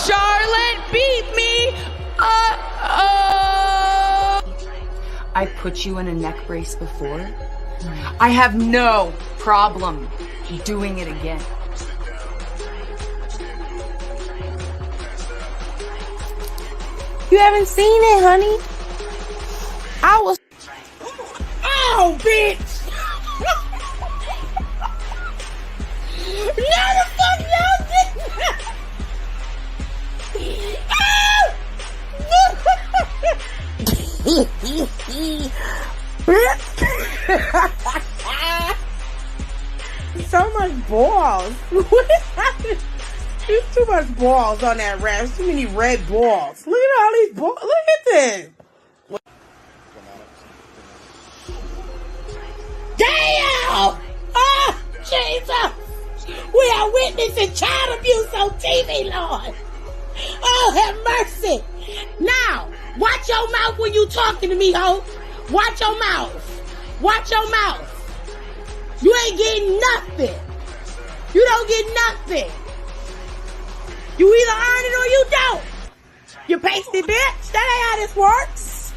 Charlotte beat me. I put you in a neck brace before. I have no problem doing it again. You haven't seen it, honey. I was. Oh, bitch! No, the fuck y'all did. So much balls. What happened? There's too much balls on that rash. Too many red balls. Look at all these balls. Look at this. Damn! Oh, Jesus! We are witnessing child abuse on TV, Lord. Oh, have mercy. Now, watch your mouth when you talking to me, ho. Watch your mouth. Watch your mouth. You ain't getting nothing. You don't get nothing. You either earn it or you don't. You pasty bitch. That ain't how this works.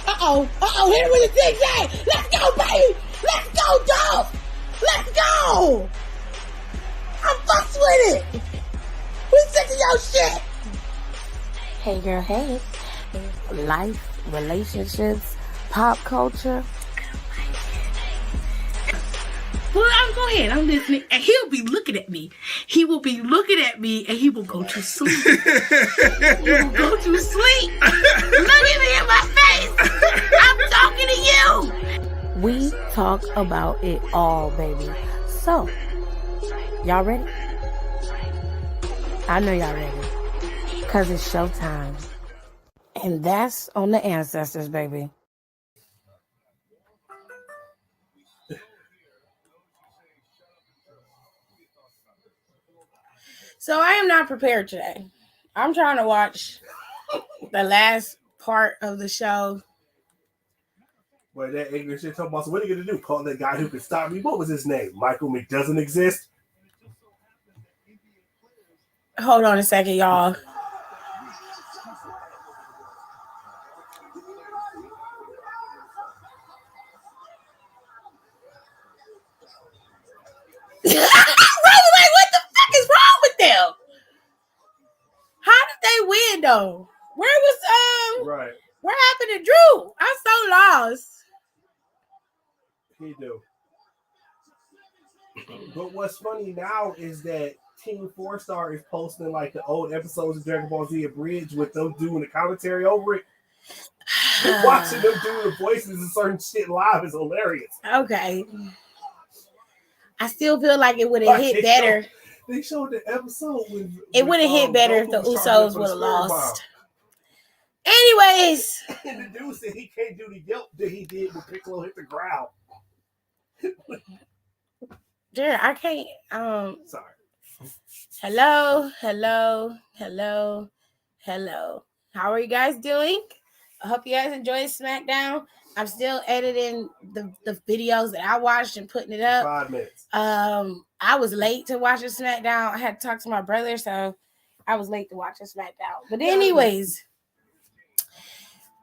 Uh-oh. Hit it with a zigzag. Let's go, baby. Let's go, dog. Let's go. I'm fucks with it. We sick of your shit. Hey, girl, hey. Life, relationships, pop culture. Well, go ahead. I'm listening. And he'll be looking at me. He will be looking at me and he will go to sleep. He will go to sleep. Look at me in my face. I'm talking to you. We talk about it all, baby. So, y'all ready? I know y'all ready. Because it's showtime. And that's on the ancestors, baby. So I am not prepared today. I'm trying to watch the last part of the show. Wait, that ignorant shit talking about, so what are you going to do? Call that guy who could stop me? What was his name? Michael McDoesn't exist? Hold on a second, y'all. Like, what the fuck is wrong with them? How did they win though? Where was right? What happened to Drew? I'm so lost. He do. But what's funny now is that Team 4-Star is posting like the old episodes of Dragon Ball Z Abridged with them doing the commentary over it. Watching them doing the voices and certain shit live is hilarious. Okay. I still feel like it would have hit better. They showed the episode with it would have hit better if the Usos would have lost. Anyways. And the dude said he can't do the yelp that he did when Piccolo hit the ground. Jared, I can't. Sorry. Hello. How are you guys doing? I hope you guys enjoyed Smackdown. I'm still editing the videos that I watched and putting it up. 5 minutes. I was late to watch Smackdown. I had to talk to my brother, so I was late to watch Smackdown. But anyways,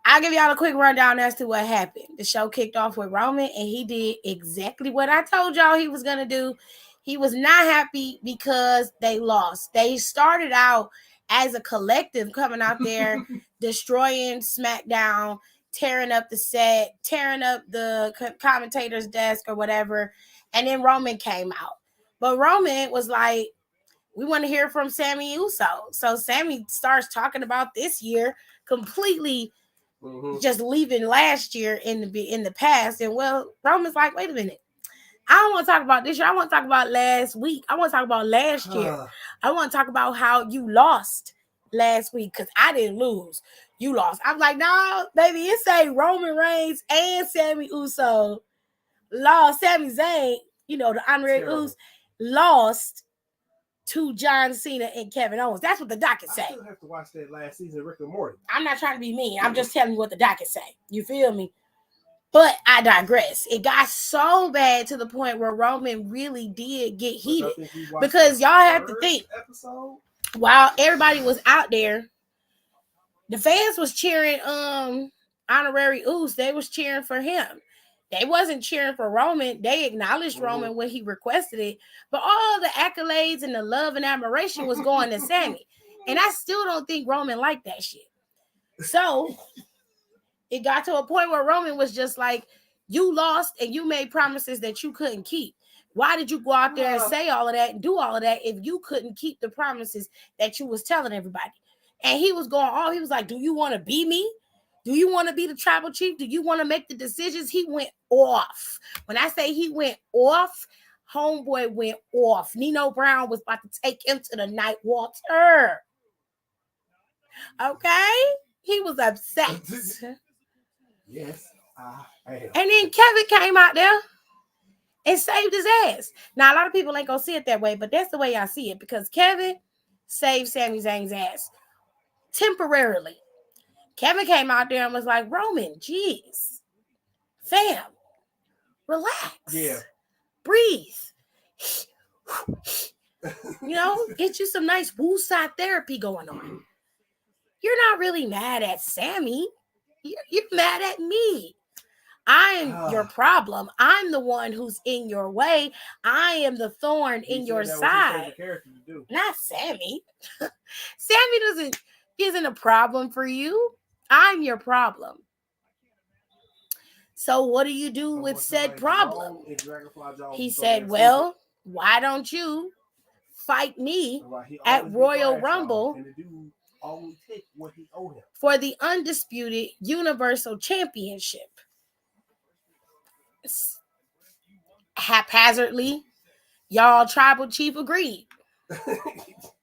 I'll give y'all a quick rundown as to what happened. The show kicked off with Roman, and he did exactly what I told y'all he was going to do. He was not happy because they lost. They started out as a collective coming out there, destroying SmackDown, tearing up the set, tearing up the commentator's desk or whatever. And then Roman came out. But Roman was like, we want to hear from Sammy Uso. So Sammy starts talking about this year completely just leaving last year in the past. And well, Roman's like, wait a minute. I don't want to talk about this year. I want to talk about last week. I want to talk about last year. I want to talk about how you lost last week because I didn't lose. You lost. I'm like, no, baby, it say Roman Reigns and Sammy Uso lost. Sami Zayn, the honorary Uso, lost to John Cena and Kevin Owens. That's what the docket say. I still have to watch that last season of Rick and Morty. I'm not trying to be mean. I'm just telling you what the docket say. You feel me? But I digress. It got so bad to the point where Roman really did get heated. Because y'all have to think, while everybody was out there, the fans was cheering Honorary Uce. They was cheering for him. They wasn't cheering for Roman. They acknowledged Roman when he requested it. But all the accolades and the love and admiration was going to Sammy. And I still don't think Roman liked that shit. So it got to a point where Roman was just like, you lost and you made promises that you couldn't keep. Why did you go out there and say all of that and do all of that if you couldn't keep the promises that you was telling everybody? And he was going on. He was like, do you want to be me? Do you want to be the tribal chief? Do you want to make the decisions? He went off. When I say he went off, homeboy went off. Nino Brown was about to take him to the night water. Okay? He was upset. Yes, I am. And then Kevin came out there and saved his ass. Now, a lot of people ain't going to see it that way, but that's the way I see it, because Kevin saved Sami Zayn's ass temporarily. Kevin came out there and was like, Roman, jeez, fam, relax. Yeah. Breathe. Get you some nice woosah therapy going on. You're not really mad at Sammy. You're mad at me. I am your problem. I'm the one who's in your way. I am the thorn in your side. Not Sammy. Sammy isn't a problem for you. I'm your problem. So what do you do with said problem? He said, well, why don't you fight me at Royal Rumble for the undisputed Universal Championship? Haphazardly, y'all tribal chief agreed.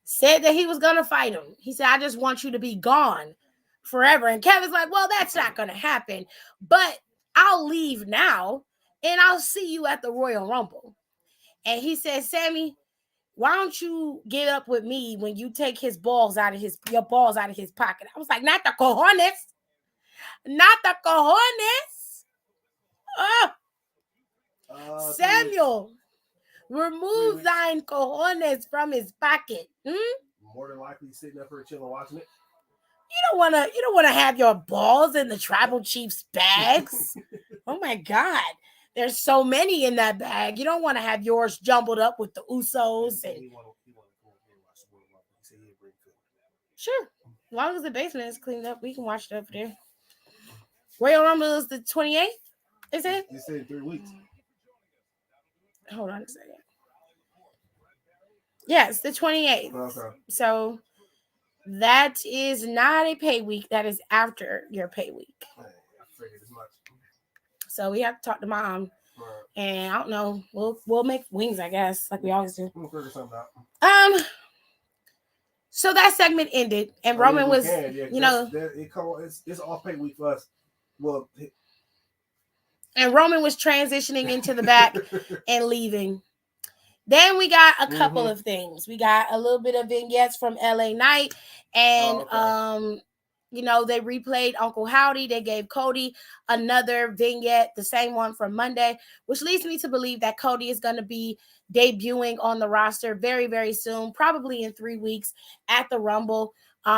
Said that he was going to fight him. He said, I just want you to be gone forever. And Kevin's like, well, that's not going to happen. But I'll leave now and I'll see you at the Royal Rumble. And he said, Sammy, why don't you get up with me when you take your balls out of his pocket? I was like, not the cojones. Not the cojones. Samuel, remove thine cojones from his pocket. More than likely sitting up here chilling watching it. You don't want to have your balls in the tribal chief's bags. Oh my God. There's so many in that bag. You don't want to have yours jumbled up with the Usos. And sure. As long as the basement is cleaned up, we can watch it up there. Royal Rumble is the 28th, is it? You said 3 weeks. Hold on a second. Yes, the 28th. Okay. So that is not a pay week. That is after your pay week. I figured as much. So we have to talk to mom. Right. And I don't know. We'll make wings, I guess, like we always do. We'll figure something out. So that segment ended, and Roman was, it's off pay week for us. Well, and Roman was transitioning into the back and leaving. Then we got a couple of things. We got a little bit of vignettes from LA Knight, and they replayed Uncle Howdy. They gave Cody another vignette, the same one from Monday, which leads me to believe that Cody is going to be debuting on the roster very, very soon, probably in 3 weeks at the Rumble.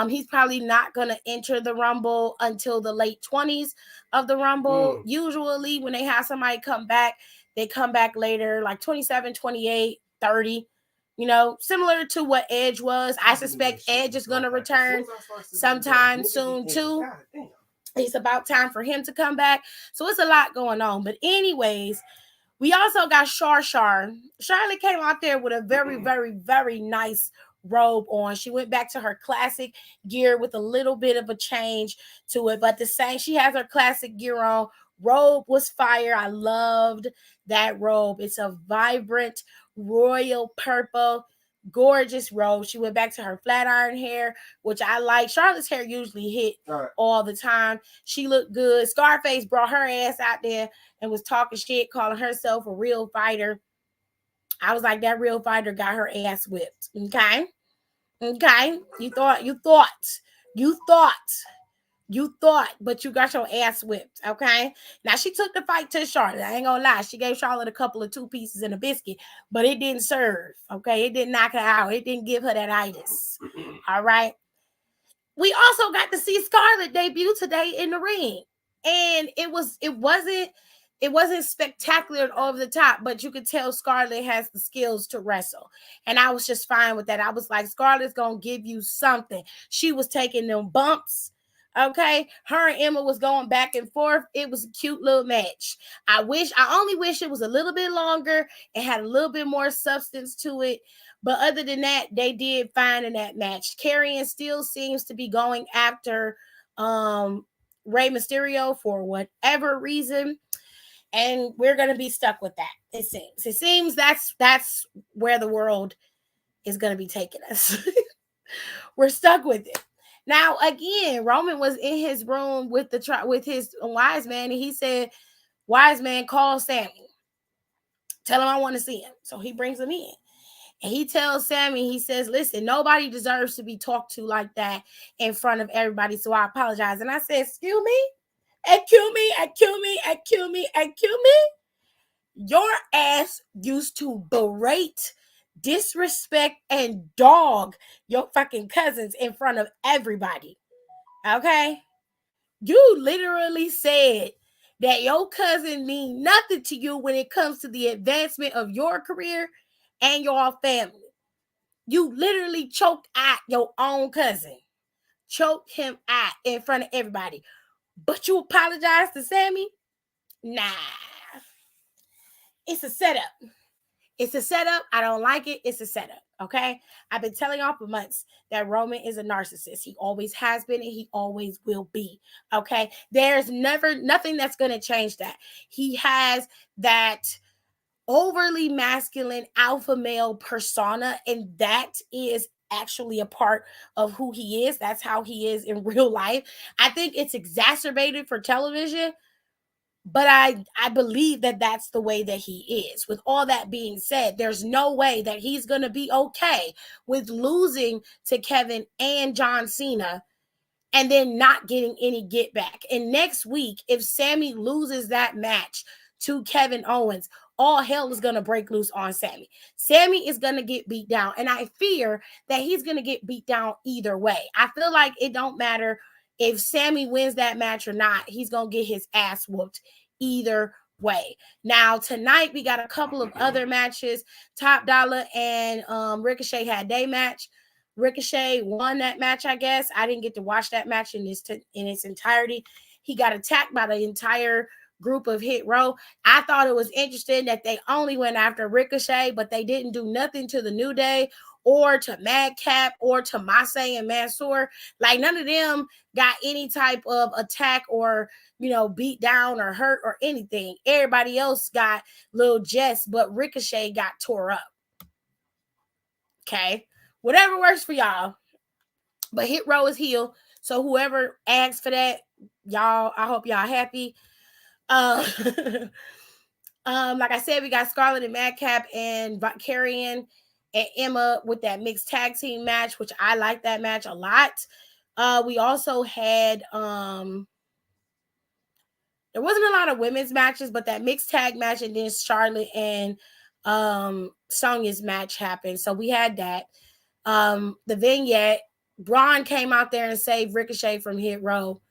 He's probably not going to enter the Rumble until the late 20s of the Rumble. Usually when they have somebody come back, they come back later, like 27, 28, 30, similar to what Edge was. I suspect Edge is going to return sometime soon too. It's about time for him to come back. So it's a lot going on. But anyways, we also got Char. Charlotte came out there with a very, very, very nice robe on. She went back to her classic gear with a little bit of a change to it, but the same, she has her classic gear on. Robe was fire. I loved that robe. It's a vibrant royal purple, gorgeous robe. She went back to her flat iron hair, which I like. Charlotte's hair usually hit all the time. She looked good. Scarface brought her ass out there and was talking shit, calling herself a real fighter. I was like, that real fighter got her ass whipped. Okay. You thought You thought, but you got your ass whipped, okay? Now, she took the fight to Charlotte. I ain't gonna lie. She gave Charlotte a couple of 2 pieces and a biscuit, but it didn't serve, okay? It didn't knock her out. It didn't give her that itis, all right? We also got to see Scarlett debut today in the ring. And it wasn't spectacular and over the top, but you could tell Scarlett has the skills to wrestle. And I was just fine with that. I was like, Scarlett's gonna give you something. She was taking them bumps. Okay, her and Emma was going back and forth. It was a cute little match. I only wish it was a little bit longer and had a little bit more substance to it. But other than that, they did fine in that match. Karrion still seems to be going after Rey Mysterio for whatever reason. And we're gonna be stuck with that. It seems. It seems that's where the world is gonna be taking us. We're stuck with it. Now, again, Roman was in his room with his wise man, and he said, "Wise man, call Sammy. Tell him I want to see him." So he brings him in. And he tells Sammy, he says, "Listen, nobody deserves to be talked to like that in front of everybody. So I apologize." And I said, "Excuse me? Excuse me, excuse me, excuse me, excuse me. Your ass used to berate, disrespect, and dog your fucking cousins in front of everybody. Okay? You literally said that your cousin mean nothing to you when it comes to the advancement of your career and your family. You literally choked out your own cousin. Choked him out in front of everybody. But you apologize to Sammy? Nah. It's a setup. It's a setup. I don't like it. It's a setup. Okay? I've been telling y'all for months that Roman is a narcissist. He always has been and he always will be. Okay? There's nothing that's going to change that. He has that overly masculine alpha male persona, and that is actually a part of who he is. That's how he is in real life. I think it's exacerbated for television, but I believe that that's the way that he is. With all that being said, there's no way that he's going to be okay with losing to Kevin and John Cena and then not getting any get back. And next week, if Sammy loses that match to Kevin Owens, all hell is going to break loose on Sammy. Sammy is going to get beat down. And I fear that he's going to get beat down either way. I feel like it don't matter if Sammy wins that match or not. He's going to get his ass whooped either way. Now, tonight, we got a couple of other matches. Top Dollar and Ricochet had their match. Ricochet won that match, I guess. I didn't get to watch that match in its entirety. He got attacked by the entire group of Hit Row. I thought it was interesting that they only went after Ricochet, but they didn't do nothing to the New Day or to Madcap or to Masay and Mansoor. Like, none of them got any type of attack or, beat down or hurt or anything. Everybody else got little Jess, but Ricochet got tore up. Okay? Whatever works for y'all. But Hit Row is heel. So whoever asks for that, y'all, I hope y'all happy. Like I said, we got Scarlett and Madcap and Karrion and Emma with that mixed tag team match, which I like that match a lot. We also had there wasn't a lot of women's matches, but that mixed tag match and then Charlotte and Sonya's match happened. So we had that. The vignette, Braun came out there and saved Ricochet from Hit Row.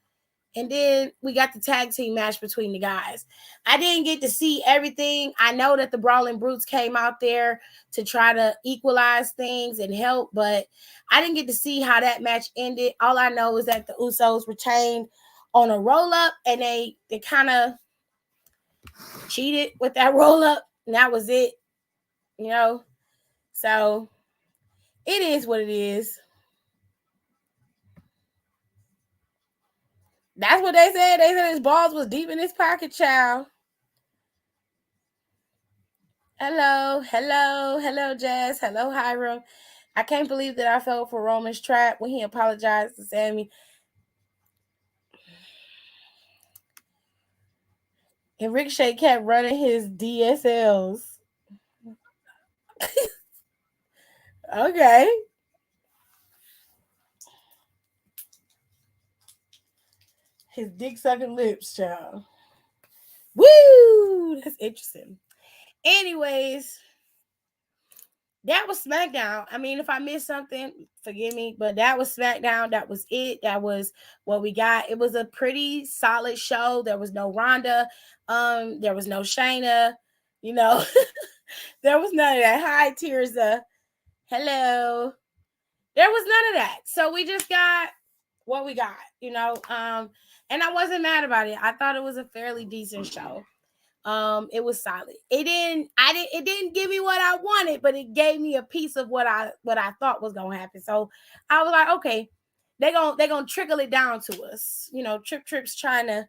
And then we got the tag team match between the guys. I didn't get to see everything. I know that the Brawling Brutes came out there to try to equalize things and help, but I didn't get to see how that match ended. All I know is that the Usos retained on a roll-up, and they kind of cheated with that roll-up, and that was it. So it is what it is. That's what they said. They said his balls was deep in his pocket, child. Hello, Jazz. Hello, Hiram. I can't believe that I fell for Roman's trap when he apologized to Sammy. And Ricochet kept running his DSLs. Okay. His dick sucking lips, child. Woo! That's interesting. Anyways, that was SmackDown. I mean, if I missed something, forgive me, but that was SmackDown. That was it. That was what we got. It was a pretty solid show. There was no Ronda. There was no Shayna. You know, there was none of that. Hi, Tirza. Hello. There was none of that. So we just got what we got, you know. And I wasn't mad about it. I thought it was a fairly decent show. It was solid. It didn't give me what I wanted, but it gave me a piece of what I thought was gonna happen. So I was like, okay, they're gonna trickle it down to us. You know, Trip's trying to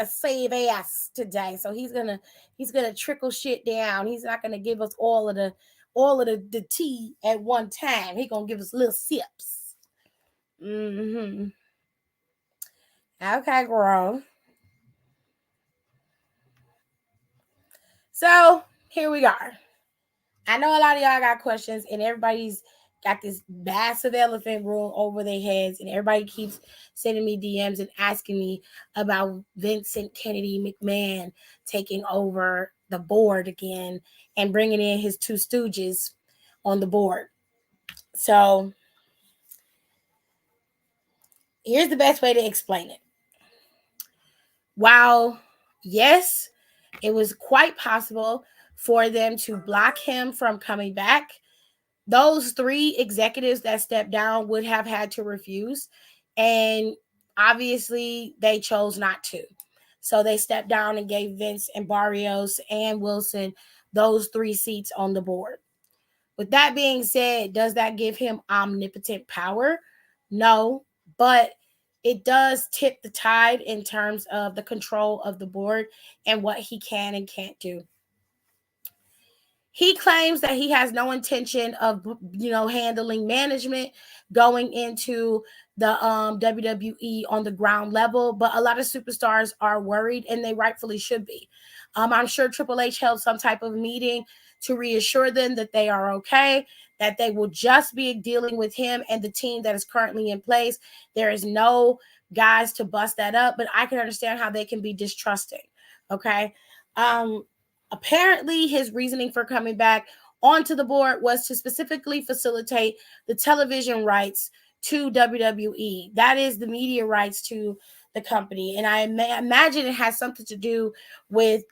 save ass today. So he's gonna trickle shit down. He's not gonna give us all of the tea at one time. He's gonna give us little sips. Mm-hmm. Okay, girl. So here we are. I know a lot of y'all got questions, and everybody's got this massive elephant room over their heads, and everybody keeps sending me DMs and asking me about Vincent Kennedy McMahon taking over the board again and bringing in his two stooges on the board. So here's the best way to explain it. While, yes, it was quite possible for them to block him from coming back, those three executives that stepped down would have had to refuse. And obviously, they chose not to. So they stepped down and gave Vince and Barrios and Wilson those 3 seats on the board. With that being said, does that give him omnipotent power? No, but it does tip the tide in terms of the control of the board and what he can and can't do. He claims that he has no intention of, handling management going into the WWE on the ground level, but a lot of superstars are worried, and they rightfully should be. I'm sure Triple H held some type of meeting to reassure them that they are okay, that they will just be dealing with him and the team that is currently in place. There is no guys to bust that up, but I can understand how they can be distrusting. Okay. Apparently, his reasoning for coming back onto the board was to specifically facilitate the television rights to WWE. That is the media rights to the company. And I imagine it has something to do with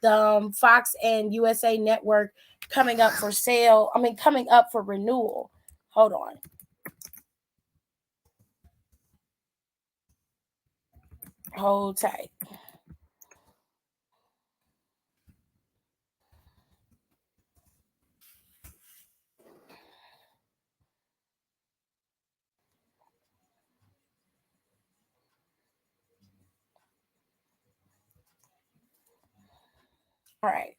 Fox and USA Network coming up for sale. Coming up for renewal. Hold on. Hold tight. All right.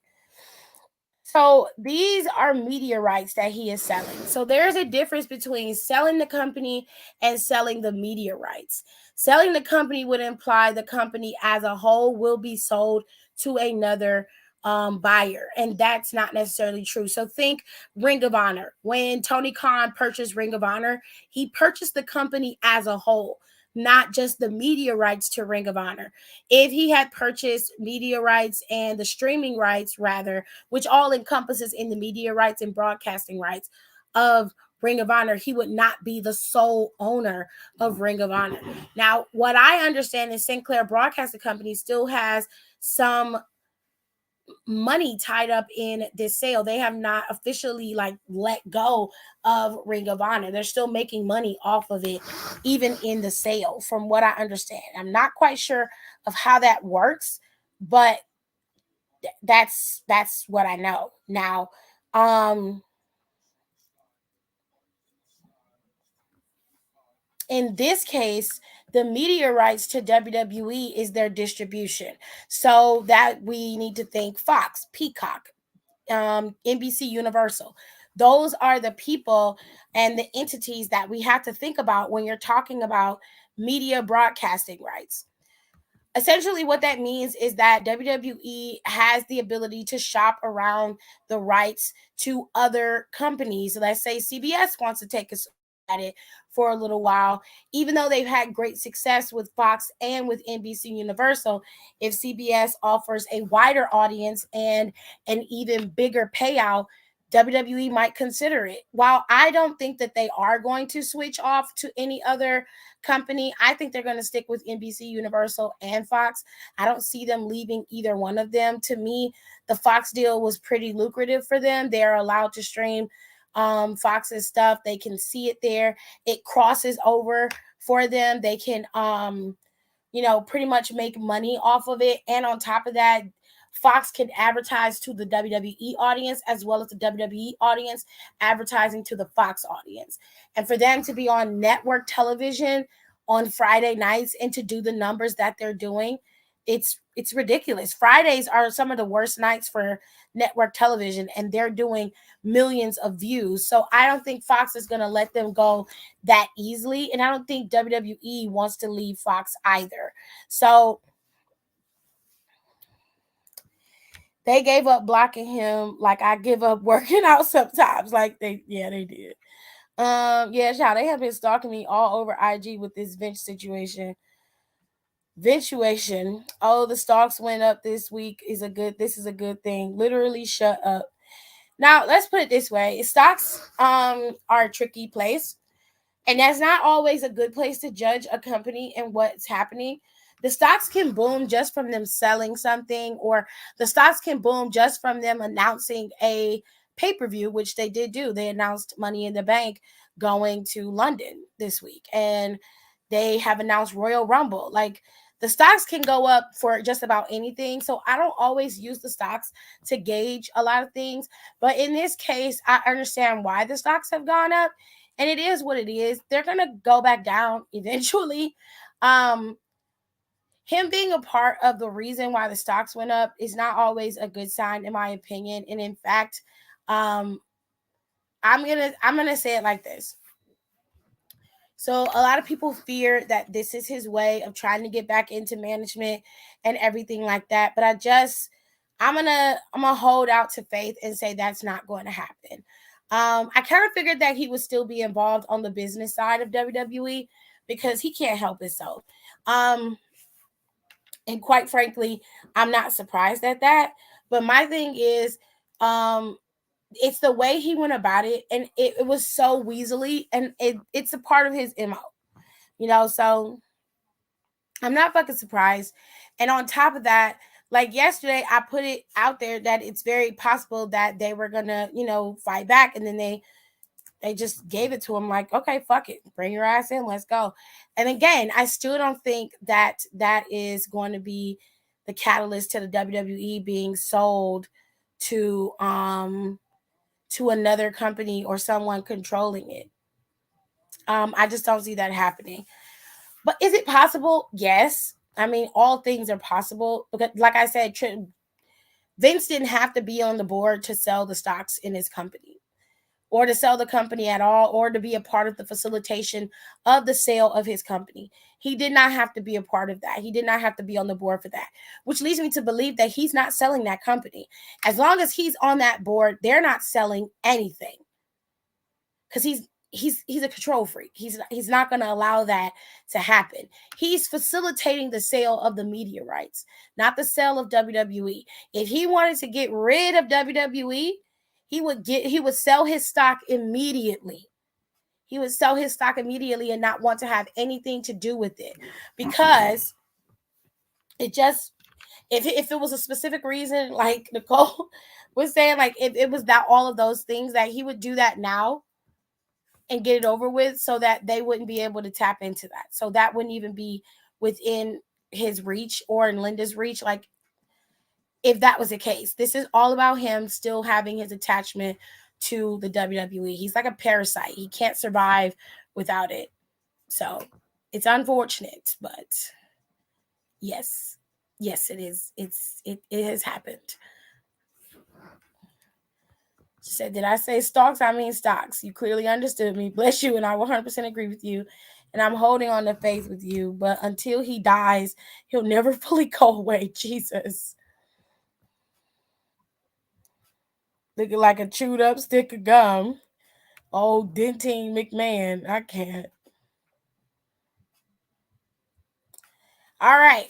So these are media rights that he is selling. So there's a difference between selling the company and selling the media rights. Selling the company would imply the company as a whole will be sold to another buyer, and that's not necessarily true. So think Ring of Honor. When Tony Khan purchased Ring of Honor, he purchased the company as a whole, not just the media rights to Ring of Honor. If he had purchased media rights and the streaming rights, rather, which all encompasses in the media rights and broadcasting rights of Ring of Honor, he would not be the sole owner of Ring of Honor. Now, what I understand is Sinclair Broadcasting Company still has some money tied up in this sale. They have not officially let go of Ring of Honor. They're still making money off of it, even in the sale, from what I understand. I'm not quite sure of how that works, but that's what I know. Now, in this case, the media rights to WWE is their distribution. So that we need to think Fox, Peacock, NBC Universal. Those are the people and the entities that we have to think about when you're talking about media broadcasting rights. Essentially, what that means is that WWE has the ability to shop around the rights to other companies. Let's say CBS wants to take at it for a little while. Even though they've had great success with Fox and with NBC Universal, if CBS offers a wider audience and an even bigger payout, WWE might consider it. While I don't think that they are going to switch off to any other company, I think they're going to stick with NBC Universal and Fox. I don't see them leaving either one of them. To me, the Fox deal was pretty lucrative for them. They're allowed to stream Fox's stuff. They can see it there. It crosses over for them. They can pretty much make money off of it. And on top of that, Fox can advertise to the WWE audience as well as the WWE audience advertising to the Fox audience. And for them to be on network television on Friday nights and to do the numbers that they're doing, it's ridiculous. Fridays are some of the worst nights for network television, and they're doing millions of views. So I don't think Fox is going to let them go that easily. And I don't think WWE wants to leave Fox either. So they gave up blocking him like I give up working out sometimes. Like they did. Child, they have been stalking me all over IG with this Vince situation. Vintuation. Oh, the stocks went up this week. This is a good thing. Literally shut up. Now, let's put it this way. Stocks are a tricky place. And that's not always a good place to judge a company and what's happening. The stocks can boom just from them selling something, or the stocks can boom just from them announcing a pay-per-view, which they did do. They announced Money in the Bank going to London this week, and they have announced Royal Rumble. Like, the stocks can go up for just about anything. So I don't always use the stocks to gauge a lot of things. But in this case, I understand why the stocks have gone up. And it is what it is. They're going to go back down eventually. Him being a part of the reason why the stocks went up is not always a good sign, in my opinion. And in fact, I'm gonna say it like this. So a lot of people fear that this is his way of trying to get back into management and everything like that. But I'm gonna hold out to faith and say that's not going to happen. I kind of figured that he would still be involved on the business side of WWE because he can't help himself. And quite frankly, I'm not surprised at that. But my thing is, it's the way he went about it, and it was so weaselly, and it's a part of his MO, so I'm not fucking surprised. And on top of that, like yesterday, I put it out there that it's very possible that they were gonna, fight back, and then they just gave it to him like, okay, fuck it, bring your ass in, let's go. And again, I still don't think that is going to be the catalyst to the WWE being sold to another company or someone controlling it. I just don't see that happening. But is it possible? Yes. I mean, all things are possible. Because, like I said, Vince didn't have to be on the board to sell the stocks in his company, or to sell the company at all, or to be a part of the facilitation of the sale of his company. He did not have to be a part of that. He did not have to be on the board for that, which leads me to believe that he's not selling that company. As long as he's on that board, they're not selling anything, because he's a control freak. He's not going to allow that to happen. He's facilitating the sale of the media rights, not the sale of WWE. If he wanted to get rid of WWE, he would sell his stock immediately. He would sell his stock immediately and not want to have anything to do with it, because it just, if it was a specific reason, like Nicole was saying, like if it was that all of those things, that he would do that now and get it over with, so that they wouldn't be able to tap into that. So that wouldn't even be within his reach or in Linda's reach. Like, if that was the case, this is all about him still having his attachment to the WWE. He's like a parasite. He can't survive without it. So it's unfortunate, but yes, it is. It has happened. She said, did I say stocks? I mean stocks. You clearly understood me. Bless you. And I 100% agree with you. And I'm holding on to faith with you. But until he dies, he'll never fully go away. Jesus. Looking like a chewed up stick of gum. Oh, Dentine McMahon. I can't. All right.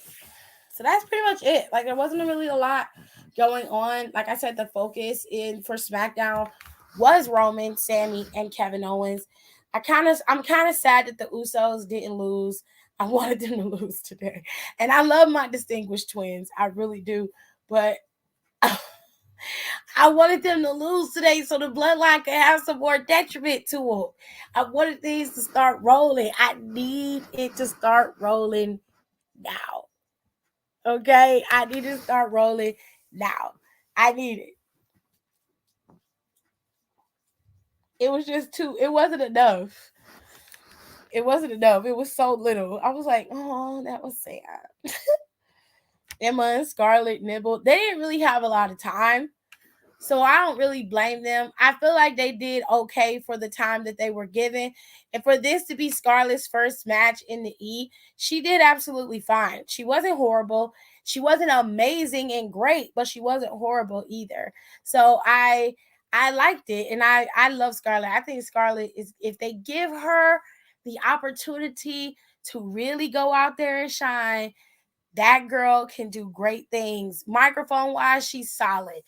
So that's pretty much it. Like, there wasn't really a lot going on. Like I said, the focus in for SmackDown was Roman, Sammy, and Kevin Owens. I'm kind of sad that the Usos didn't lose. I wanted them to lose today. And I love my distinguished twins. I really do. But I wanted them to lose today so the bloodline could have some more detriment to them. I wanted things to start rolling. I need it to start rolling now. Okay? I need to start rolling now. I need it. It was just it wasn't enough. It wasn't enough. It was so little. I was like, oh, that was sad. Emma and Scarlett nibbled. They didn't really have a lot of time. So I don't really blame them. I feel like they did okay for the time that they were given. And for this to be Scarlett's first match in the E, she did absolutely fine. She wasn't horrible. She wasn't amazing and great, but she wasn't horrible either. So I liked it. And I love Scarlett. I think Scarlett is, if they give her the opportunity to really go out there and shine, that girl can do great things. Microphone-wise, she's solid.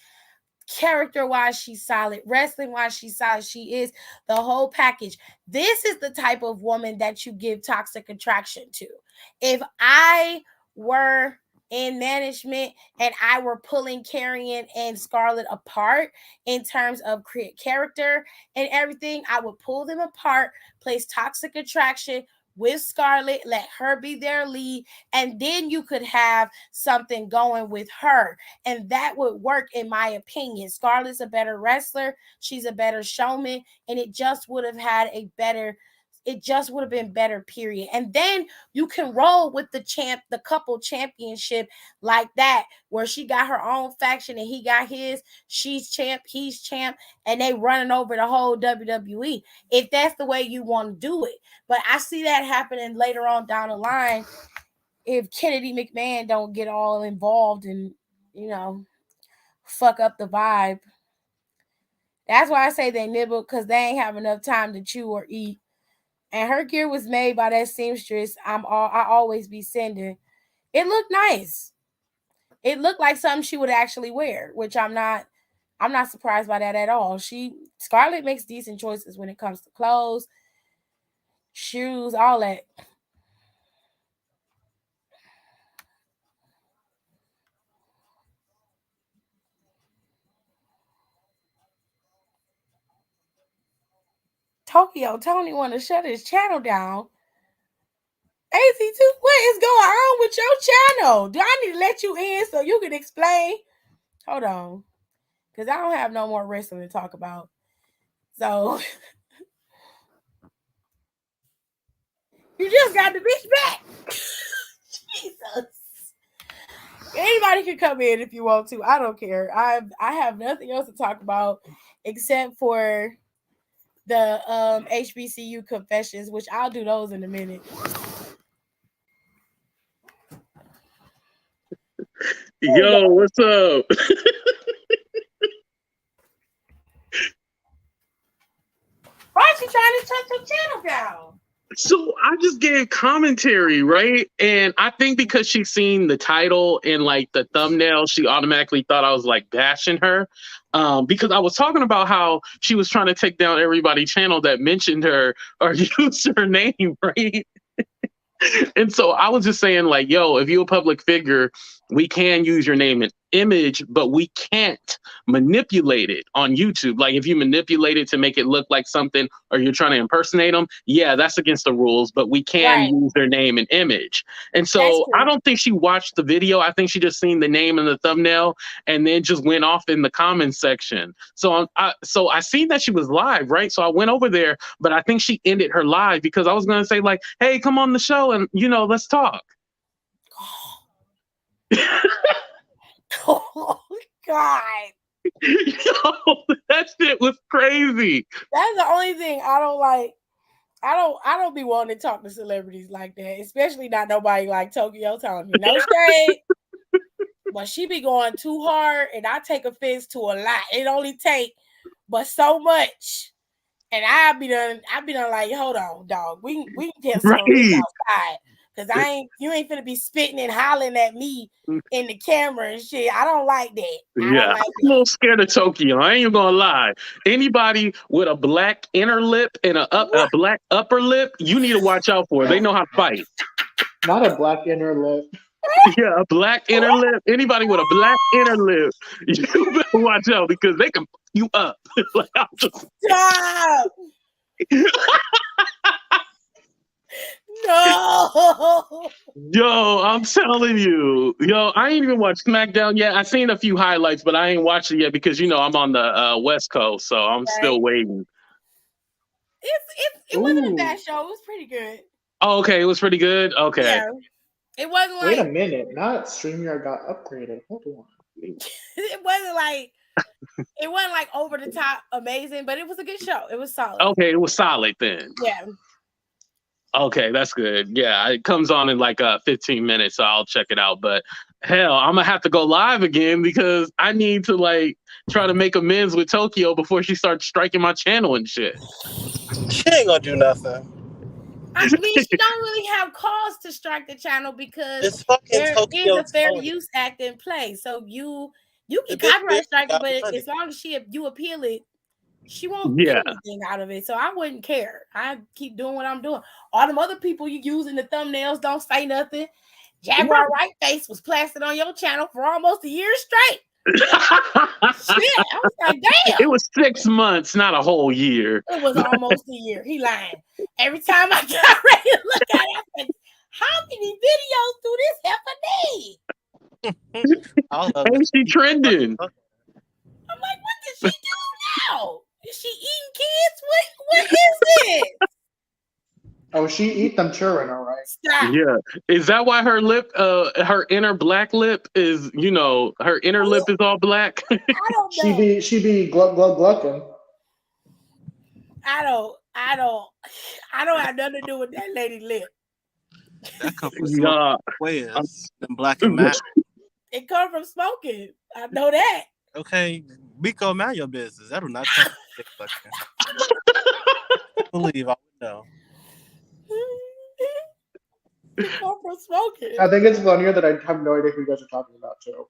Character-wise, she's solid. Wrestling-wise, she's solid. She is the whole package. This is the type of woman that you give Toxic Attraction to. If I were in management and I were pulling Karrion and Scarlett apart in terms of character and everything, I would pull them apart, place Toxic Attraction with Scarlett, let her be their lead, and then you could have something going with her, and that would work in my opinion. Scarlett's a better wrestler, she's a better showman, and it just would have been better, period. And then you can roll with the couple championship like that, where she got her own faction and he got his. She's champ, he's champ, and they running over the whole WWE, if that's the way you want to do it. But I see that happening later on down the line if Kennedy McMahon don't get all involved and, fuck up the vibe. That's why I say they nibble, because they ain't have enough time to chew or eat. And her gear was made by that seamstress I always be sending. It looked nice. It looked like something she would actually wear, which I'm not surprised by that at all. Scarlett makes decent choices when it comes to clothes, shoes, all that. Tokyo Tony want to shut his channel down. AZ2, what is going on with your channel? Do I need to let you in so you can explain? Hold on. Because I don't have no more wrestling to talk about. So, you just got the bitch back. Jesus. Anybody can come in if you want to. I don't care. I have nothing else to talk about except for the HBCU confessions, which I'll do those in a minute. Yo, what's up? Why is she trying to shut your channel down? So I just gave commentary, right? And I think because she's seen the title and like the thumbnail, she automatically thought I was like bashing her. Because I was talking about how she was trying to take down everybody's channel that mentioned her or used her name, right? And so I was just saying, like, yo, if you're a public figure, we can use your name and image, but we can't manipulate it on YouTube. Like, if you manipulate it to make it look like something or you're trying to impersonate them, yeah, that's against the rules, but we can use their name and image. And so I don't think she watched the video. I think she just seen the name and the thumbnail and then just went off in the comments section. So I seen that she was live, right? So I went over there, but I think she ended her live because I was going to say, like, hey, come on the show and, let's talk. Oh God. Yo, that shit was crazy. That's the only thing I don't like. I don't be wanting to talk to celebrities like that, especially not nobody like Tokyo Tony. No shade. But she be going too hard, and I take offense to a lot. It only take but so much. And I be done like, hold on, dog. We can get some of Right. this outside. Cause you ain't finna be spitting and hollering at me in the camera and shit. I don't like that. Yeah, I'm a little scared of Tokyo. I ain't even gonna lie. Anybody with a black inner lip and a black upper lip, you need to watch out for. They know how to fight. Not a black inner lip. Yeah, a black inner lip. Anybody with a black inner lip, you better watch out because they can fuck you up. Like, I'm just... Stop! No. Yo, I'm telling you. Yo, I ain't even watched Smackdown yet. I seen a few highlights, but I ain't watched it yet because I'm on the West Coast, so I'm still waiting. It wasn't a bad show. It was pretty good. Oh, okay, it was pretty good. Okay. Yeah. It wasn't like. Wait a minute, not StreamYard got upgraded. Hold on. It wasn't like over the top amazing, but it was a good show. It was solid. Okay, it was solid then. Yeah. Okay, that's good. Yeah, it comes on in like 15 minutes, so I'll check it out. But hell, I'm gonna have to go live again because I need to like try to make amends with Tokyo before she starts striking my channel and shit. She ain't gonna do nothing. I mean, she don't really have cause to strike the channel because It's fucking there Tokyo is a fair Tony. use act in play. So you can The copyright bitch strike it, got but money. as long as you appeal it, she won't get anything out of it. So I wouldn't care. I keep doing what I'm doing. All them other people you use in the thumbnails don't say nothing. Jaguar White Face was plastered on your channel for almost a year straight. Shit, I was like, damn. It was 6 months, not a whole year. It was almost a year. He lying. Every time I got ready to look at it, I said, how many videos do this heifer need? Ain't she trending? I'm like, what did she do now? Is she eating kids? What is it? Oh, she eat them children, all right. Stop. Yeah. Is that why her lip, her inner black lip is, her inner lip is all black? I don't know. She be gluck glucking. I don't have nothing to do with that lady lip. That comes from Yeah. than black and matte. It come from smoking. I know that. Okay, Miko, mind your business. That do not come from I believe I would know. It come from smoking. I think it's funnier that I have no idea who you guys are talking about too.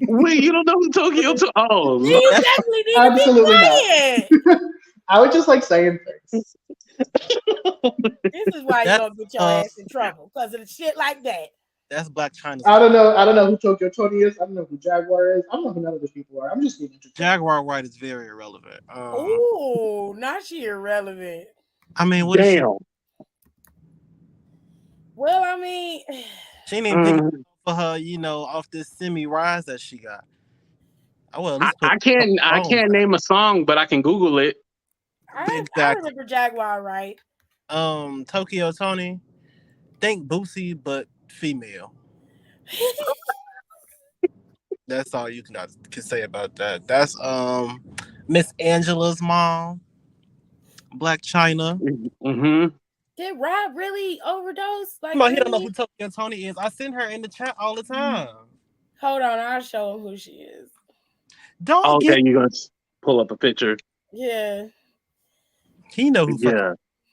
Wait, you don't know who Tokyo to? Oh, You definitely need Absolutely to be quiet. I was just like saying things. This is why you're gonna get your ass in trouble because of the shit like that. That's Black China. I don't know who Tokyo Tony is. I don't know who Jaguar is. I don't know who none of those people are. I'm just being entertained. Jaguar White is very irrelevant. Ooh, not she irrelevant. I mean, what is she? Well, I mean, She didn't pick it for her, off this semi-rise that she got. I can't name a song, but I can Google it. I remember Jaguar, right? Tokyo Tony, think Boosie, but female. That's all you can say about that. That's Miss Angela's mom, Black China. Mm-hmm. Did Rob really overdose? Like, He don't know who Tokyo Tony is. I send her in the chat all the time. Hold on, I'll show him who she is. Okay, you're gonna pull up a picture. Yeah. He know who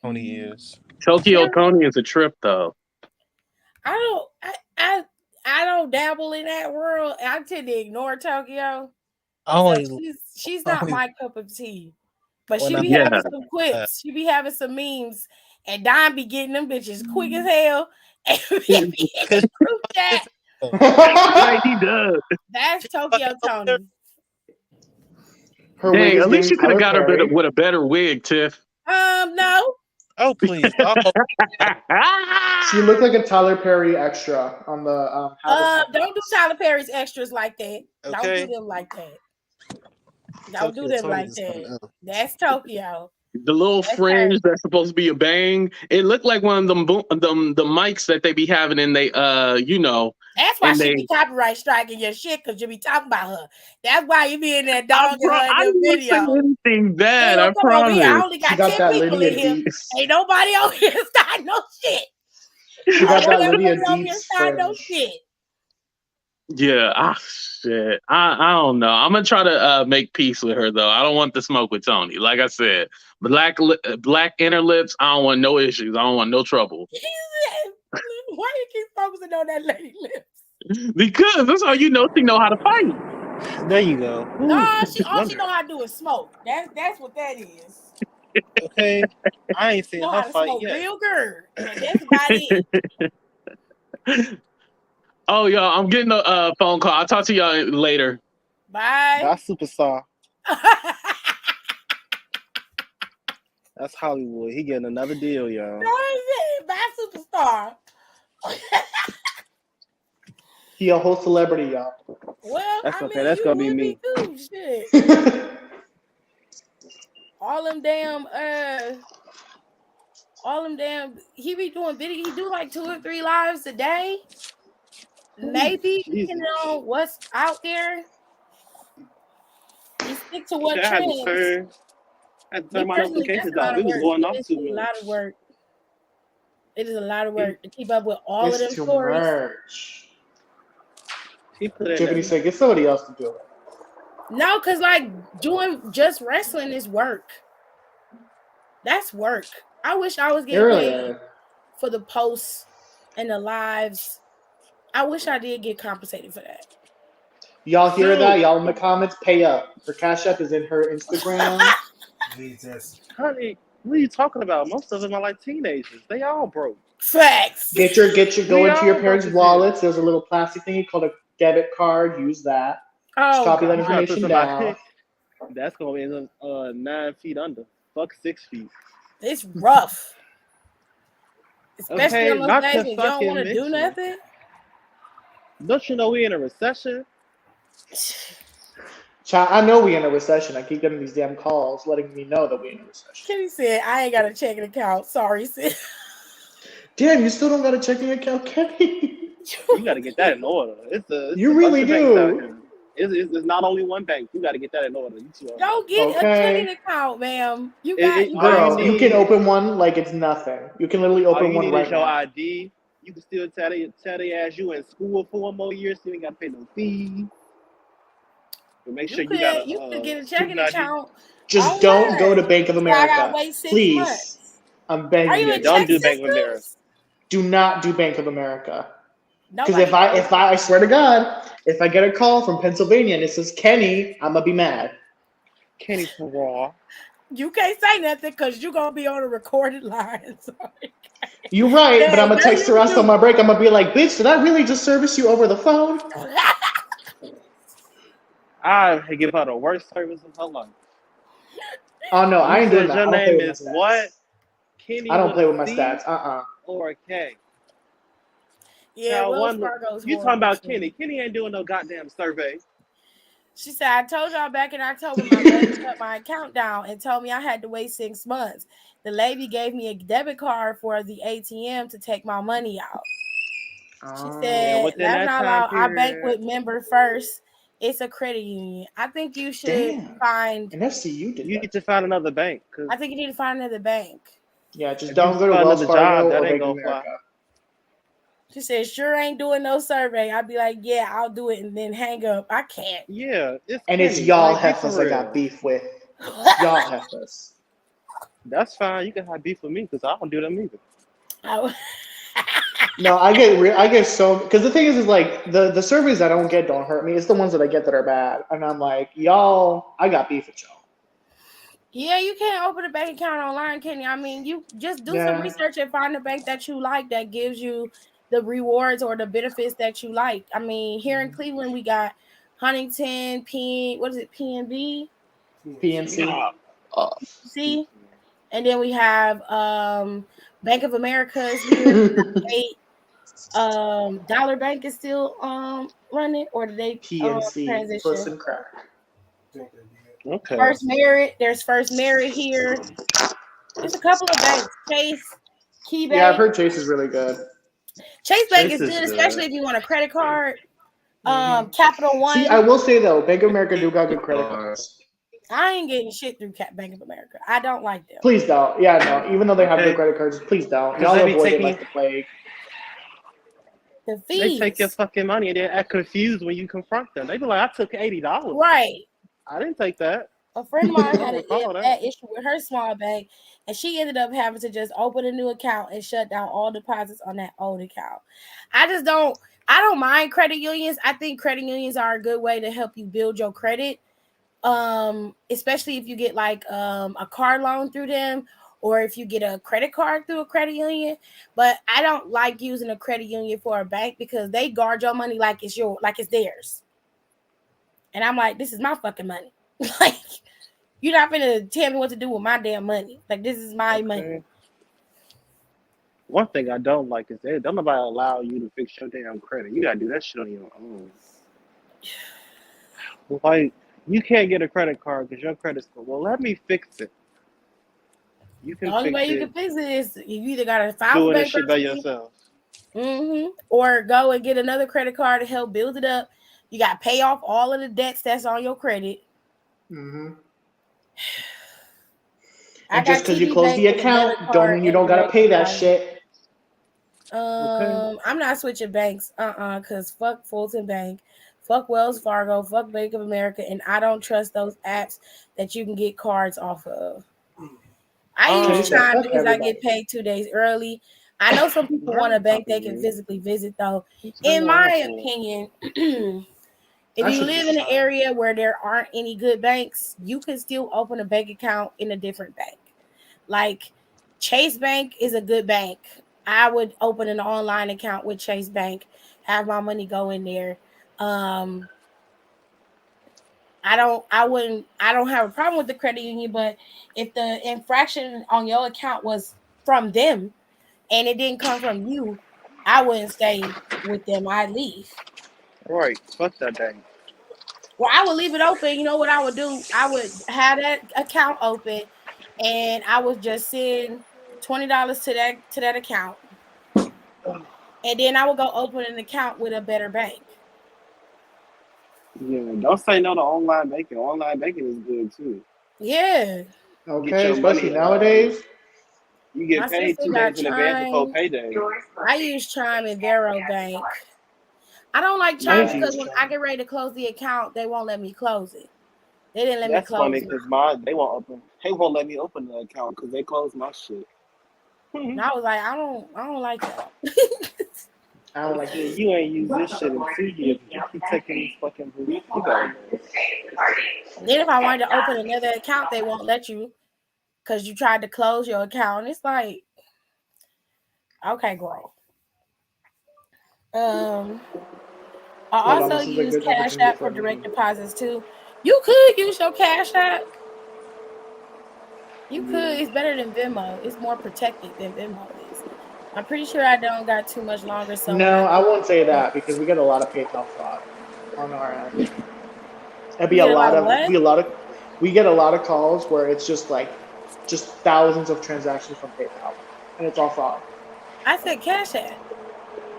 Tony is. Tokyo Tony is a trip though. I don't dabble in that world. I tend to ignore Tokyo. She's not my cup of tea. But she be having some quips. She be having some memes. And Don be getting them bitches quick as hell. And be in the group chat. Right, he does. That's Tokyo Tony. Dang, at least you could have got her with a better wig, Tiff. No. Oh, please. She looked like a Tyler Perry extra on the. Don't do Tyler Perry's extras like that. Okay. Don't do them like that. Don't do them like that. That's Tokyo. The little fringe that's supposed to be a bang. It looked like one of them the mics that they be having in they That's why she be copyright striking your shit because you be talking about her. That's why you be in that dog in her video. I didn't say anything bad. I promise. I only got 10 people in here. Ain't nobody over here start no shit. She got that Lydia Deetz start no shit. Yeah, shit. I don't know. I'm gonna try to make peace with her though. I don't want to smoke with Tony. Like I said, black inner lips. I don't want no issues. I don't want no trouble. Why you keep focusing on that lady lips? Because that's how you know she know how to fight. There you go. Nah, she know how to do is smoke. That's what that is. Okay, I ain't She seen know her how to fight smoke yet. real good. And that's about it. Oh, y'all, I'm getting a phone call. I'll talk to y'all later. Bye. That's superstar. That's Hollywood. He getting another deal, y'all. No, is it? Bye, superstar. He a whole celebrity, y'all. Well, That's I okay. mean, That's you gonna be would me. too. Shit. All them damn, he be doing video. He do like 2 or 3 lives a day. Maybe depending on what's out there. He stick to what I had trends. to turn my Personally, that's notifications a lot off. It of was work. going off It's too a much. lot of work. It is a lot of work to keep up with all of them It's too stories. much. He put in Tiffany that. said, get somebody else to do it. No, because like doing just wrestling is work. That's work. I wish I was It getting really paid is. for the posts and the lives. I wish I did get compensated for that. Y'all hear that? Y'all in the comments, pay up. Her Cash App is in her Instagram. Jesus. Honey, what are you talking about? Most of them are like teenagers. They all broke. Facts. Go into your all parents' broke wallets. There's a little plastic thingy called a debit card. Use that. Just Oh, copy that God. You try to put information somebody. down. That's gonna be 9 feet under. Fuck 6 feet. It's rough. Especially Okay, on those not days to when you don't fucking want to do mention. nothing. Don't you know we in a recession? Child, I know we in a recession. I keep getting these damn calls letting me know that we in a recession. Kenny said, I ain't got a checking account. Sorry, sis. Damn, you still don't got a checking account, Kenny? You got to get that in order. It's You a really bunch of banks out do. here. It's not only one bank. You got to get that in order. Don't get a checking account, ma'am. You Girl, you can open one like it's nothing. You can literally all open you one need right is your now. ID. You can still tell they ask you in school for 1 more year, so you ain't got to pay no fees. But make sure you got you could get a student checking ID. account. Just don't go to Bank of So I gotta America. wait 6 Please. months. I'm begging Are you you. in Don't do Texas? Bank of America. Do not do Bank of America. Because Nobody if I swear to God, if I get a call from Pennsylvania and it says Kenny, I'm gonna be mad. Kenny Raw. You can't say nothing because you're gonna be on a recorded line. Sorry. You're right, but I'm gonna Hey, text the rest on my break. I'm gonna be like, bitch, did I really just service you over the phone? I give her the worst service of her life. Oh no, I ain't doing that. Your I don't play name with my is stats. what? Kenny I don't play with my C stats. or a K. Yeah, Now, Wells Fargo's you talking about Kenny. Kenny ain't doing no goddamn survey. She said, I told y'all back in October my bank shut my account down and told me I had to wait 6 months. The lady gave me a debit card for the ATM to take my money out. She said, that's not allowed. I bank with Member First. It's a credit union. I think you should find. And FCU did You need to find another bank. I think you need to find another bank. Yeah, just don't go to Wells Fargo or Bank of America. She said, sure ain't doing no survey. I'd be like, yeah, I'll do it and then hang up. I can't. Yeah. It's y'all heifers I got beef with. Y'all heifers. That's fine. You can have beef with me because I don't do them either. No, I get so, because the thing is like the surveys I don't get don't hurt me. It's the ones that I get that are bad, and I'm like, y'all, I got beef with y'all. Yeah, you can't open a bank account online, can you? I mean, you just do some research and find a bank that you like that gives you the rewards or the benefits that you like. I mean, here in Cleveland, we got Huntington, PNB? PNC. See? And then we have Bank of America is here. Dollar Bank is still running, or did they PNC transition? Puss and Crack. Okay. First Merit, there's First Merit here. There's a couple of banks. Chase, KeyBank. Yeah, I've heard Chase is really good. Chase Bank is good, especially if you want a credit card. Capital One. See, I will say though, Bank of America do got good credit cards. I ain't getting shit through Bank of America. I don't like them. Please don't. Yeah, no. Even though they have good credit cards, please don't. Y'all avoid it like the plague. The They take your fees. fucking money and then act confused when you confront them. They be like, I took $80. Right. I didn't take that. A friend of I mine don't had a recall that. bad issue with her small bank, and she ended up having to just open a new account and shut down all deposits on that old account. I don't mind credit unions. I think credit unions are a good way to help you build your credit. Especially if you get like a car loan through them, or if you get a credit card through a credit union. But I don't like using a credit union for a bank because they guard your money like it's theirs. And I'm like, this is my fucking money. Like, you're not gonna tell me what to do with my damn money. Like, this is my money. One thing I don't like is that don't nobody allow you to fix your damn credit. You gotta do that shit on your own. Like, you can't get a credit card because your credit score. Well, let me fix it. You The can only fix way you it. can fix it is you either gotta file for Doing this shit by bankruptcy, yourself. or go and get another credit card to help build it up. You gotta pay off all of the debts that's on your credit. Mm-hmm. I And got just because you TD close Bank the with a debit account, don't card mean you and don't gotta direct pay that deposit. shit. Okay. I'm not switching banks, because fuck Fulton Bank, fuck Wells Fargo, fuck Bank of America, and I don't trust those apps that you can get cards off of. I use Tanisha, Chime fuck because I everybody. get paid 2 days early. I know some people want a bank they can physically visit, though. In my opinion, if I you should live use in an Chime. area where there aren't any good banks, you can still open a bank account in a different bank. Like, Chase Bank is a good bank. I would open an online account with Chase Bank, have my money go in there. Um, I don't have a problem with the credit union, but if the infraction on your account was from them and it didn't come from you, I wouldn't stay with them. I'd leave. Right. Fuck that thing. Well, I would leave it open. You know what I would do? I would have that account open, and I would just send $20 to that account, and then I would go open an account with a better bank. Yeah. Don't say no to online banking. Online banking is good too. Yeah, You get Okay, your money. especially nowadays. You my get paid sister 2 days got in advance before Chime. payday. I use Chime and Vero Bank. I don't like I Chime need to because use when I Chime. get ready to close the account, they won't let me close it. They didn't let me That's funny close it. because mine they won't open. They won't let me open the account because they closed my shit. And I was like, I don't like y'all. I don't They like said it. you ain't used this shit in 2 years. You keep taking these fucking beliefs. You gotta go. Then if I wanted to open another account, they won't let you because you tried to close your account. It's like, okay, girl. Um, I Hold on, also this is a use good Cash opportunity App for for me. direct deposits too. You could use your Cash App. You could. It's better than Venmo. It's more protected than Venmo is. I'm pretty sure I don't got too much longer, so when No, I I do, won't say that because we get a lot of PayPal fraud on our end. It'd you be a get a lot lot of of what? we get a lot of calls where it's just thousands of transactions from PayPal, and it's all fraud. I said Cash App.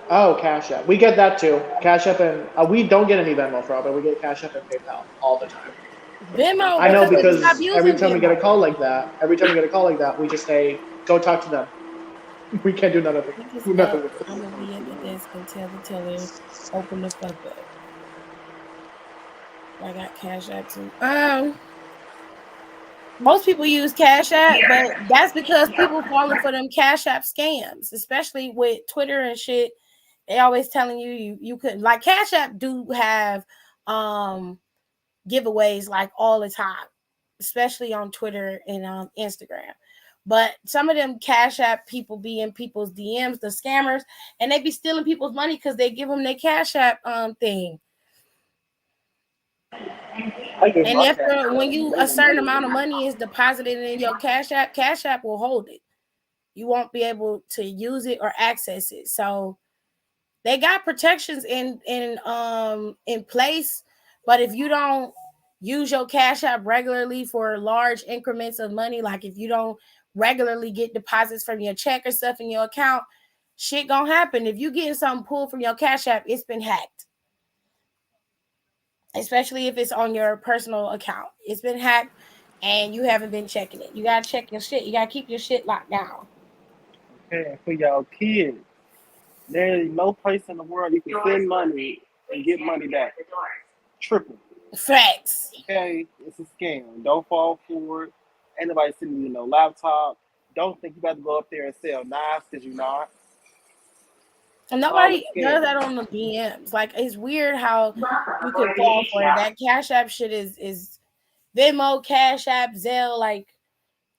Oh, Cash App. We get that too. Cash App and we don't get any Venmo fraud, but we get Cash App and PayPal all the time. Venmo, I know because they stopped because every using time we get a Venmo. call like that, we just say, "Go talk to them." We can't do nothing. You can Nothing stop. with I'm this. gonna be at the desk and tell the teller, open the fuck up. I got Cash App too. Most people use Cash App, but that's because people falling for them Cash App scams, especially with Twitter and shit. They always telling you couldn't, like, Cash App do have giveaways like all the time, especially on Twitter and Instagram. But some of them Cash App people be in people's DMs, the scammers, and they be stealing people's money because they give them their Cash App thing. And after when you a certain amount of money is deposited in your Cash App will hold it. You won't be able to use it or access it. So they got protections in place, but if you don't use your Cash App regularly for large increments of money, like if you don't regularly get deposits from your check or stuff in your account, shit gonna happen. If you getting something pulled from your Cash App, it's been hacked. Especially if it's on your personal account. It's been hacked and you haven't been checking it. You gotta check your shit. You gotta keep your shit locked down. Okay, for y'all kids. There is no place in the world you can send money and get money back. Triple. Facts. Okay? It's a scam. Don't fall for it. Ain't nobody sending you no laptop. Don't think you about to go up there and sell knives because you're not. And It's all a nobody does that scam. on the DMs. Like it's weird how you could fall for it. That Cash App shit is Venmo, Cash App, Zelle. Like,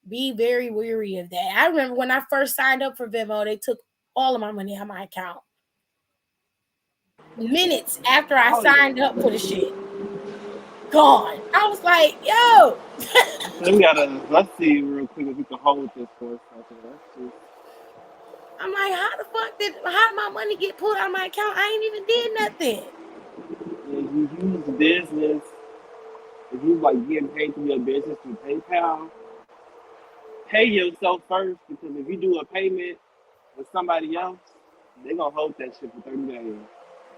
be very weary of that. I remember when I first signed up for Venmo, they took all of my money out of my account. Minutes after I signed up for the shit, gone. I was like, yo. Let's see real quick if we can hold this for a second. Let's see. I'm like, how did my money get pulled out of my account? I ain't even did nothing. If you use business, if you like getting paid through your business through PayPal, pay yourself first because if you do a payment with somebody else, they're gonna hold that shit for 30 days.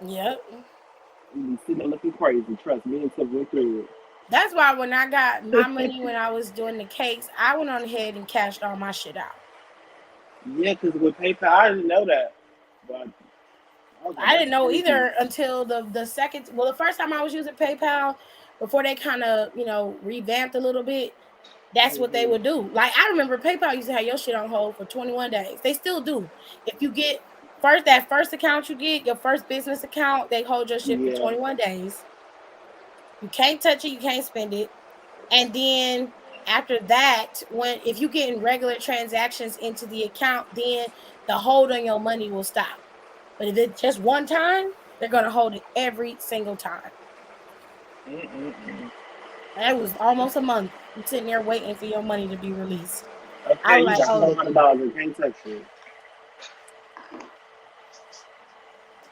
Yep. You be sitting there looking crazy. Trust me, and stuff went through it. That's why when I got my money when I was doing the cakes, I went on ahead and cashed all my shit out. Yeah, because with PayPal, I didn't know that. But I didn't know either until the second. Well, the first time I was using PayPal, before they kind of revamped a little bit, that's what they would do. Like I remember PayPal used to have your shit on hold for 21 days. They still do. If you get that first account you get, your first business account, they hold your shit for 21 days. You can't touch it, you can't spend it. And then after that, if you get in regular transactions into the account, then the hold on your money will stop. But if it's just one time, they're gonna hold it every single time. That was almost a month. I'm sitting there waiting for your money to be released. Okay, I was you like, got oh. $400 and can't touch it.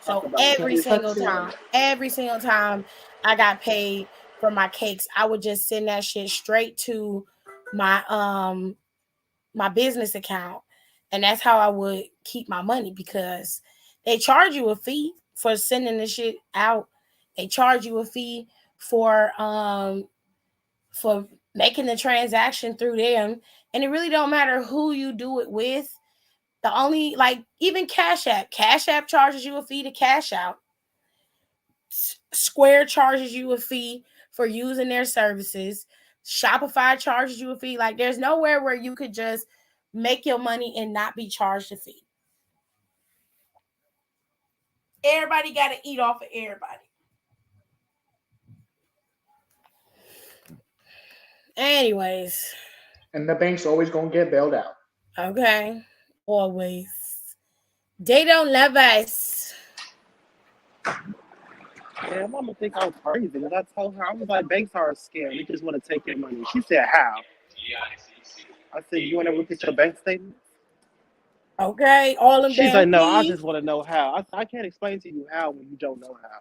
So every single time I got paid for my cakes, I would just send that shit straight to my my business account. And that's how I would keep my money because they charge you a fee for sending the shit out. They charge you a fee for making the transaction through them. And it really don't matter who you do it with. The only even Cash App charges you a fee to cash out. Square charges you a fee for using their services. Shopify charges you a fee. Like there's nowhere where you could just make your money and not be charged a fee. Everybody got to eat off of everybody. Anyways. And the bank's always going to get bailed out. Okay. Always. They don't love us. Yeah, mama think I was crazy because I told her, I was like, banks are a scam. They just want to take your money. She said, how? I said, you want to look at your bank statement? Okay, all them She's damn like, no, I fees. just want to know how. I can't explain to you how when you don't know how.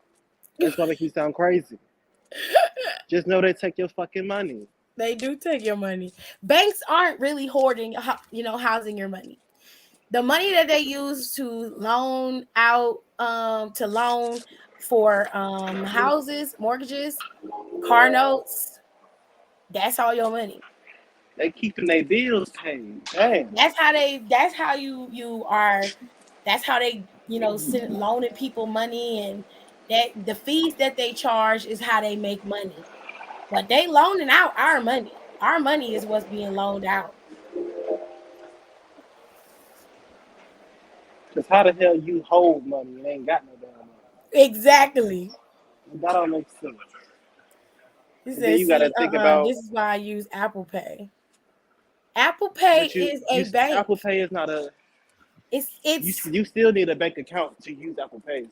That's going to make you sound crazy. Just know they take your fucking money. They do take your money. Banks aren't really hoarding, housing your money. The money that they use to loan out, to loan for houses, mortgages, car notes, that's all your money. They keeping their bills paid. Damn. That's how they loaning people money, and that the fees that they charge is how they make money. But they loaning out our money. Our money is what's being loaned out. Because how the hell you hold money and ain't got no damn money? Exactly. That don't make sense. He Then you got to think about. this is why I use Apple Pay. Apple Pay is a bank. Apple Pay is not a. It's you still need a bank account to use Apple Pay.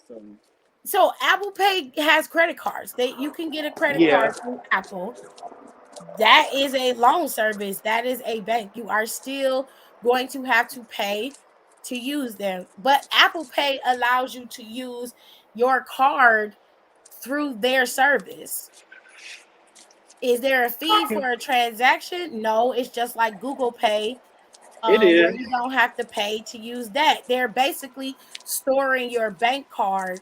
So Apple Pay has credit cards. You can get a credit card from Apple. That is a loan service. That is a bank. You are still going to have to pay to use them. But Apple Pay allows you to use your card through their service. Is there a fee for a transaction? No, it's just like Google Pay. It is. Where you don't have to pay to use that. They're basically storing your bank card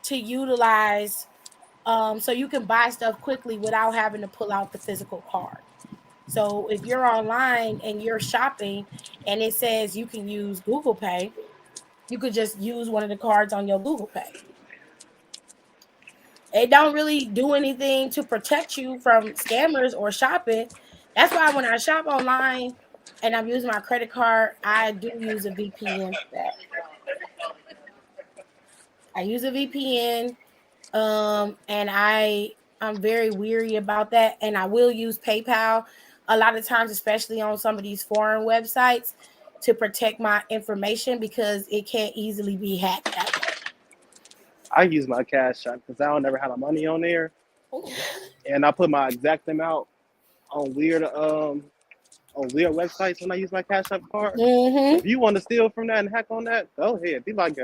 to utilize so you can buy stuff quickly without having to pull out the physical card. So if you're online and you're shopping and it says you can use Google Pay, you could just use one of the cards on your Google Pay. It don't really do anything to protect you from scammers or shopping. That's why when I shop online and I'm using my credit card, I do use a VPN for that. I use a VPN, and I'm very weary about that. And I will use PayPal a lot of times, especially on some of these foreign websites, to protect my information because it can't easily be hacked that way. I use my Cash App because I don't never have the money on there, and I put my exact amount on weird websites when I use my Cash App card. Mm-hmm. If you want to steal from that and hack on that, go ahead. Be like,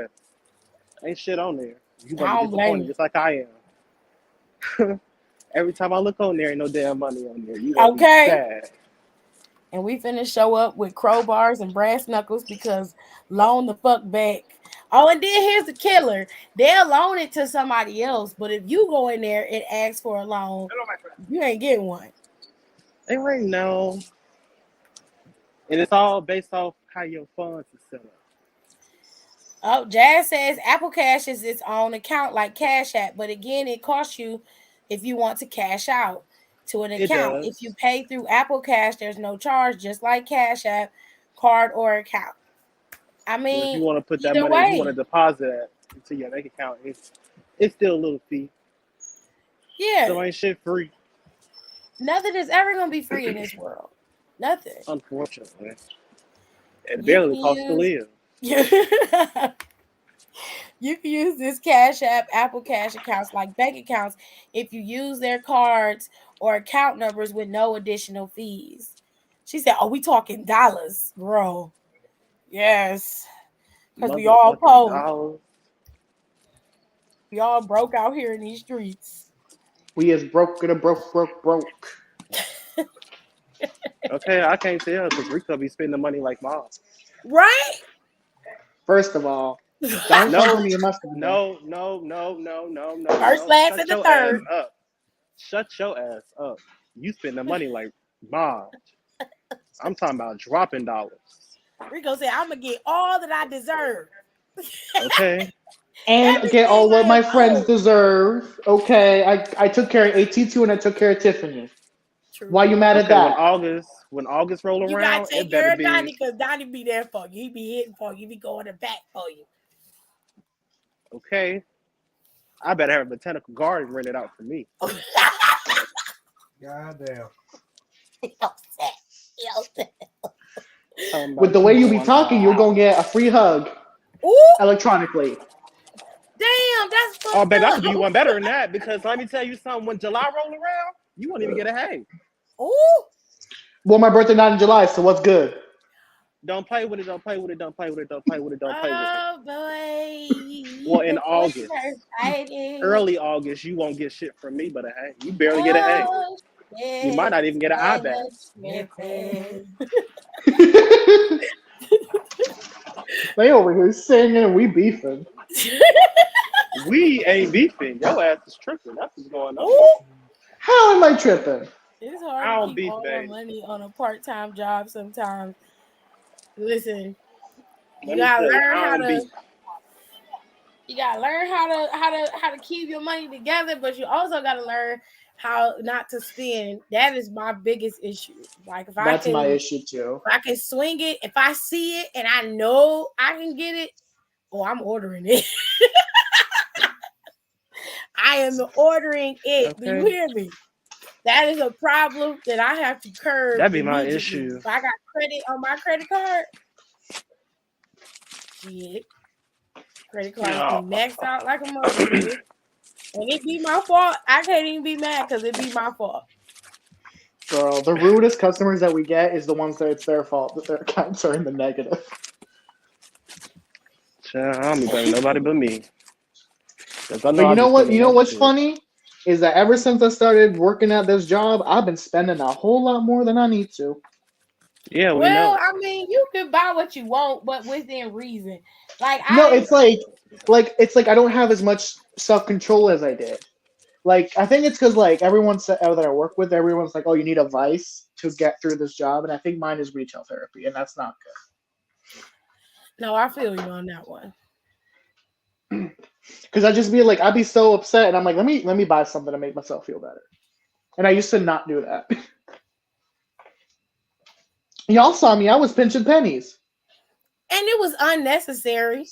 ain't shit on there. You I gonna don't be blame disappointed you. just like I am. Every time I look on there, ain't no damn money on there. You gonna be Okay. sad. And we finna show up with crowbars and brass knuckles because loan the fuck back. Oh, and then here's the killer. They'll loan it to somebody else, but if you go in there and ask for a loan, you ain't getting one. They right now. And it's all based off how your funds is set up. Oh, Jazz says Apple Cash is its own account like Cash App, but again, it costs you if you want to cash out to an It account. does. If you pay through Apple Cash, there's no charge, just like Cash App, card, or account. I But if you mean, want to put that either money, if you want way. to deposit that into your bank account, it's still a little fee. Yeah, So ain't shit free, nothing is ever gonna be free in this world. Nothing. unfortunately. It You barely can costs to live. You can use this Cash App, Apple Cash accounts like bank accounts if you use their cards or account numbers with no additional fees. She said, "Oh, we talking dollars, bro? Yes, because we all Motherfucking poor. dollars. We all broke out here in these streets." We is broke. Okay, I can't tell because Rico be spending money like mom. Right? First of all, don't No, come for me and my family. no. First, last, Shut and the your third. ass up. Shut your ass up. You spend the money like mom. I'm talking about dropping dollars. Rico said, "I'm gonna get all that I deserve." Okay. And get all Everything what I my friends owe. deserve. Okay, I took care of AT2 and I took care of Tiffany. True. Why you mad at Okay, when that? August roll You gotta around, take it better care of be Donnie because Donnie be there for you. He be hitting for you. He be going to bat for you. okay. I better have a botanical garden rented out for me. Goddamn. With the way you be talking, you're gonna get a free hug Ooh, electronically. damn, that's Oh, fucked baby, I up. could do you one better than that because let me tell you something. When July roll around, you won't even get a hey. Ooh, Well, my birthday not in July, so what's good? Don't play with it. Don't play with it. Don't play with it. Don't play with it. Don't play with it. oh boy. Well, in The boys August, are excited. early August, you won't get shit from me, but a hey. You barely get a hey. Oh, You might not even get an eye back. They over here singing and we beefing. We ain't beefing. Your ass is tripping. That's what's going on. Ooh. How am I tripping? It's I hard don't to keep beef, all babe. that money on a part-time job sometimes. Listen, you Let me gotta tell you, learn I how don't to. beef. You gotta learn how to keep your money together, but you also gotta learn how not to spend. That is my biggest issue. Like if That's my issue too. I can swing it, if I see it and I know I can get it, oh, I'm ordering it. I am ordering it. Okay. Do you hear me? That is a problem that I have to curb. That'd be my immediately. issue. If I got credit on my credit card, shit. Credit cards be maxed out like a motherfucker. And it be my fault. I can't even be mad because it be my fault. Girl, the rudest customers that we get is the ones that it's their fault that their accounts are in the negative. Child, I don't be blaming nobody but me. But you know what? You know what's funny? Is that ever since I started working at this job, I've been spending a whole lot more than I need to. Yeah, we Well, know. I mean, you can buy what you want, but within reason. Like No, it's like I don't have as much self-control as I did. Like I think it's because like everyone that I work with, everyone's like, "Oh, you need a vice to get through this job," and I think mine is retail therapy, and that's not good. No, I feel you on that one. Because I'd be so upset, and I'm like, let me buy something to make myself feel better. And I used to not do that. Y'all saw me. I was pinching pennies. And it was unnecessary.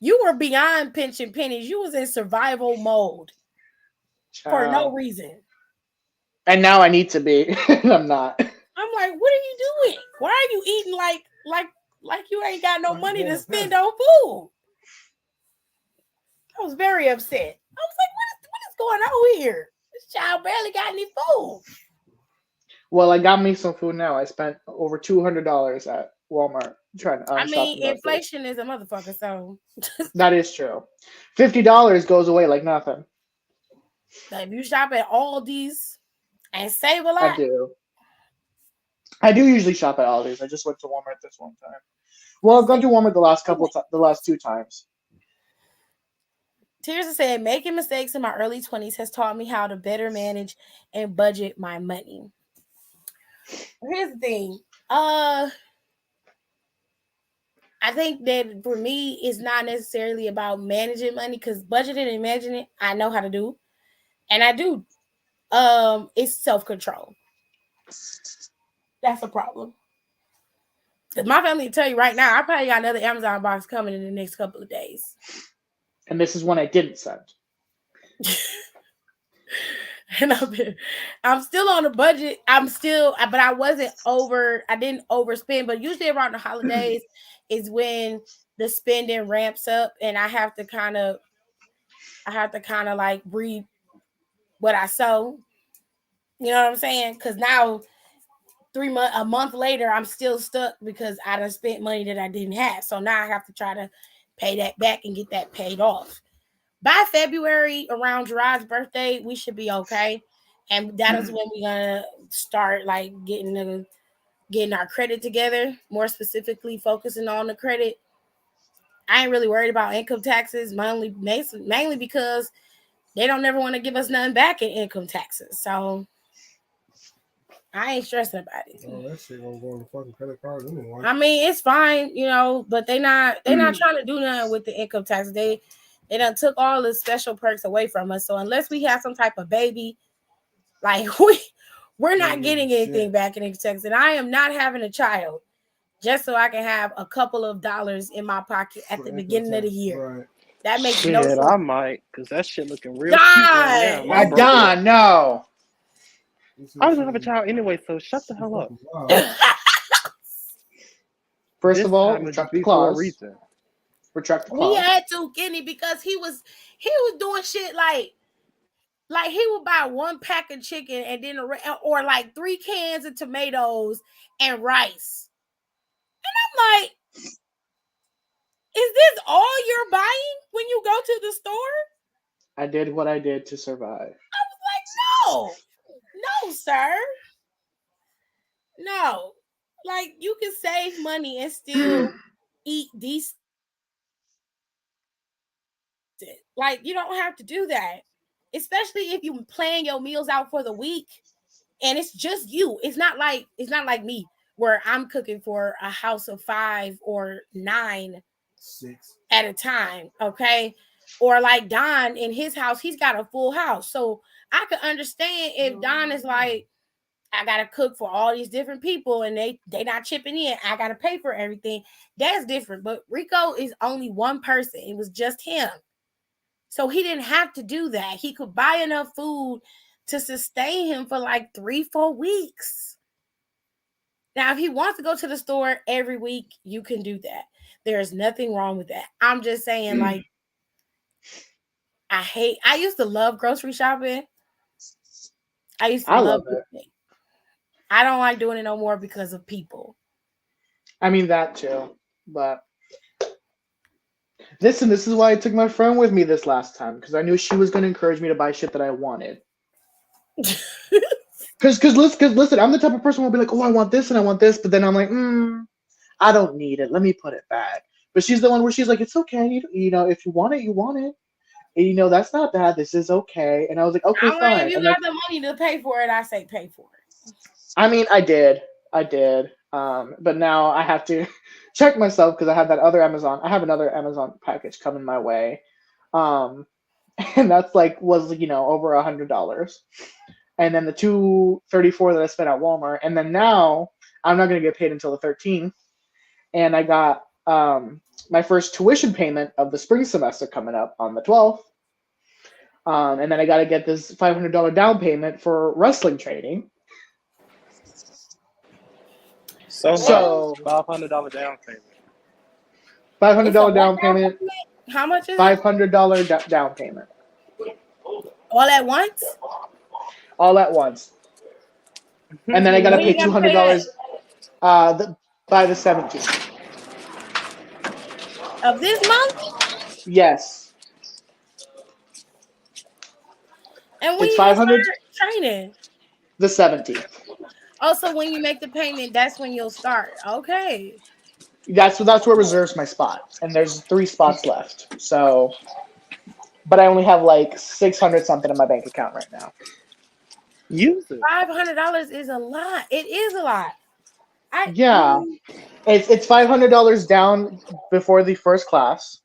You were beyond pinching pennies. You was in survival mode for no reason. And now I need to be. I'm not. I'm like, what are you doing? Why are you eating like you ain't got no money to spend on food? I was very upset. I was like, what is going on here? This child barely got any food. Well, I got me some food now. I spent over $200 at Walmart trying to. I mean, inflation is a motherfucker, so that is true. $50 goes away like nothing. If you shop at Aldi's and save a lot, I do usually shop at Aldi's. I just went to Walmart this one time. Well, I've gone to Walmart the last 2 times. Tears said, making mistakes in my early 20s has taught me how to better manage and budget my money. Here's the thing. I think that for me, it's not necessarily about managing money, because budgeting and managing it, I know how to do. And I do. It's self-control. That's a problem. Because my family will tell you right now, I probably got another Amazon box coming in the next couple of days. And this is one I didn't send. And I'm still on a budget. But I didn't overspend. But usually around the holidays is when the spending ramps up, and I have to kind of like reap what I sow. You know what I'm saying? Because now a month later, I'm still stuck because I done spent money that I didn't have. So now I have to try to pay that back and get that paid off. By February, around Gerard's birthday, we should be okay. And that is when we're gonna start like getting our credit together, more specifically focusing on the credit. I ain't really worried about income taxes, mainly because they don't never want to give us nothing back in income taxes. So I ain't stressing about it. Oh, that shit gonna go on the fucking credit card anyway. I mean, it's fine, but they're not trying to do nothing with the income tax. They done took all the special perks away from us. So unless we have some type of baby, like we're not getting anything back in income tax. And I am not having a child just so I can have a couple of dollars in my pocket at the beginning of the year. Right. That makes no sense. I might, because that shit looking real cheap right now. Don, no. I was gonna have a child anyway, so shut the hell up. First of all, retract the clause. Retract the clause. He had to, Kenny, because he was doing shit like he would buy 1 pack of chicken and then or like 3 cans of tomatoes and rice. And I'm like, is this all you're buying when you go to the store? I did what I did to survive. I was like, no, sir. No. Like, you can save money and still eat decent. Like, you don't have to do that. Especially if you plan your meals out for the week and it's just you. It's not like me where I'm cooking for a house of 5 or 9 6 at a time, okay? Or like Don in his house, he's got a full house. So I could understand if Don is like, I gotta cook for all these different people and they not chipping in. I gotta pay for everything. That's different. But Rico is only one person. It was just him. So he didn't have to do that. He could buy enough food to sustain him for like 3-4 weeks. Now, if he wants to go to the store every week, you can do that. There's nothing wrong with that. I'm just saying, like, I used to love grocery shopping. I used to love it. I don't like doing it no more because of people. I mean, that too. But this is why I took my friend with me this last time, because I knew she was going to encourage me to buy shit that I wanted. Because listen, I'm the type of person who will be like, oh, I want this and I want this, but then I'm like, I don't need it. Let me put it back. But she's the one where she's like, it's okay. You know, if you want it, you want it. And, that's not bad. This is okay. And I was like, okay, fine. If you got the money to pay for it, I say pay for it. I mean, I did. But now I have to check myself because I have that other Amazon. I have another Amazon package coming my way, um, and that's like was over $100. And then the 234 that I spent at Walmart, and then now I'm not gonna get paid until the 13th, and I got my first tuition payment of the spring semester coming up on the 12th. And then I got to get this $500 down payment for wrestling training. So So $500 down payment. It's a $500 what down down payment, payment? How much is it? $500 down payment, All at once? all at once. And then I got to When pay you gotta pay that? $200 by the 17th. Of this month? Yes, And when it's you gonna 500 start training? the 17th. Also, when you make the payment, that's when you'll start. Okay. That's what reserves my spot, and there's 3 spots left. So, but I only have like 600 something in my bank account right now. Use it. $500 is a lot. It is a lot. Yeah, it's $500 down before the first class,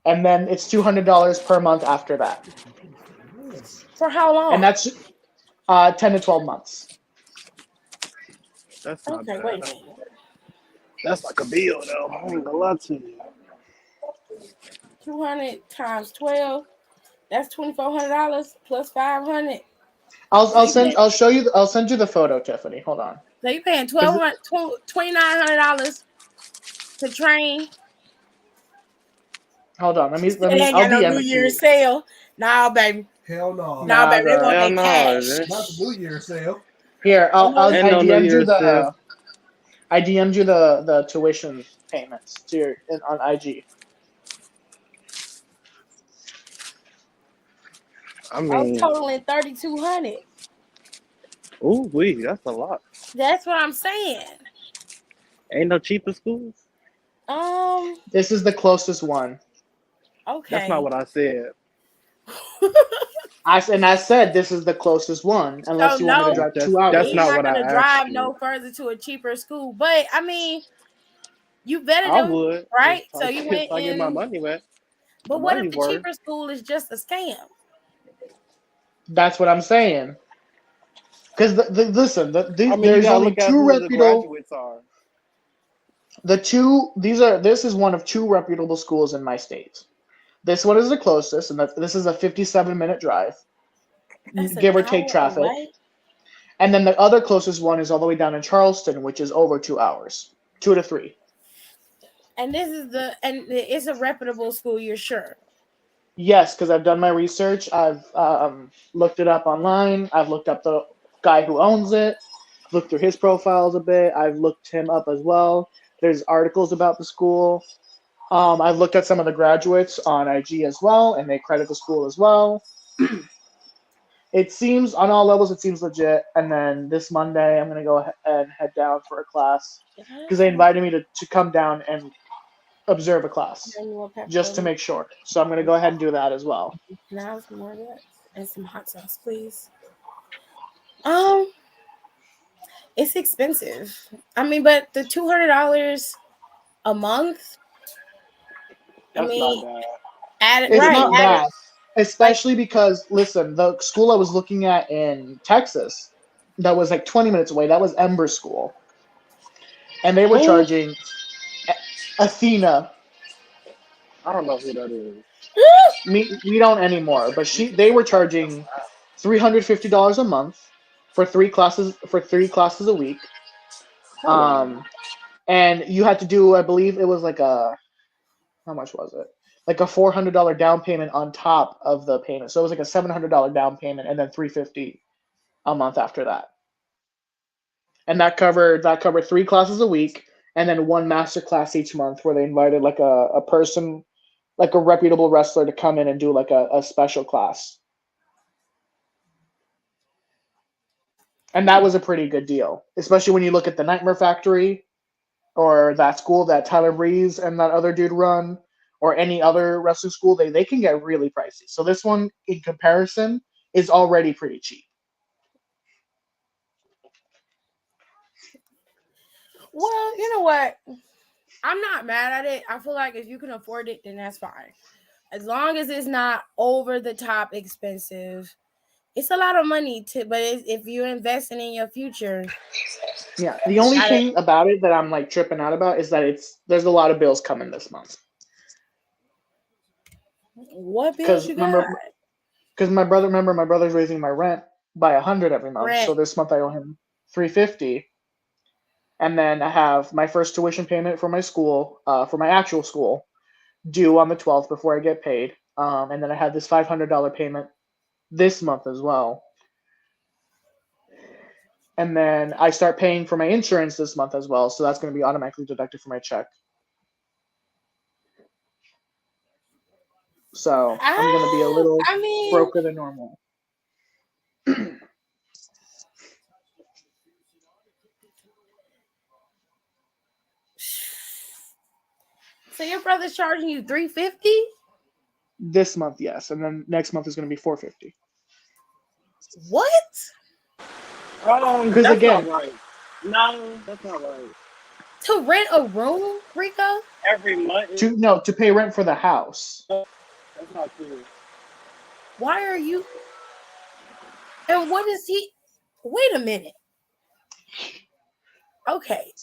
and then it's $200 per month after that, For how long? and that's 10 to 12 months. That's not Okay, bad. wait a minute. That's like a bill, though. I ain't gonna lie to you. 200 times 12. That's $2,400 plus 500. I'll send you the photo, Tiffany. Hold on. So you're paying $2,900 to train. Hold on. Let me. They ain't I'll got no DM New it to Year's you. sale. Nah, baby. Hell no. Nah, baby. They bro. want Hell their no. cash. Not the New Year's sale. Here, I Ain't no New DM'd you Year's sale. I DM'd you the tuition payments to on IG. I I'm mean, totaling $3,200. ooh, wee, that's a lot. That's what I'm saying. Ain't no cheaper schools. This is the closest one. Okay. That's not what I said. I said this is the closest one, unless you want me to drive 2 hours. That's He's not not what I gonna asked drive you. no further to a cheaper school. But I mean, you better I do would, right. if So I- you if went I get my in. money back. But the what money if the worth. cheaper school is just a scam? That's what I'm saying. Because listen, I mean, you there's gotta only look at 2 who the reputable. graduates are. This is one of 2 reputable schools in my state. This one is the closest, and this is a 57-minute drive, That's give an or take hour traffic. away. And then the other closest one is all the way down in Charleston, which is over 2 hours, 2 to 3. And it's a reputable school. You're sure? Yes, because I've done my research. I've looked it up online. I've looked up the guy who owns it, looked through his profiles a bit. I've looked him up as well. There's articles about the school. I've looked at some of the graduates on IG as well, and they credit the school as well. It seems, on all levels, it seems legit. And then this Monday, I'm going to go ahead and head down for a class because they invited me to come down and observe a class just to make sure. So I'm going to go ahead and do that as well. Can I have some more of that and some hot sauce, please? It's expensive. I mean, but the $200 a month. That's not bad. It's not bad, especially because, listen, the school I was looking at in Texas that was like 20 minutes away, that was Ember School. And they were charging Athena. I don't know who that is. We don't anymore, but they were charging $350 a month for 3 classes a week. And you had to do, I believe it was like how much was it? Like a $400 down payment on top of the payment. So it was like a $700 down payment and then $350 a month after that. And that covered 3 classes a week and then 1 master class each month where they invited like a person, like a reputable wrestler to come in and do like a special class. And that was a pretty good deal, especially when you look at the Nightmare Factory or that school that Tyler Breeze and that other dude run, or any other wrestling school. They can get really pricey. So this one, in comparison, is already pretty cheap. Well, you know what? I'm not mad at it. I feel like if you can afford it, then that's fine. As long as it's not over the top expensive. It's a lot of money but if you're investing in your future. Yeah. The only thing about it that I'm like tripping out about is that there's a lot of bills coming this month. What bills you got? Because my brother's raising my rent by $100 every month. So this month I owe him $350. And then I have my first tuition payment for my school, for my actual school, due on the 12th before I get paid. And then I have this $500 payment this month as well. And then I start paying for my insurance this month as well. So that's going to be automatically deducted from my check. So I'm going to be a little broker than normal. So your brother's charging you $350? This month, yes. And then next month is going to be $450. What? Because again, not right. No, that's not right. To rent a room, Rico? Every month? To pay rent for the house. That's not true. Why are you... And what is he... Wait a minute. Okay.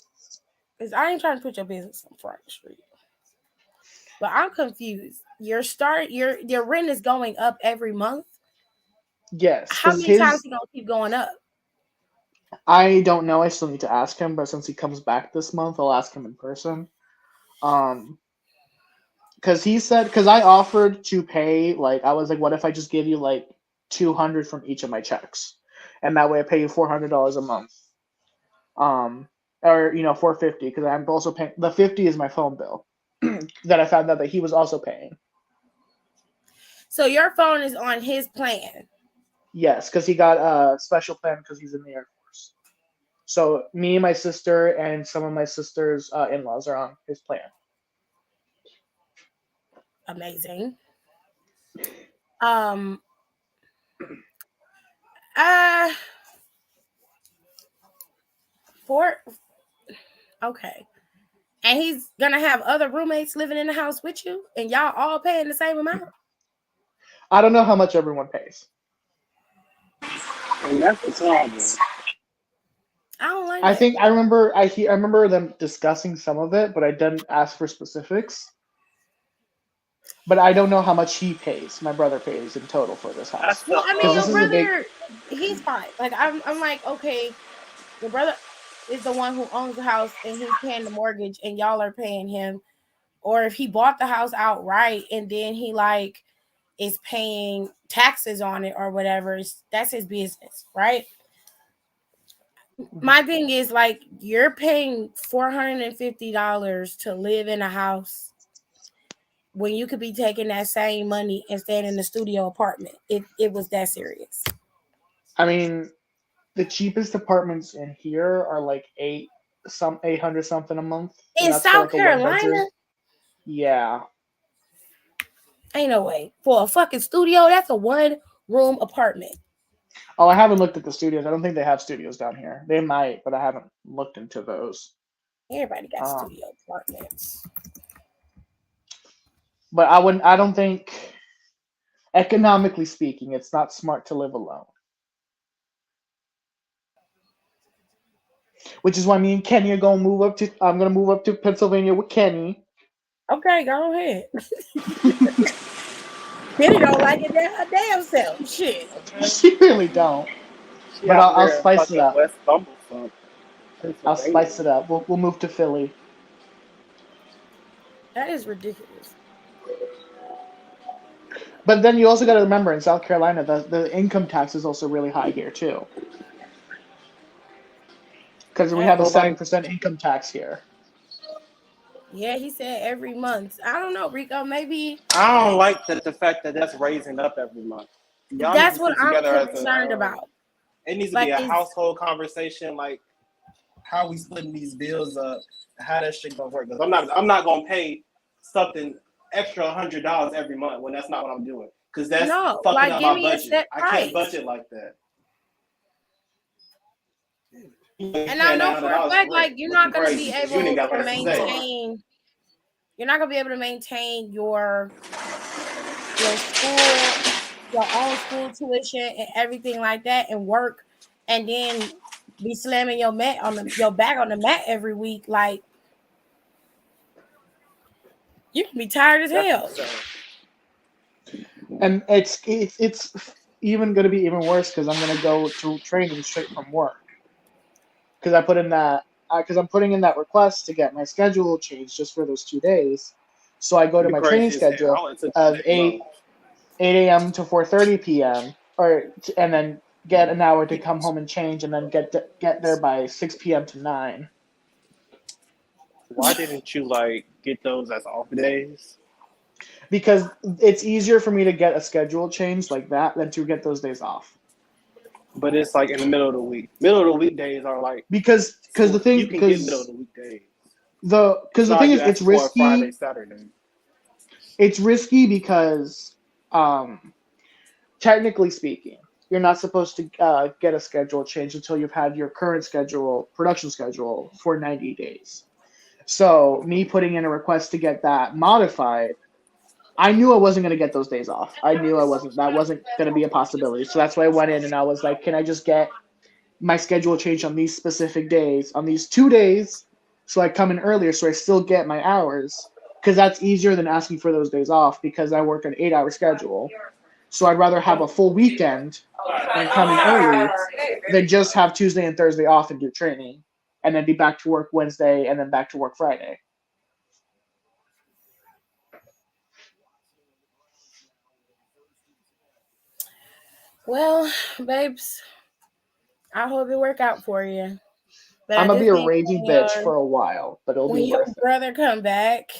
Because I ain't trying to put your business on Front Street. But I'm confused. Your rent is going up every month? Yes. How many times is it going to keep going up? I don't know. I still need to ask him, but since he comes back this month, I'll ask him in person. Because I offered to pay, like, I was like, what if I just give you like $200 from each of my checks, and that way I pay you $400 a month, or $450, because I'm also paying the $50 is my phone bill that I found out that he was also paying. So your phone is on his plan. Yes, because he got a special plan because he's in the Air Force. So me, my sister, and some of my sister's in-laws are on his plan. Amazing. Okay. And he's gonna have other roommates living in the house with you, and y'all all paying the same amount? I don't know how much everyone pays. And that's the problem. I don't like it. I remember them discussing some of it, but I didn't ask for specifics. But I don't know how much he pays. My brother pays in total for this house. Well, I mean, your brother, he's fine. Like I'm like, okay, your brother is the one who owns the house and he's paying the mortgage, and y'all are paying him. Or if he bought the house outright and then he like is paying taxes on it or whatever, that's his business, right? My thing is, like, you're paying $450 to live in a house when you could be taking that same money and staying in the studio apartment. It was that serious. I mean, the cheapest apartments in here are like $800 something a month. In South Carolina? Yeah. Ain't no way. For a fucking studio, that's a 1-room apartment. Oh, I haven't looked at the studios. I don't think they have studios down here. They might, but I haven't looked into those. Everybody got studio apartments. But I don't think, economically speaking, it's not smart to live alone. Which is why me and Kenny are I'm gonna move up to Pennsylvania with Kenny. Okay, go ahead. Kenny don't like it her damn self. Shit. She really don't. But I'll spice it up. I'll spice it up. We'll move to Philly. That is ridiculous. But then you also got to remember, in South Carolina, the income tax is also really high here too. Because we have a 7% income tax here. Yeah, he said every month. I don't know, Rico. Maybe I don't like the fact that that's raising up every month. That's what I'm concerned about. It needs to be a household conversation, like how we splitting these bills up, how that shit gonna work. Because I'm not gonna pay something extra $100 every month when that's not what I'm doing. Because that's fucking up my budget. I can't budget like that. And I know for a fact, like, you're not going to be able to maintain. You're not going to be able to maintain your school, your own school tuition, and everything like that, and work, and then be slamming your back on the mat every week. Like, you can be tired as hell. And it's even going to be even worse because I'm going to go to training straight from work because I put in that because I'm putting in that request to get my schedule changed just for those 2 days. So I go to my training schedule of 8 a.m. to 4:30 p.m. and then get an hour to come home and change, and then get there by 6 p.m. to 9. Why didn't you like get those as off days? Because it's easier for me to get a schedule change like that than to get those days off. But it's like in the middle of the week. Middle of the weekdays are like because the thing you can get middle of the weekdays. Because the thing is, it's risky. Friday, Saturday. It's risky because, technically speaking, you're not supposed to get a schedule change until you've had your current production schedule for 90 days. So me putting in a request to get that modified, I knew I wasn't going to get those days off. I knew that wasn't going to be a possibility. So that's why I went in and I was like, can I just get my schedule changed on these specific days, on these 2 days, so I come in earlier so I still get my hours, because that's easier than asking for those days off because I work an 8-hour schedule. So I'd rather have a full weekend and come in early than just have Tuesday and Thursday off and do training and then be back to work Wednesday and then back to work Friday. Well, babes, I hope it work out for you. But I'm going to be a raging bitch for a while, but it'll be worth it. When your brother come back,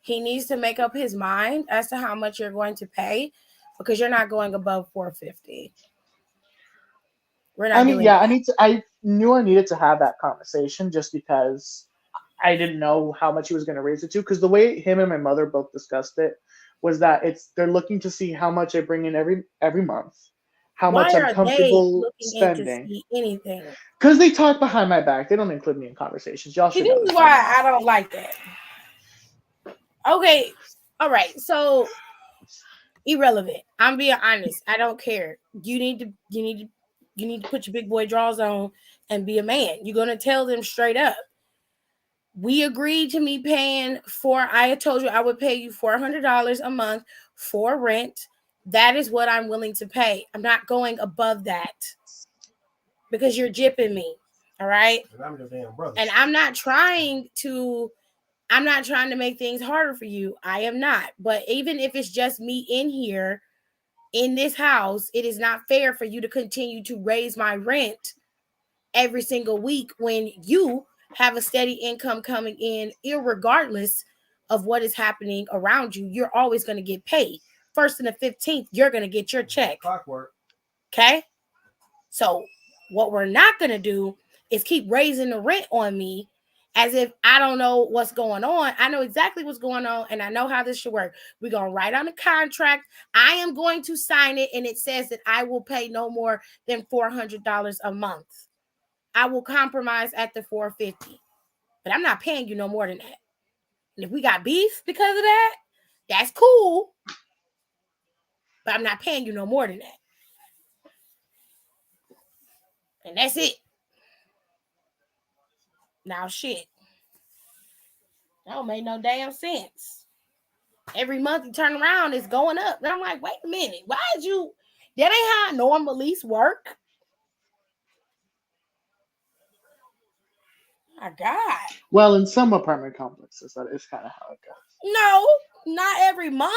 he needs to make up his mind as to how much you're going to pay, because you're not going above $450. I knew I needed to have that conversation just because I didn't know how much he was going to raise it to. Because the way him and my mother both discussed it was that they're looking to see how much I bring in every month, how much I'm comfortable spending. Anything? Because they talk behind my back. They don't include me in conversations. Y'all should know. This is why I don't like that. Okay, all right. So irrelevant. I'm being honest. I don't care. You need to put your big boy drawers on and be a man. You're gonna tell them straight up. We agreed to me paying I had told you I would pay you $400 a month for rent. That is what I'm willing to pay. I'm not going above that because you're gypping me. All right. And I'm your damn brother. And I'm not trying to make things harder for you. I am not. But even if it's just me in here in this house, it is not fair for you to continue to raise my rent every single week when you have a steady income coming in, irregardless of what is happening around you. You're always going to get paid. First and the 15th, you're going to get your check. Clockwork. Okay? So what we're not going to do is keep raising the rent on me as if I don't know what's going on. I know exactly what's going on, and I know how this should work. We're going to write on the contract. I am going to sign it, and it says that I will pay no more than $400 a month. I will compromise at the $450, but I'm not paying you no more than that. And if we got beef because of that, that's cool, but I'm not paying you no more than that. And that's it. Now, shit. That don't make no damn sense. Every month you turn around, it's going up. And I'm like, wait a minute. Why did you? That ain't how normal lease work. My God. Well, in some apartment complexes, that is kind of how it goes. No, not every month.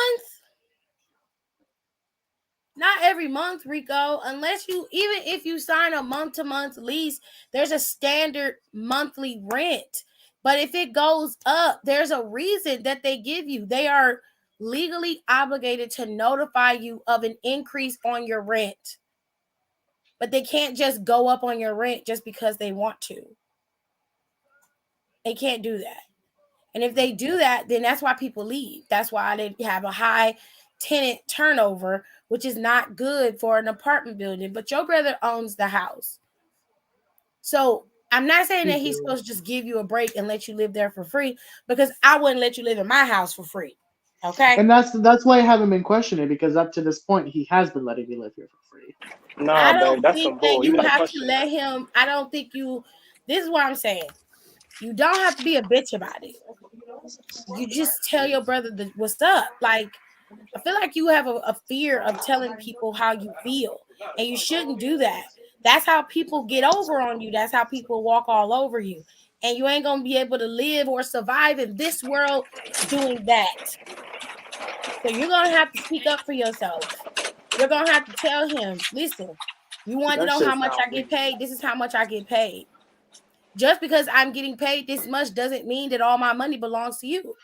Not every month, Rico. Even if you sign a month-to-month lease, there's a standard monthly rent. But if it goes up, there's a reason that they give you. They are legally obligated to notify you of an increase on your rent. But they can't just go up on your rent just because they want to. They can't do that. And if they do that, then that's why people leave. That's why they have a high tenant turnover, which is not good for an apartment building. But your brother owns the house. So I'm not saying Me that he's too. supposed to just give you a break and let you live there for free, because I wouldn't let you live in my house for free. Okay. And that's why I haven't been questioning, because up to this point he has been letting me live here for free. Nah, I babe, don't that's think some that bull. You you gotta have to question let that. him. I don't think you. This is what I'm saying. You don't have to be a bitch about it. You just tell your brother what's up. Like, I feel like you have a fear of telling people how you feel, and you shouldn't do that. That's how people get over on you. That's how people walk all over you. And you ain't gonna be able to live or survive in this world doing that. So you're gonna have to speak up for yourself. You're gonna have to tell him, listen, you want to That know shit how much sound I get weak. paid? This is how much I get paid. Just because I'm getting paid this much doesn't mean that all my money belongs to you.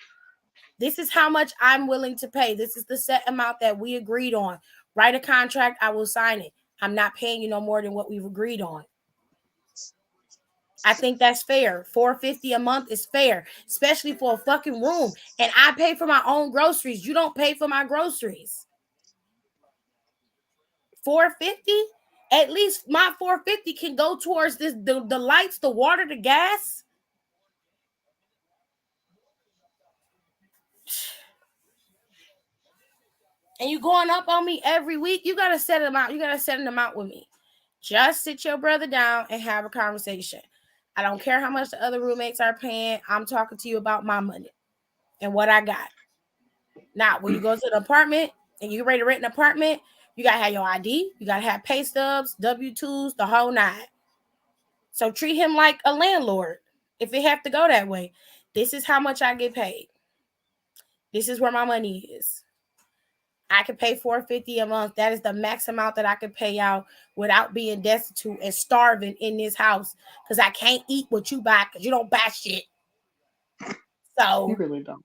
This is how much I'm willing to pay. This is the set amount that we agreed on. Write a contract, I will sign it. I'm not paying you no more than what we've agreed on. I think that's fair. $450 a month is fair, especially for a fucking room. And I pay for my own groceries. You don't pay for my groceries. $450? At least my $450 can go towards this the lights, the water, the gas. And you going up on me every week. You gotta set them out. You gotta set them out with me. Just sit your brother down and have a conversation. I don't care how much the other roommates are paying. I'm talking to you about my money and what I got. Now, when you go to the apartment and you ready to rent an apartment, you gotta have your ID. You gotta have pay stubs, W-2s, the whole nine. So treat him like a landlord if it have to go that way. This is how much I get paid. This is where my money is. I can pay $450 a month. That is the max amount that I can pay out without being destitute and starving in this house, because I can't eat what you buy because you don't buy shit. You So really don't.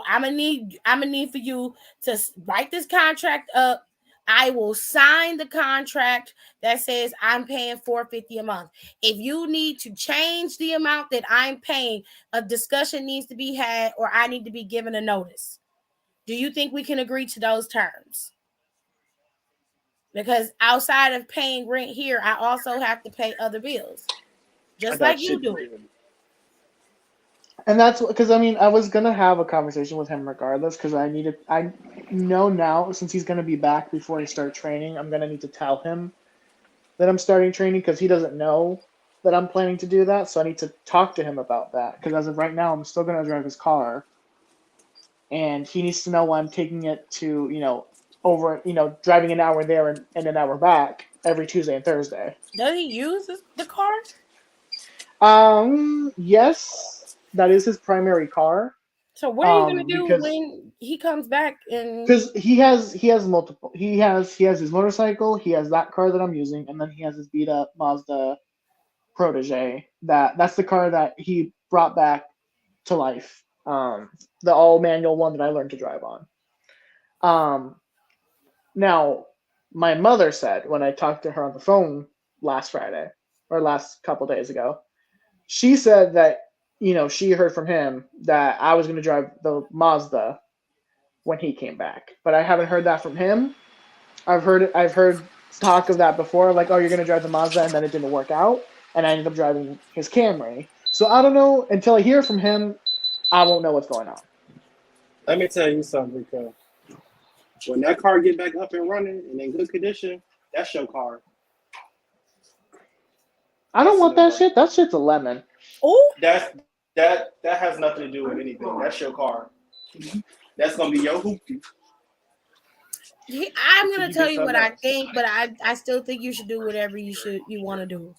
I'm gonna need for you to write this contract up. I will sign the contract that says I'm paying $450 a month. If you need to change the amount that I'm paying, a discussion needs to be had, or I need to be given a notice. Do you think we can agree to those terms? Because outside of paying rent here, I also have to pay other bills, I just like got you shit to do. do. And that's because I mean I was gonna have a conversation with him regardless, because I know now, since he's gonna be back before he starts training, I'm gonna need to tell him that I'm starting training, because he doesn't know that I'm planning to do that. So I need to talk to him about that, because as of right now I'm still gonna drive his car, and he needs to know why I'm taking it to, over, driving an hour there and an hour back every Tuesday and Thursday. Does he use the car? Yes, that is his primary car. So what are you gonna do Because when he comes back? And he has multiple. He has his motorcycle. He has that car that I'm using, and then he has his beat up Mazda Protege. That's the car that he brought back to life. The all manual one that I learned to drive on. Now, my mother said when I talked to her on the phone last Friday, or last couple days ago, she said that she heard from him that I was going to drive the Mazda when he came back, but I haven't heard that from him. I've heard talk of that before, like, oh, you're going to drive the Mazda, and then it didn't work out, and I ended up driving his Camry. So I don't know, until I hear from him, I won't know what's going on. Let me tell you something, because when that car get back up and running and in good condition, that's your car. I don't That's want no that brainer. shit. That shit's a lemon. oh, That has nothing to do with anything. That's your car. That's gonna be your hoopty. I'm Until gonna you tell get you what something I else. think, but I still think you should do whatever you want to do.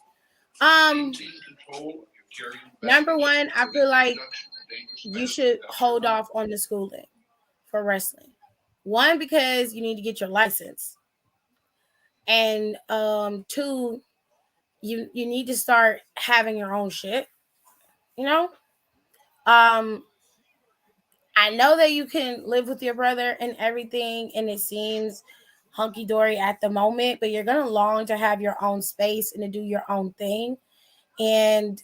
Number one, I feel like you should hold off on the schooling for wrestling. One, because you need to get your license, and two, you need to start having your own shit. You know, um, I know that you can live with your brother and everything, and it seems hunky dory at the moment, but you're gonna long to have your own space and to do your own thing, and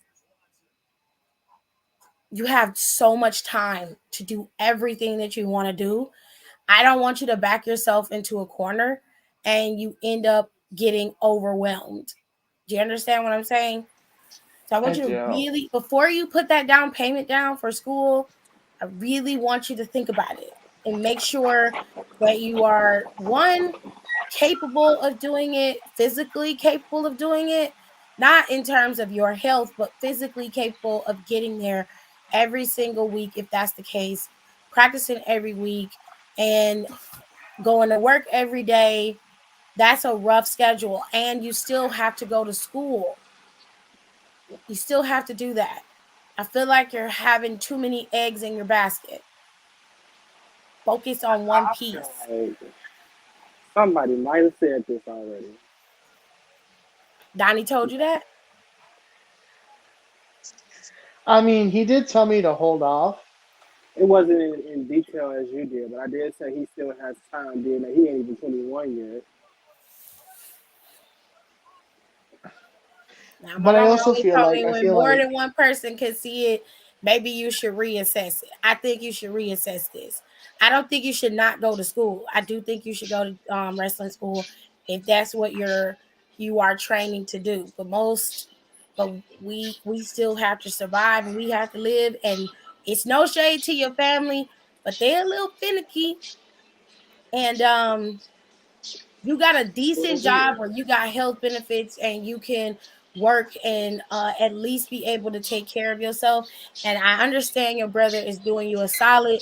you have so much time to do everything that you want to do. I don't want you to back yourself into a corner and you end up getting overwhelmed. Do you understand what I'm saying? So I want I you to do. really, before you put that down payment down for school, I really want you to think about it and make sure that you are one, capable of doing it, physically capable of doing it, not in terms of your health, but physically capable of getting there every single week, if that's the case, practicing every week and going to work every day. That's a rough schedule. And you still have to go to school. You still have to do that. I feel like you're having too many eggs in your basket. Focus on one I piece. feel like somebody might have said this already. Donnie told you that? I mean, he did tell me to hold off. It wasn't in detail as you did, but I did say he still has time, being that he ain't even 21 yet. Now, my But I mama also always feel told like me I when feel more like than one person can see it, maybe you should reassess it. I think you should reassess this. I don't think you should not go to school. I do think you should go to wrestling school if that's what you are training to do. But we still have to survive and we have to live. And it's no shade to your family, but they're a little finicky. And you got a Well, decent job weird. where you got health benefits and you can work and at least be able to take care of yourself. And I understand your brother is doing you a solid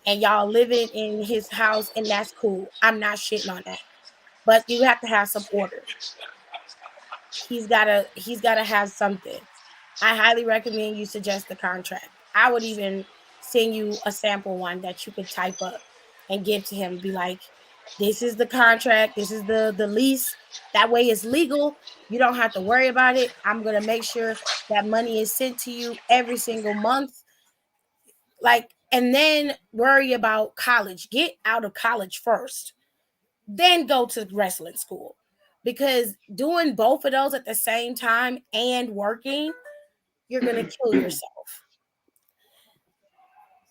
and y'all living in his house, and that's cool. I'm not shitting on that. But you have to have some order. He's gotta have something. I highly recommend you suggest the contract. I would even send you a sample one that you could type up and give to him. Be like, this is the contract, this is the lease. That way it's legal. You don't have to worry about it. I'm gonna make sure that money is sent to you every single month. Like, and then worry about college. Get out of college first, then go to wrestling school. Because doing both of those at the same time and working, you're going to kill yourself.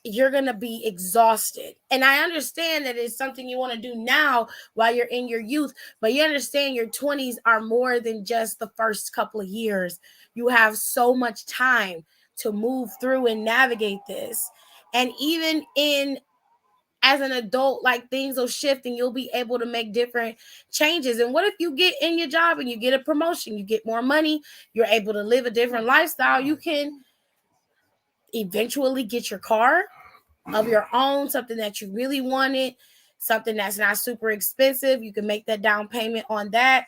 You're going to be exhausted. And I understand that it's something you want to do now while you're in your youth, but you understand your 20s are more than just the first couple of years. You have so much time to move through and navigate this. And even in as an adult, like things will shift and you'll be able to make different changes. And what if you get in your job and you get a promotion, you get more money, you're able to live a different lifestyle? You can eventually get your car of your own, something that you really wanted, something that's not super expensive. You can make that down payment on that.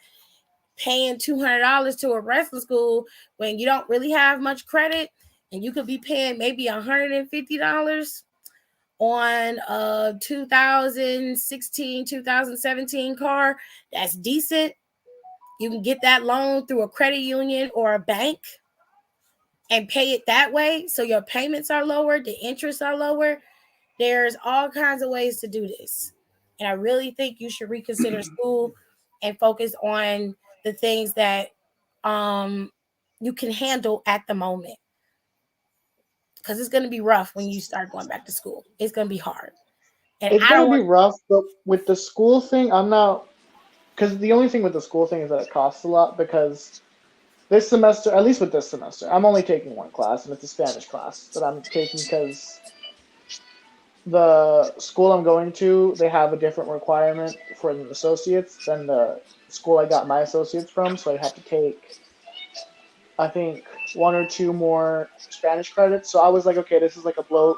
Paying $200 to a wrestling school when you don't really have much credit, and you could be paying maybe $150 on a 2016, 2017 car that's decent. You can get that loan through a credit union or a bank and pay it that way. So your payments are lower, the interests are lower. There's all kinds of ways to do this. And I really think you should reconsider school and focus on the things that um, you can handle at the moment. Because it's going to be rough when you start going back to school. It's going to be hard. And it's I don't gonna be want rough, but with the school thing, I'm not, because the only thing with the school thing is that it costs a lot. Because this semester, at least with this semester, I'm only taking one class, and it's a Spanish class that I'm taking because the school I'm going to, they have a different requirement for the associates than the school I got my associates from. So I have to take, I think, one or two more Spanish credits. So I was like, okay, this is like a blow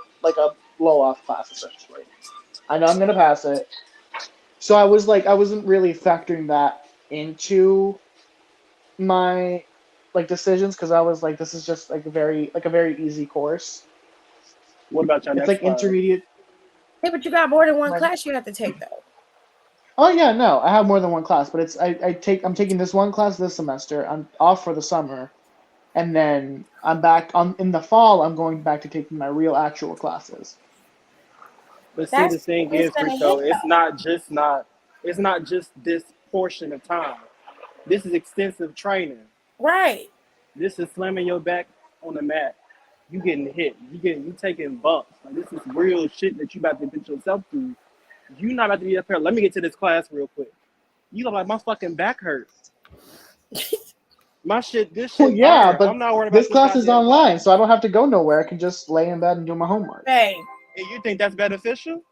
off class essentially. I know I'm gonna pass it. So I was like, I wasn't really factoring that into my like decisions because I was like, this is just like a very easy course. What about your It's next like class? intermediate. Yeah, but you got more than one My, class you have to take though. oh yeah, no, I have more than one class, but I'm taking this one class this semester. I'm off for the summer, and then I'm back on in the fall. I'm going back to taking my real actual classes. But see, the That's thing it's is, gonna Rico, hit though. it's not just this portion of time. This is extensive training. Right. This is slamming your back on the mat. You getting hit. You taking bumps. Like, this is real shit that you about to put yourself through. You not about to be up here. Let me get to this class real quick. You look like my fucking back hurts. This Well, shit yeah, fire. but I'm not worried about this this class is goddamn online, class. so I don't have to go nowhere. I can just lay in bed and do my homework. Hey, And you think that's beneficial?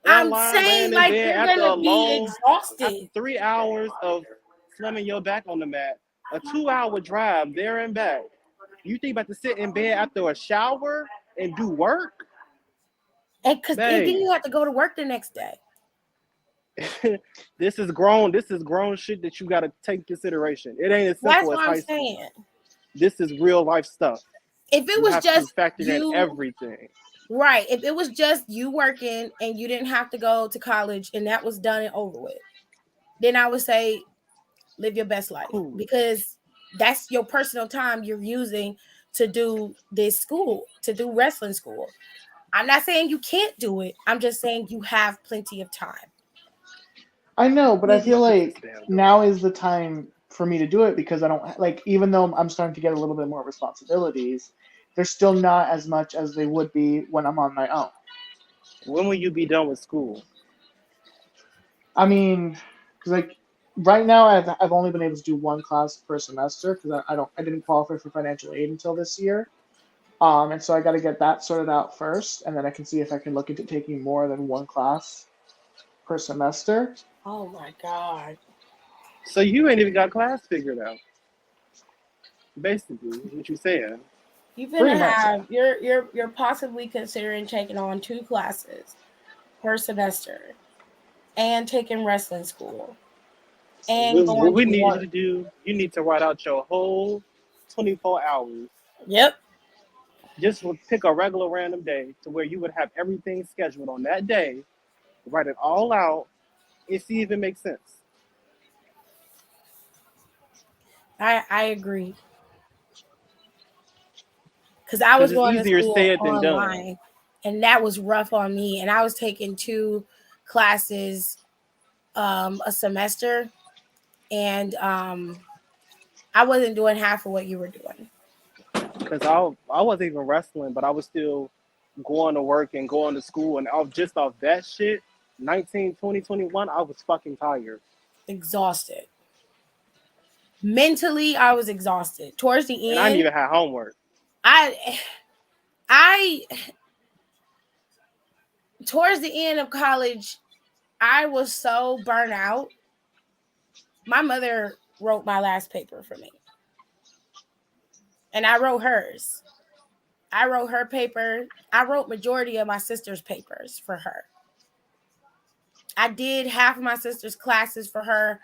I'm Online, saying laying in like bed you're after gonna be after exhausted. 3 hours of slamming your back on the mat, a 2 hour drive there and back. You think about to sit in bed after a shower and do work? And then Babe, you have to go to work the next day. this is grown shit that you gotta take consideration. It ain't as That's simple as what I'm high school. saying. This is real life stuff. If it You was have to just factor in you, everything. right? If it was just you working and you didn't have to go to college and that was done and over with, then I would say live your best life Cool. because that's your personal time you're using to do this school, to do wrestling school. I'm not saying you can't do it. I'm just saying you have plenty of time. I know, but I feel Shut this like damn door. now is the time for me to do it because I don't like, even though I'm starting to get a little bit more responsibilities, they're still not as much as they would be when I'm on my own. When will you be done with school? I mean, because like right now I've only been able to do one class per semester because I didn't qualify for financial aid until this year. And so I got to get that sorted out first, and then I can see if I can look into taking more than one class per semester. Oh my God. So you ain't even got class figured out. Basically, is what you saying. You're Pretty gonna much, yeah. have you're possibly considering taking on 2 classes per semester and taking wrestling school and What going we to need you work. to do, you need to write out your whole 24 hours. Yep. Just pick a regular random day to where you would have everything scheduled on that day. Write it all out and see if it makes sense. I agree. Because I Because was it's going to easier school said than done. online and that was rough on me. And I was taking 2 classes a semester and I wasn't doing half of what you were doing. Because I wasn't even wrestling, but I was still going to work and going to school. And just off that shit, 19, 20, 21, I was fucking tired. Exhausted. Mentally, I was exhausted. Towards the And I didn't end, even have homework. I I towards the end of college, I was so burnt out. My mother wrote my last paper for me. And I wrote hers. I wrote her paper. I wrote majority of my sister's papers for her. I did half of my sister's classes for her.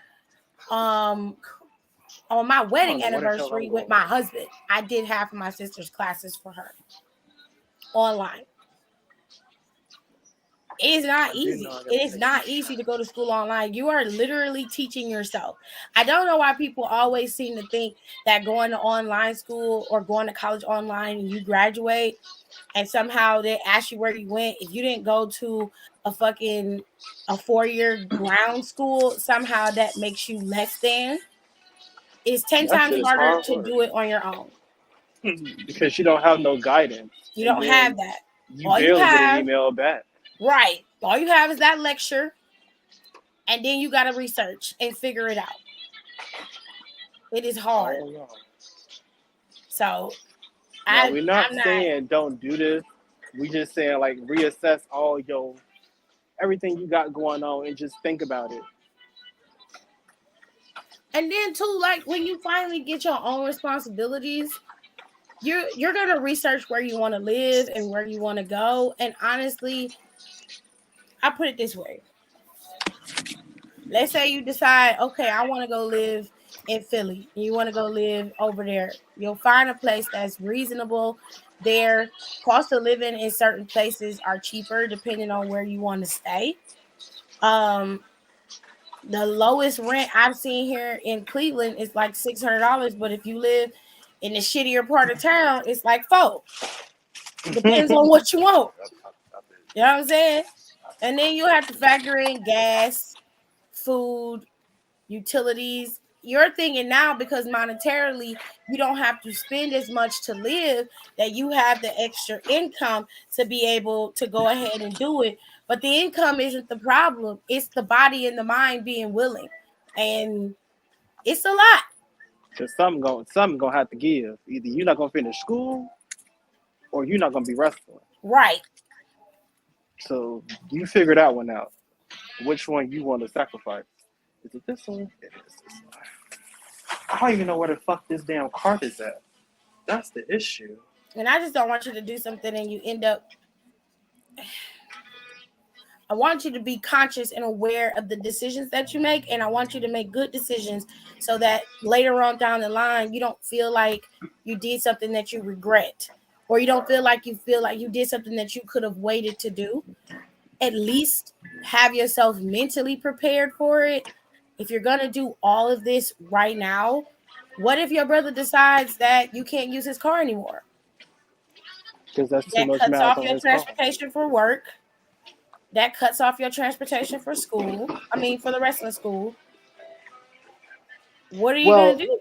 On my I don't wedding know where the hell I'm anniversary with going. my husband, I did half of my sister's classes for her online. It is not I didn't know easy. I gotta It is take not this easy shot. to go to school online. You are literally teaching yourself. I don't know why people always seem to think that going to online school or going to college online and you graduate and somehow they ask you where you went. If you didn't go to a 4-year ground school, somehow that makes you less than. It's 10 That times shit is harder hard to work. do it on your own. Because you don't have no guidance. You And don't have then that. you All you barely get an have, email back. right? All you have is that lecture, and then you got to research and figure it out. It is I hard. don't know. So Now, I'm we're not not. saying don't do this. We just saying like reassess all your everything you got going on and just think about it. And then too, like when you finally get your own responsibilities, you're gonna research where you want to live and where you want to go. And honestly, I put it this way: let's say you decide, okay, I want to go live in Philly, and you want to go live over there. You'll find a place that's reasonable. Their cost of living in certain places are cheaper depending on where you want to stay. Um, the lowest rent I've seen here in Cleveland is like $600, but if you live in the shittier part of town, it's like $4. Depends on what you want. You know what I'm saying? And then you have to factor in gas, food, utilities. You're thinking now because monetarily you don't have to spend as much to live that you have the extra income to be able to go ahead and do it. But the income isn't the problem. It's the body and the mind being willing. And it's a lot. Cause something gonna have to give. Either you're not gonna finish school, or you're not gonna be wrestling. Right. So you figure that one out. Which one you want to sacrifice? Is it this one? It is this one. I don't even know where the fuck this damn card is at. That's the issue. And I just don't want you to do something and you end up. I want you to be conscious and aware of the decisions that you make, and I want you to make good decisions so that later on down the line, you don't feel like you did something that you regret, or you don't feel like you did something that you could have waited to do. At least have yourself mentally prepared for it. If you're going to do all of this right now, what if your brother decides that you can't use his car anymore? Because that's too That much cuts math off on your his car. transportation for work. That cuts off your transportation for school. For the wrestling school. What are you going to do?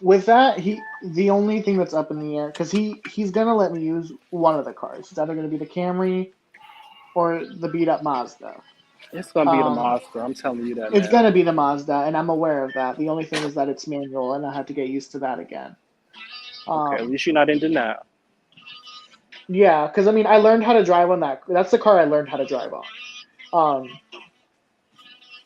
With that, the only thing that's up in the air, because he's gonna let me use one of the cars. It's either gonna be the Camry or the beat up Mazda. It's gonna be the Mazda. I'm telling you that. It's man. gonna be the Mazda, and I'm aware of that. The only thing is that it's manual, and I have to get used to that again. Okay, at least you're not in denial. Yeah, because I learned how to drive on that. That's the car I learned how to drive on.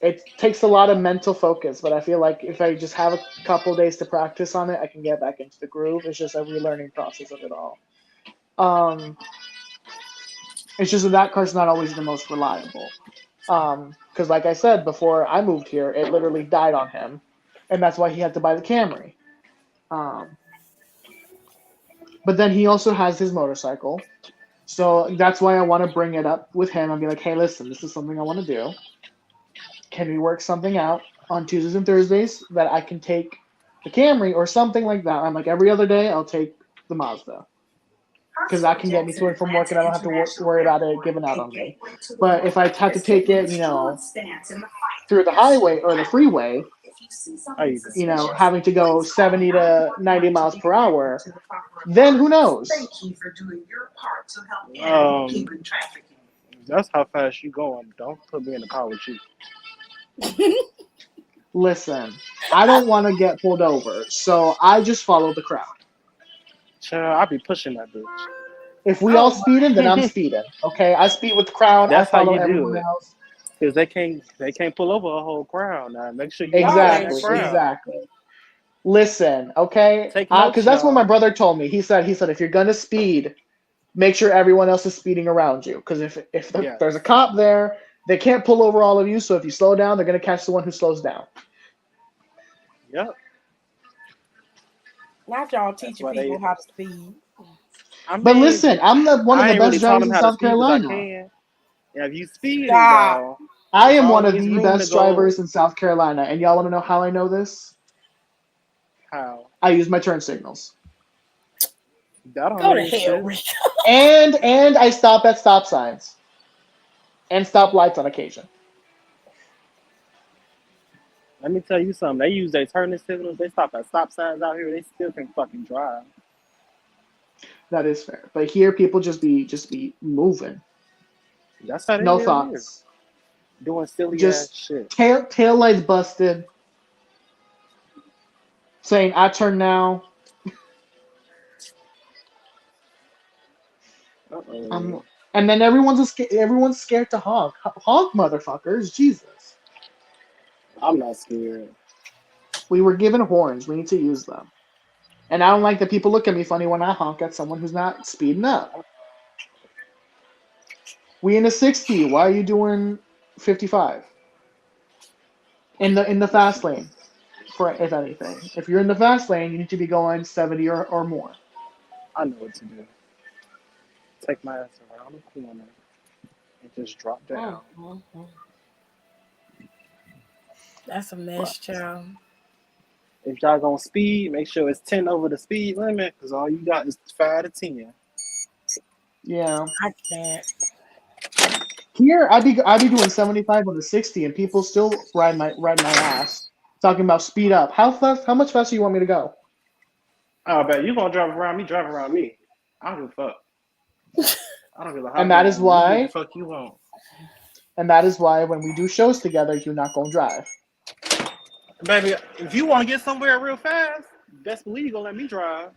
It takes a lot of mental focus, but I feel like if I just have a couple days to practice on it, I can get back into the groove. It's just a relearning process of it all. It's just that car's not always the most reliable. Because like I said, before I moved here, it literally died on him, and that's why he had to buy the Camry. But then he also has his motorcycle, so that's why I want to bring it up with him and be like, hey, listen, this is something I want to do. Can we work something out on Tuesdays and Thursdays that I can take the Camry or something like that? I'm like, every other day I'll take the Mazda. Because that can get me to and from work, and I don't have to worry about it giving out on me. But if I have to take it, through the highway or the freeway, having to go 70 to 90 miles per hour, then who knows? That's how fast you going. Don't put me in the car with you. Listen, I don't want to get pulled over, so I just follow the crowd. Child, I be pushing that bitch. If we all speeding, then I'm speeding. Okay, I speed with the crowd. That's I follow how you everyone do it. else. Because they can't pull over a whole crowd now. Make sure you Exactly. Listen, okay, because that's what my brother told me. He said if you're gonna speed, make sure everyone else is speeding around you. Because if there's a cop there, they can't pull over all of you. So if you slow down, they're gonna catch the one who slows down. Yep. Not y'all teaching people how to speed. But listen, I'm one of the best drivers in South Carolina. Yeah, if you speed, I am one of the best drivers in South Carolina, and y'all want to know how I know this? How? I use my turn signals. Go to hell, Rick. and I stop at stop signs and stop lights on occasion. Let me tell you something. They use their turning signals. They stop at stop signs out here. They still can fucking drive. That is fair. But here, people just be moving. That's how they no thoughts. Here. Doing silly just ass shit. Tail lights busted. Saying, I turn now. And then everyone's scared to honk. Honk, motherfuckers. Jesus. I'm not scared. We were given horns. We need to use them. And I don't like that people look at me funny when I honk at someone who's not speeding up. We in a 60. Why are you doing 55? In the fast lane, if anything. If you're in the fast lane, you need to be going 70 or more. I know what to do. Take my ass around the corner and just drop down. That's a mess, child. If y'all gonna speed, make sure it's 10 over the speed limit, because all you got is 5 to 10. Yeah. I can't. Here, I'd be doing 75 on the 60, and people still ride my ass, talking about speed up. How much faster do you want me to go? Oh, bet you gonna drive around me. I don't give a fuck. I don't give a fuck. And that is why. The fuck you want. And that is why when we do shows together, you're not gonna drive. Baby, if you want to get somewhere real fast, best believe you're gonna let me drive.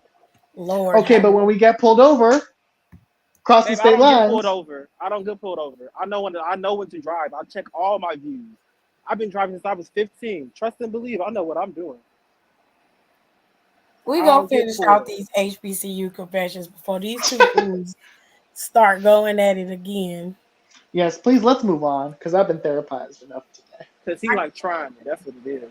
Lord. Okay, but when we get pulled over, crossing Baby, I state don't get pulled lines. over. I don't get pulled over. I know when to drive. I check all my views. I've been driving since I was 15. Trust and believe, I know what I'm doing. We I gonna don't get finish pulled out over. these HBCU confessions before these two fools start going at it again. Yes, please, let's move on, because I've been therapized enough today. Cause he like trying me. That's what it is.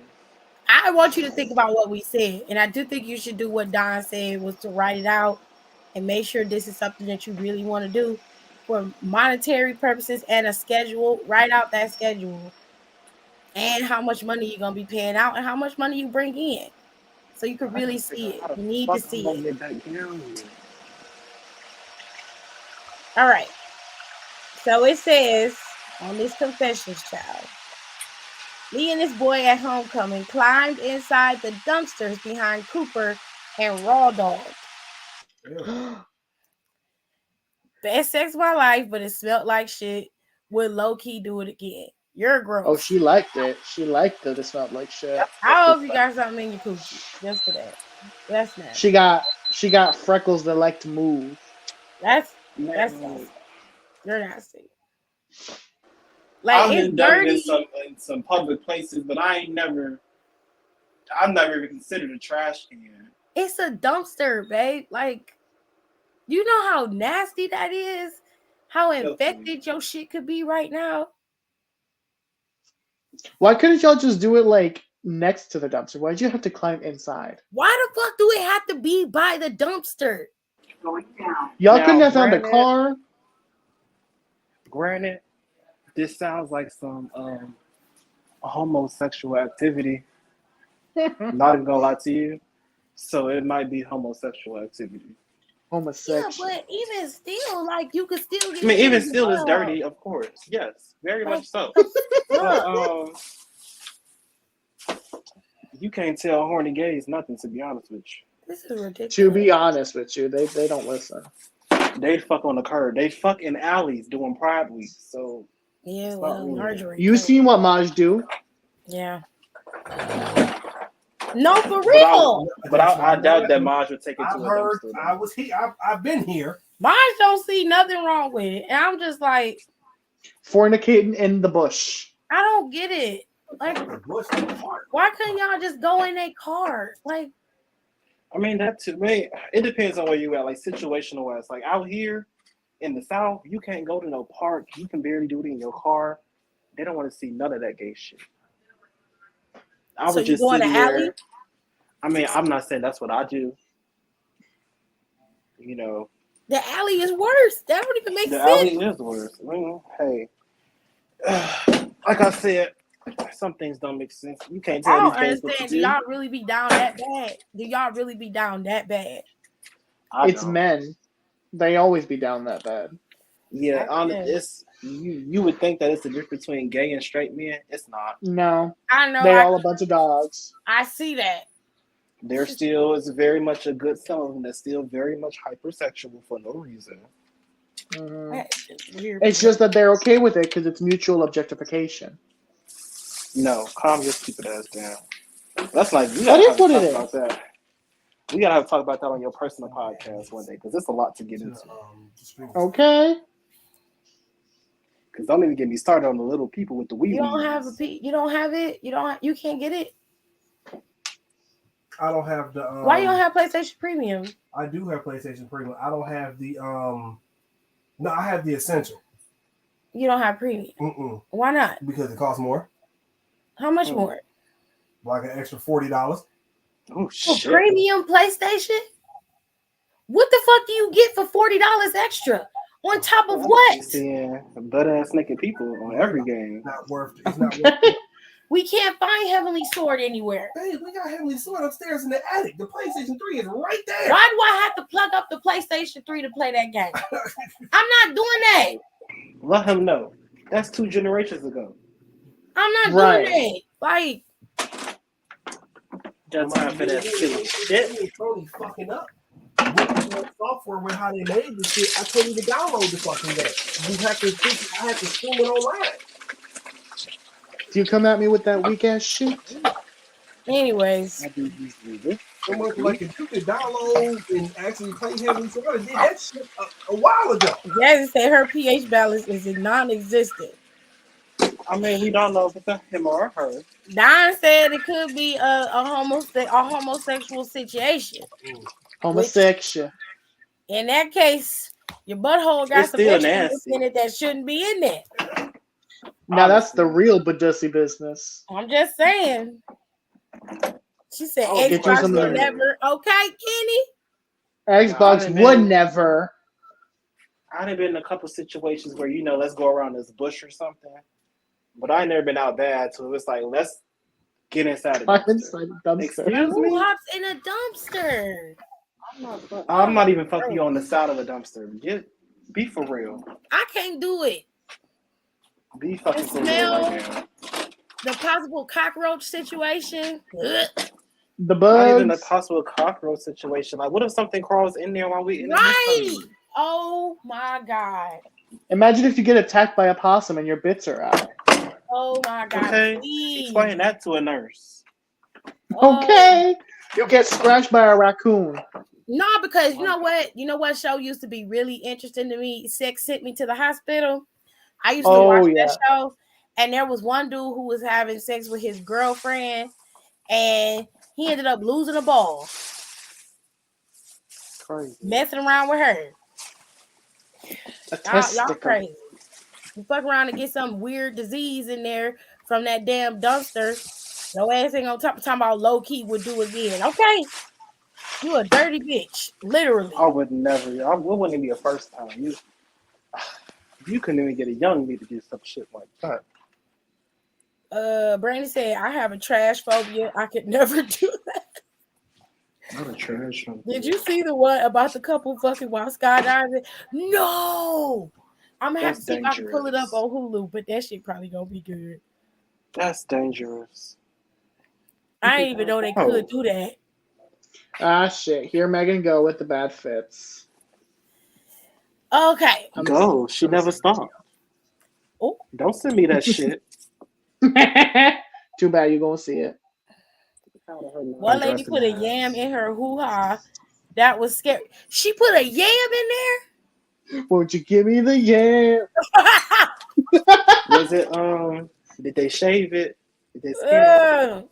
I want you to think about what we said, and I do think you should do what Don said, was to write it out and make sure this is something that you really want to do for monetary purposes and a schedule. Write out that schedule and how much money you're gonna be paying out and how much money you bring in, so you can I gotta really figure see out how it. the You need to fuck I'm see gonna it. get back down here. All right. So it says on this confessions, child. Lee and his boy at homecoming climbed inside the dumpsters behind Cooper and Raw Dog. Best sex of my life, but it smelled like shit. Would low key do it again. You're gross. Oh, she liked it. She liked that it smelled like shit. I hope you got something in your coochie just for that. That's nasty. She got freckles that like to move. That's Man, nasty. You're nasty. Like, I've it's been done dirty. in some public places, but I've never even considered a trash can. It's a dumpster, babe. Like, you know how nasty that is? How infected your shit could be right now? Why couldn't y'all just do it like next to the dumpster? Why'd you have to climb inside? Why the fuck do it have to be by the dumpster? Y'all Now, couldn't have found a granted- car. Granted, this sounds like some a homosexual activity. Not even gonna lie to you. So it might be homosexual activity. Homosexual. Yeah, but even still, like, you could still get. I mean, even shit still, it's involved. dirty, of course. Yes, very Like, much so. Fuck. But you can't tell horny gays nothing, to be honest with you. This is ridiculous. To be honest with you, they don't listen. They fuck on the curb. They fuck in alleys doing Pride Week. So Yeah, it's not well, really- Marjorie. You seen what Maj do? Yeah. No, for real. But I doubt that Maj would take it to I've a heard. dumpster. I was here. I've been here. Mine don't see nothing wrong with it. And I'm just like, Fornicating in the bush. I don't get it. Like, Bush in the park. why couldn't y'all just go in a car? Like, I mean, that too. Man, it depends on where you at. Like situational wise, like out here in the South, you can't go to no park. You can barely do it in your car. They don't want to see none of that gay shit. I so was you just go in sitting the alley? there. I mean, I'm not saying that's what I do. You know, The alley is worse. That don't even make the sense. alley is worse. Well, hey, like I said, some things don't make sense. You can't I tell don't these guys what understand. to Do do. y'all really be down that bad? Do y'all really be down that bad? It's don't. men. They always be down that bad. Yeah, Okay. it's you would think that it's the difference between gay and straight men. It's not. No, I know. they all a bunch of dogs. I see that. There still is very much a good some of them that's still very much hypersexual for no reason. Mhm. That's just weird. It's just that they're okay with it because it's mutual objectification. No, calm your stupid ass down. That's like we That gotta is what talk it about that. We gotta have to talk about that on your personal podcast one day because it's a lot to get into. Okay. Because don't even get me started on the little people with the wee You don't have you don't have it. You can't get it. I don't have the. Why you don't have PlayStation Premium? I do have PlayStation Premium. I don't have the. No, I have the Essential. You don't have Premium. Mm-mm. Why not? Because it costs more, How much more? like an extra $40. Oh For shit! Premium PlayStation? What the fuck do you get for $40 extra? On top of what? Seeing butt ass naked people on every game. Not worth. It's not worth it. We can't find Heavenly Sword anywhere. Hey, we got Heavenly Sword upstairs in the attic. The PlayStation 3 is right there. Why do I have to plug up the PlayStation 3 to play that game? I'm not doing that. Let him know. That's 2 generations ago. I'm not Right. doing that. Like, Got time for that silly shit. Tony fucking up. With the software with how they made this shit, I couldn't even download the fucking game. You have to. I have to stream it online. Do you come at me with that weak ass shit? Anyways, I do usually this. Almost like if you could download and actually play Heavenly Sword, did that shit a while ago. Jazzy said her pH balance is non-existent. I mean, we don't know if it's him or her. Don said it could be a homosexual situation. Homosexual. In that case, your butthole got It's some still extra nasty. in it that shouldn't be in there. Now that's the real Badussy business. I'm just saying. She said Oh, get you Xbox some will of that. never. Okay, Kenny. Xbox done would been- never. I've been in a couple situations where, you know, let's go around this bush or something. But I ain't never been out bad, so it's like, let's get inside the I'm dumpster. inside the dumpster. Excuse Who me? hops in a dumpster? I'm not even fucking you on the side of a dumpster. Be for real. I can't do it. Be fucking The for real smell. right now. The possible cockroach situation. Ugh. The Not even a bugs. possible cockroach situation. Like, what if something crawls in there while we in Right. the Oh my God. Imagine if you get attacked by a possum and your bits are out. Oh my God. Okay, Please. explain that to a nurse. Oh. Okay. You'll get scratched by a raccoon. No, because you know what? You know what show used to be really interesting to me? Sex Sent Me to the Hospital. I used to watch that show, and there was one dude who was having sex with his girlfriend, and he ended up losing a ball, Crazy. messing around with her. Y'all crazy. You fuck around and get some weird disease in there from that damn dumpster. No ass ain't gonna talking about low key would do again. Okay. You a dirty bitch. Literally. I would never. It wouldn't be a first time. You couldn't even get a young me to do some shit like that. Brandy said, I have a trash phobia. I could never do that. Not a trash one. Did you see the one about the couple fucking while skydiving? No. I'm gonna have to see if I can pull it up on Hulu, but that shit probably gonna be good. That's dangerous. I didn't even know they could do that. Ah, shit. Here Megan go with the bad fits. Okay. Go. She never stopped. Oh. Don't send me that shit. Too bad you're going to see it. One lady put a yam in her hoo-ha. That was scary. She put a yam in there? Won't you give me the yam? Was it, did they shave it? Did they skin it?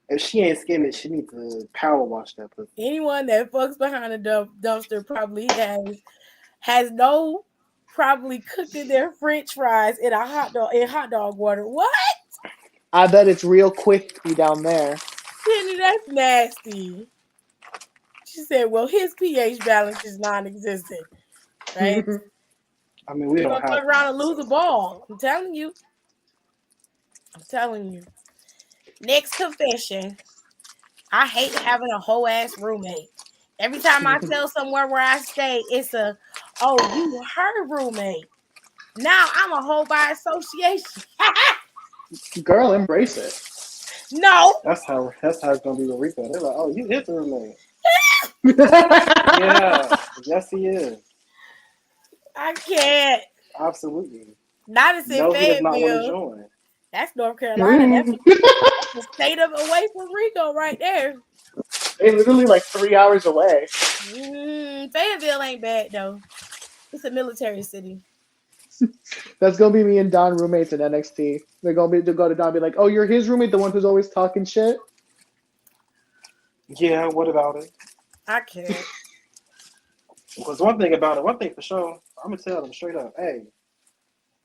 If she ain't skinned it, she needs to power wash that pussy. Anyone that fucks behind a dumpster probably has no probably cooking their French fries in a hot dog water. What? I bet it's real quick down there. Penny, that's nasty. She said, "Well, his pH balance is non-existent, right?" I mean, we don't have. Fuck around and lose a ball. I'm telling you. Next confession. I hate having a whole ass roommate. Every time I tell somewhere where I stay, it's you her roommate. Now I'm a whole by association. Girl, embrace it. No. That's how it's gonna be with Rico. They're like, oh, you his roommate. Yeah, yes he is. I can't. Absolutely. Not as in No, he does not want to Fayetteville. join. That's North Carolina. That's the state away from Rico right there. They're literally like 3 hours away. Fayetteville ain't bad though. It's a military city. That's gonna be me and Don roommates in NXT. They're gonna go to Don and be like, "Oh, you're his roommate, the one who's always talking shit." Yeah, what about it? I can't. Because one thing for sure, I'm gonna tell them straight up, hey,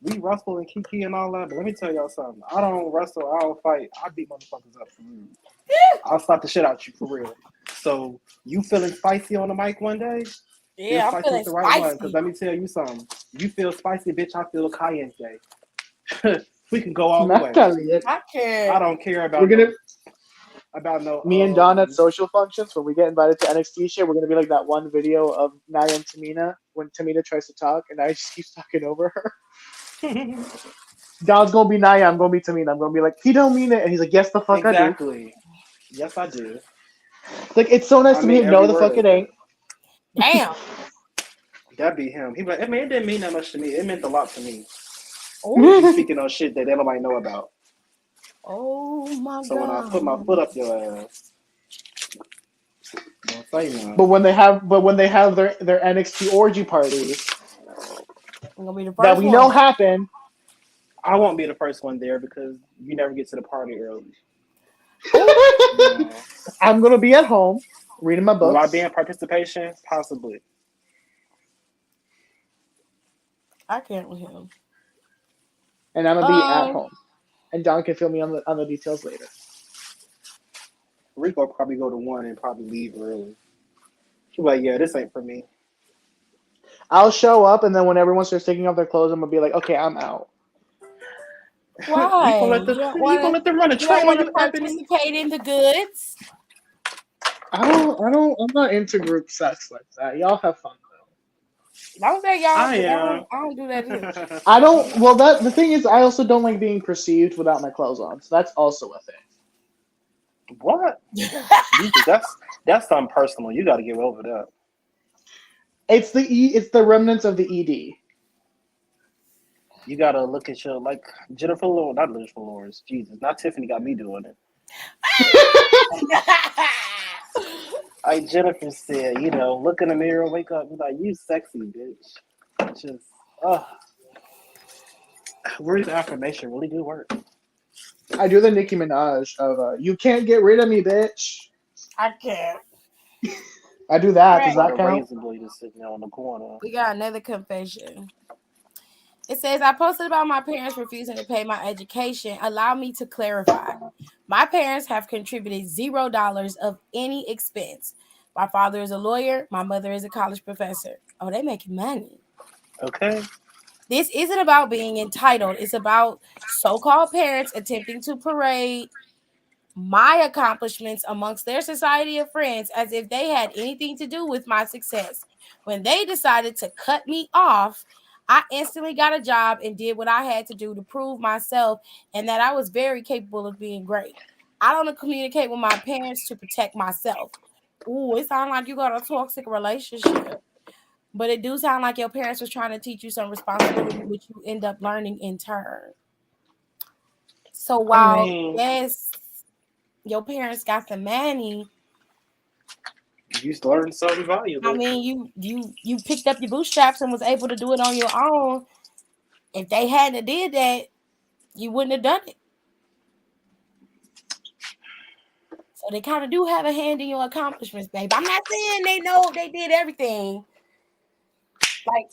we wrestle and Kiki and all that, but let me tell y'all something. I don't wrestle, I don't fight, I beat motherfuckers up for real. I'll slap the shit out you for real. So you feeling spicy on the mic one day? Yeah, I'm feeling spicy. Because let me tell you something. You feel spicy, bitch. I feel caliente. We can go all the way. I can't. I don't care about. Me and Don at social functions when we get invited to NXT shit. We're gonna be like that one video of Nia and Tamina when Tamina tries to talk and Nia just keeps talking over her. Don's gonna be Nia. I'm gonna be Tamina. I'm gonna be like, he don't mean it, and he's like, yes, the fuck exactly. I do. Yes, I do. Like it's so nice to meet him. No, the fuck it ain't. Damn. That'd be him. He'd be like, I mean, it didn't mean that much to me. It meant a lot to me. Speaking on shit that nobody know about. Oh my So when I god. put my foot up your ass, don't say nothing. But when they have their NXT orgy parties I'm gonna be the that first we one. know happen, I won't be the first one there because you never get to the party early. Ooh. I'm gonna be at home reading my Will I books, be in participation? Possibly. I can't with him. and I'm gonna be at home. And Don can fill me on the details later. Rico will probably go to one and probably leave early. He's like, yeah, this ain't for me. I'll show up, and then when everyone starts taking off their clothes, I'm gonna be like, okay, I'm out. Why? You gonna let them run a You don't train on want to you, Ebony? participate in the goods? I'm not into group sex like that. Y'all have fun though. Don't say y'all. I 'Cause am. I don't do that either. I don't. Well, the thing is, I also don't like being perceived without my clothes on. So that's also a thing. What? That's something personal. You got to get over that. It's the remnants of the ED. You got to look at your, like, Jennifer Lawrence, not Jennifer Lawrence, Jesus, not Tiffany got me doing it. Like Jennifer said, look in the mirror, wake up, be like, you sexy, bitch. Just, words of affirmation really do work. I do the Nicki Minaj of "You can't get rid of me, bitch." I can't. I do that. Right. Does Like that a count? razor blade is sitting there on the corner. We got another confession. It says, I posted about my parents refusing to pay my education. Allow me to clarify. My parents have contributed $0 of any expense. My father is a lawyer. My mother is a college professor. Oh, they making money. Okay. This isn't about being entitled. It's about so-called parents attempting to parade my accomplishments amongst their society of friends as if they had anything to do with my success. When they decided to cut me off, I instantly got a job and did what I had to do to prove myself and that I was very capable of being great. I don't communicate with my parents to protect myself. Ooh, it sounds like you got a toxic relationship. But it do sound like your parents was trying to teach you some responsibility, which you end up learning in turn. So while, yes, your parents got the money, You learned something valuable. I mean, you picked up your bootstraps and was able to do it on your own. If they hadn't did that, you wouldn't have done it. So they kind of do have a hand in your accomplishments, babe. I'm not saying they know they did everything. Like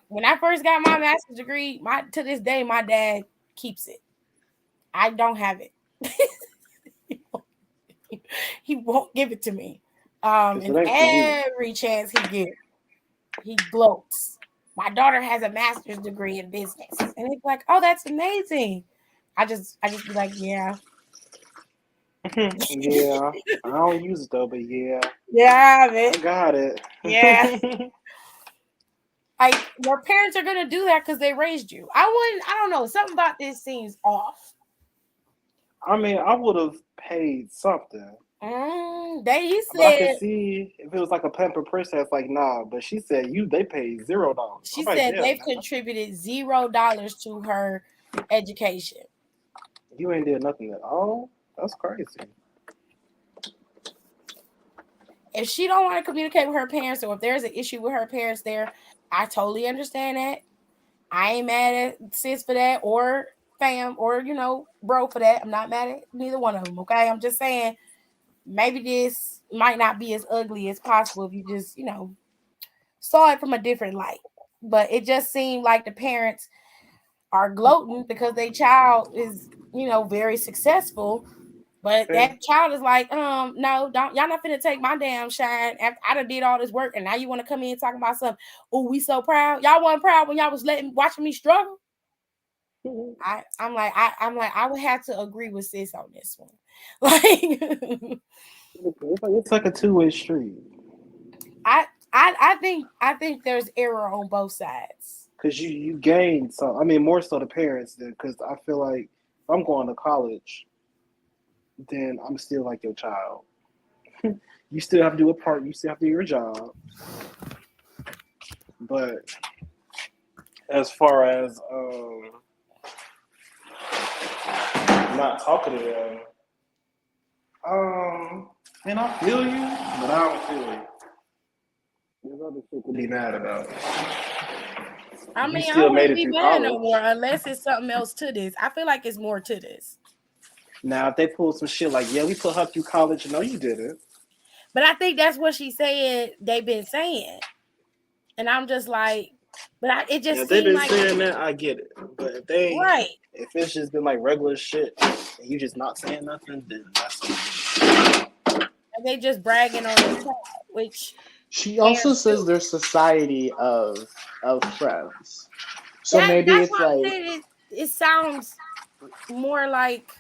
when I first got my master's degree, to this day, my dad keeps it. I don't have it. He won't give it to me. And every chance he gets, he gloats. My daughter has a master's degree in business, and it's like, oh, that's amazing. I just be like, yeah. Yeah, I don't use it though, but yeah. Yeah, man. I got it. Yeah. Like your parents are gonna do that because they raised you. I don't know. Something about this seems off. I mean, I would have paid something. He But I said could see if it was like a pamper princess, like nah. But she said they paid $0. She said they've contributed $0 to her education. You ain't did nothing at all. That's crazy. If she don't want to communicate with her parents, or if there's an issue with her parents there, I totally understand that. I ain't mad at sis for that, or fam, or bro for that. I'm not mad at neither one of them. Okay, I'm just saying maybe this might not be as ugly as possible if you just saw it from a different light. But it just seemed like the parents are gloating because their child is very successful. But that child is like, no, don't, y'all not finna take my damn shine after I done did all this work, and now you want to come in and talk about something. Oh, we so proud. Y'all wasn't proud when y'all was watching me struggle. I'm like, I would have to agree with sis on this one. Like, it's like a two-way street. I think there's error on both sides. Because you gain some. I mean, more so the parents then. Because I feel like if I'm going to college, then I'm still like your child. You still have to do a part. You still have to do your job. But as far as not talking to them. And I feel you, but I don't feel you. There's other shit to be mad about. I You mean, I still made wouldn't it be through mad no college. more unless it's something else to this. I feel like it's more to this. Now, if they pull some shit like, yeah, we put her through college, no, you didn't. But I think that's what she said they've been saying. And I'm just like, it just If they've seemed been like saying that, I get it. But if they, right. if it's just been like regular shit and you just not saying nothing, then that's something. And they just bragging on the top, which She also says there's society of friends. So maybe that's it's what I'm like saying. It sounds more like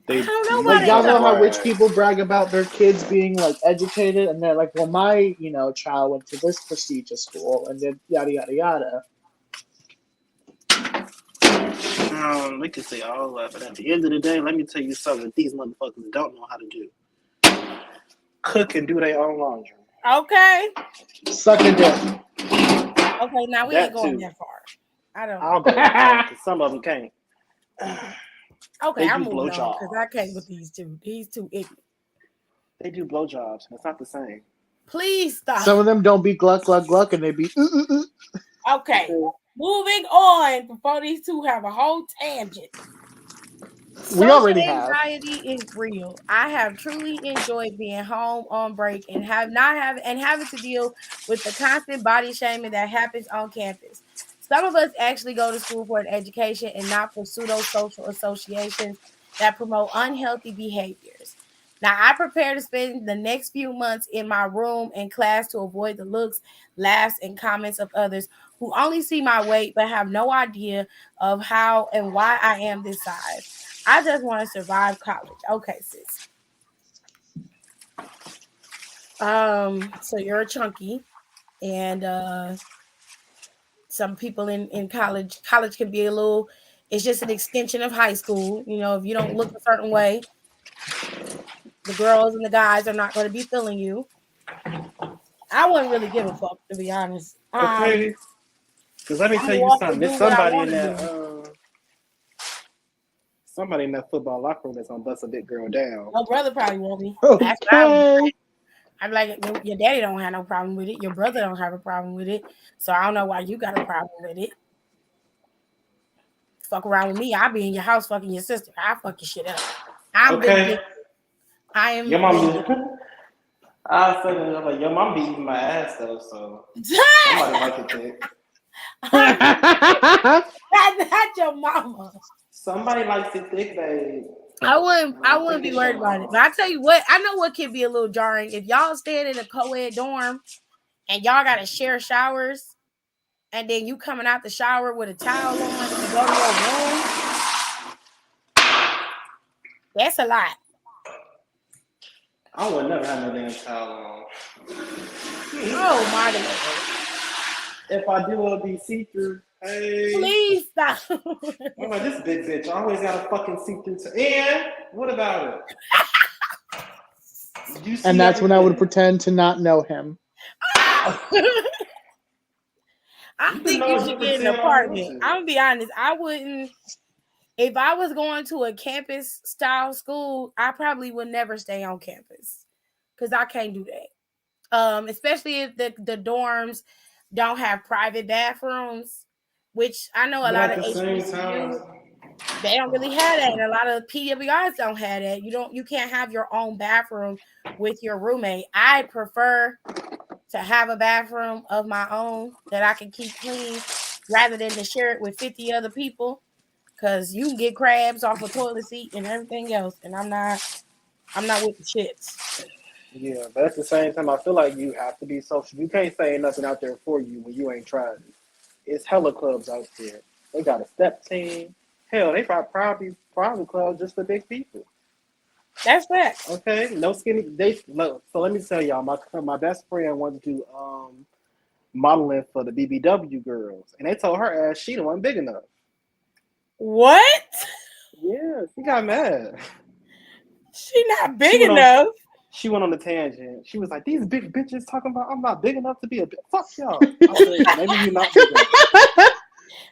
I don't know why like they y'all know how brag. rich people brag about their kids being like educated, and they're like, well, my child went to this prestigious school and did yada yada yada. We could say all that, but at the end of the day, let me tell you something that these motherfuckers don't know how to do. Cook and do their own laundry. okay. Suck a dick. Okay, now we That ain't going too. that far. I don't. I'll go that far because some of them can't. Okay, They I'm do moving on blowjobs. because I can't with these two. He's too ignorant. They do blowjobs. It's not the same. Please stop. Some of them don't be gluck gluck gluck, and they be. Okay, moving on before these two have a whole tangent. We already Social have. anxiety is real. I have truly enjoyed being home on break and having to deal with the constant body shaming that happens on campus. Some of us actually go to school for an education and not for pseudo-social associations that promote unhealthy behaviors. Now, I prepare to spend the next few months in my room and class to avoid the looks, laughs, and comments of others who only see my weight but have no idea of how and why I am this size. I just want to survive college. Okay, sis. So you're a chunky, and some people in college can be a little. It's just an extension of high school. If you don't look a certain way, the girls and the guys are not going to be feeling you. I wouldn't really give a fuck, to be honest. Okay. Because let me I'm tell you walk something. and There's do what I somebody in wanna that. Somebody in that football locker room that's gonna bust a big girl down. My brother probably won't be. Okay. That's what I'm like, your daddy don't have no problem with it. Your brother don't have a problem with it. So I don't know why you got a problem with it. Fuck around with me. I'll be in your house fucking your sister. I'll fuck your shit up. I'm Okay. I am. Your mom. I was saying, I'm like, your mom be eating my ass though, so somebody like it thick. Not your mama. Somebody likes it thick, babe. I wouldn't be worried about it. But I tell you what, I know what can be a little jarring. If y'all staying in a co-ed dorm and y'all gotta share showers, and then you coming out the shower with a towel on and you go to your room, that's a lot. I would never have no damn towel on. Oh my God. If I do, it'll be see-through. Hey. Please stop. I'm like, this big bitch always got a fucking see-through. And what about it? And that's when I would pretend to not know him. I think you should get an apartment. I'm gonna be honest. I wouldn't. If I was going to a campus style school, I probably would never stay on campus because I can't do that. Especially if the dorms don't have private bathrooms, which I know a lot of HBCUs, they don't really have that, and a lot of PWIs don't have that. You can't have your own bathroom with your roommate. I prefer to have a bathroom of my own that I can keep clean rather than to share it with 50 other people. Cause you can get crabs off a toilet seat and everything else, and I'm not with the shits. Yeah, but at the same time, I feel like you have to be social. You can't say nothing out there for you when you ain't tried it. It's hella clubs out there. They got a step team. Hell, they got probably private clubs just for big people. That's that. Okay, no skinny. So let me tell y'all, my best friend wanted to do modeling for the BBW girls, and they told her ass she wasn't big enough. What? Yeah, she got mad. She not big enough. She went on the tangent. She was like, "These big bitches talking about I'm not big enough to be a bitch. Fuck y'all." I said, maybe you're not big enough.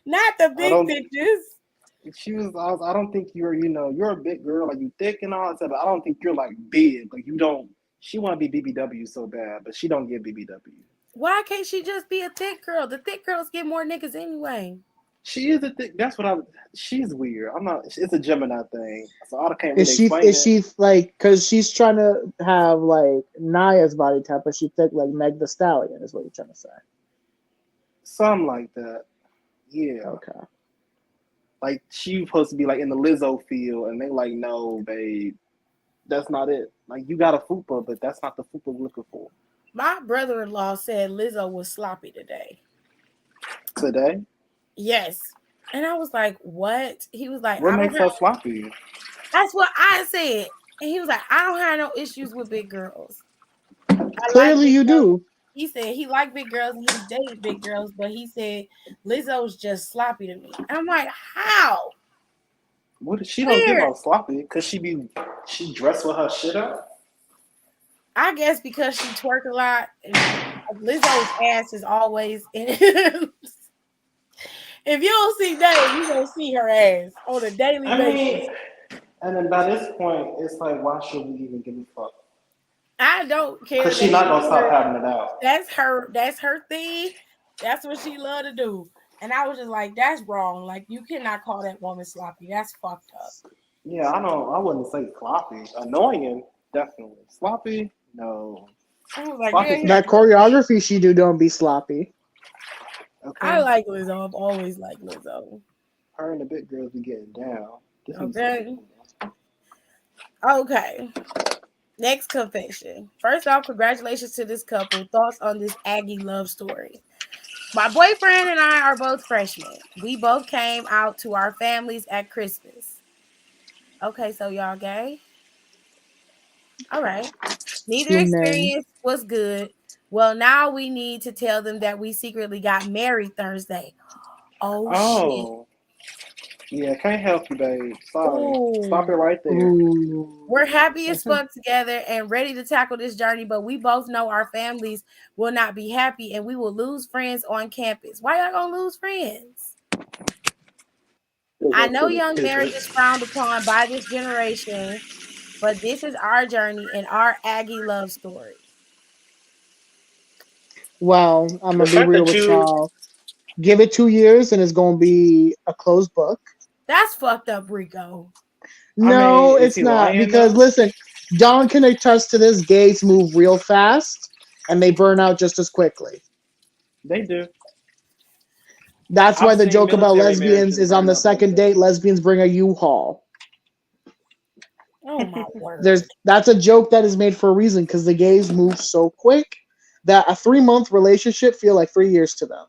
Not the I big don't. bitches. She was. I don't think you're. You're a big girl. Like you thick and all that stuff. But I don't think you're like big. Like you don't. She want to be BBW so bad, but she don't get BBW. Why can't she just be a thick girl? The thick girls get more niggas anyway. She is a thick. That's what I. She's weird. I'm not. It's a Gemini thing, so I can't Is really she explain is it. she like because she's trying to have like Naya's body type, but she thick like Meg the Stallion is what you're trying to say. Something like that. Yeah. Okay. Like she supposed to be like in the Lizzo field, and they like, no, babe, that's not it. Like you got a fupa, but that's not the fupa we're looking for My brother-in-law said Lizzo was sloppy today. today. Yes. And I was like, what? He was like, What I don't makes have. her sloppy? That's what I said. And he was like, I don't have no issues with big girls. Clearly, you girls. do. He said he liked big girls and he's dated big girls, but he said Lizzo's just sloppy to me. And I'm like, how? What? She don't give out sloppy because she dressed with her shit up. I guess because she twerk a lot. And Lizzo's ass is always in. If you don't see that, you don't see her ass on a daily basis. And then by this point, it's like, why should we even give a fuck? I don't care. Because she's not gonna stop having it out. That's her thing. That's what she love to do. And I was just like, that's wrong. Like you cannot call that woman sloppy. That's fucked up. Yeah, I wouldn't say sloppy. Annoying, definitely. Sloppy, no. I was like, Sloppy. That choreography she do don't be sloppy. Okay. I like Lizzo. I've always liked Lizzo. Her and the big girls be getting down. Okay. Okay. Next confession. First off, congratulations to this couple. Thoughts on this Aggie love story. My boyfriend and I are both freshmen. We both came out to our families at Christmas. Okay, so y'all gay? All right. Neither experience was good. Well, now we need to tell them that we secretly got married Thursday. Oh. Shit. Yeah, can't help you, babe. Sorry. Ooh. Stop it right there. Ooh. We're happy as fuck together and ready to tackle this journey, but we both know our families will not be happy and we will lose friends on campus. Why y'all gonna lose friends? I know young marriage is frowned upon by this generation, but this is our journey and our Aggie love story. Well, I'm gonna be real with y'all. Give it 2 years and it's gonna be a closed book. That's fucked up, Rico. No, it's not. Because listen, Don can attest to this. Gays move real fast and they burn out just as quickly. They do. That's why the joke about lesbians is on the second date, lesbians bring a U-Haul. Oh my word. That's a joke that is made for a reason because the gays move so quick that a 3-month relationship feel like 3 years to them.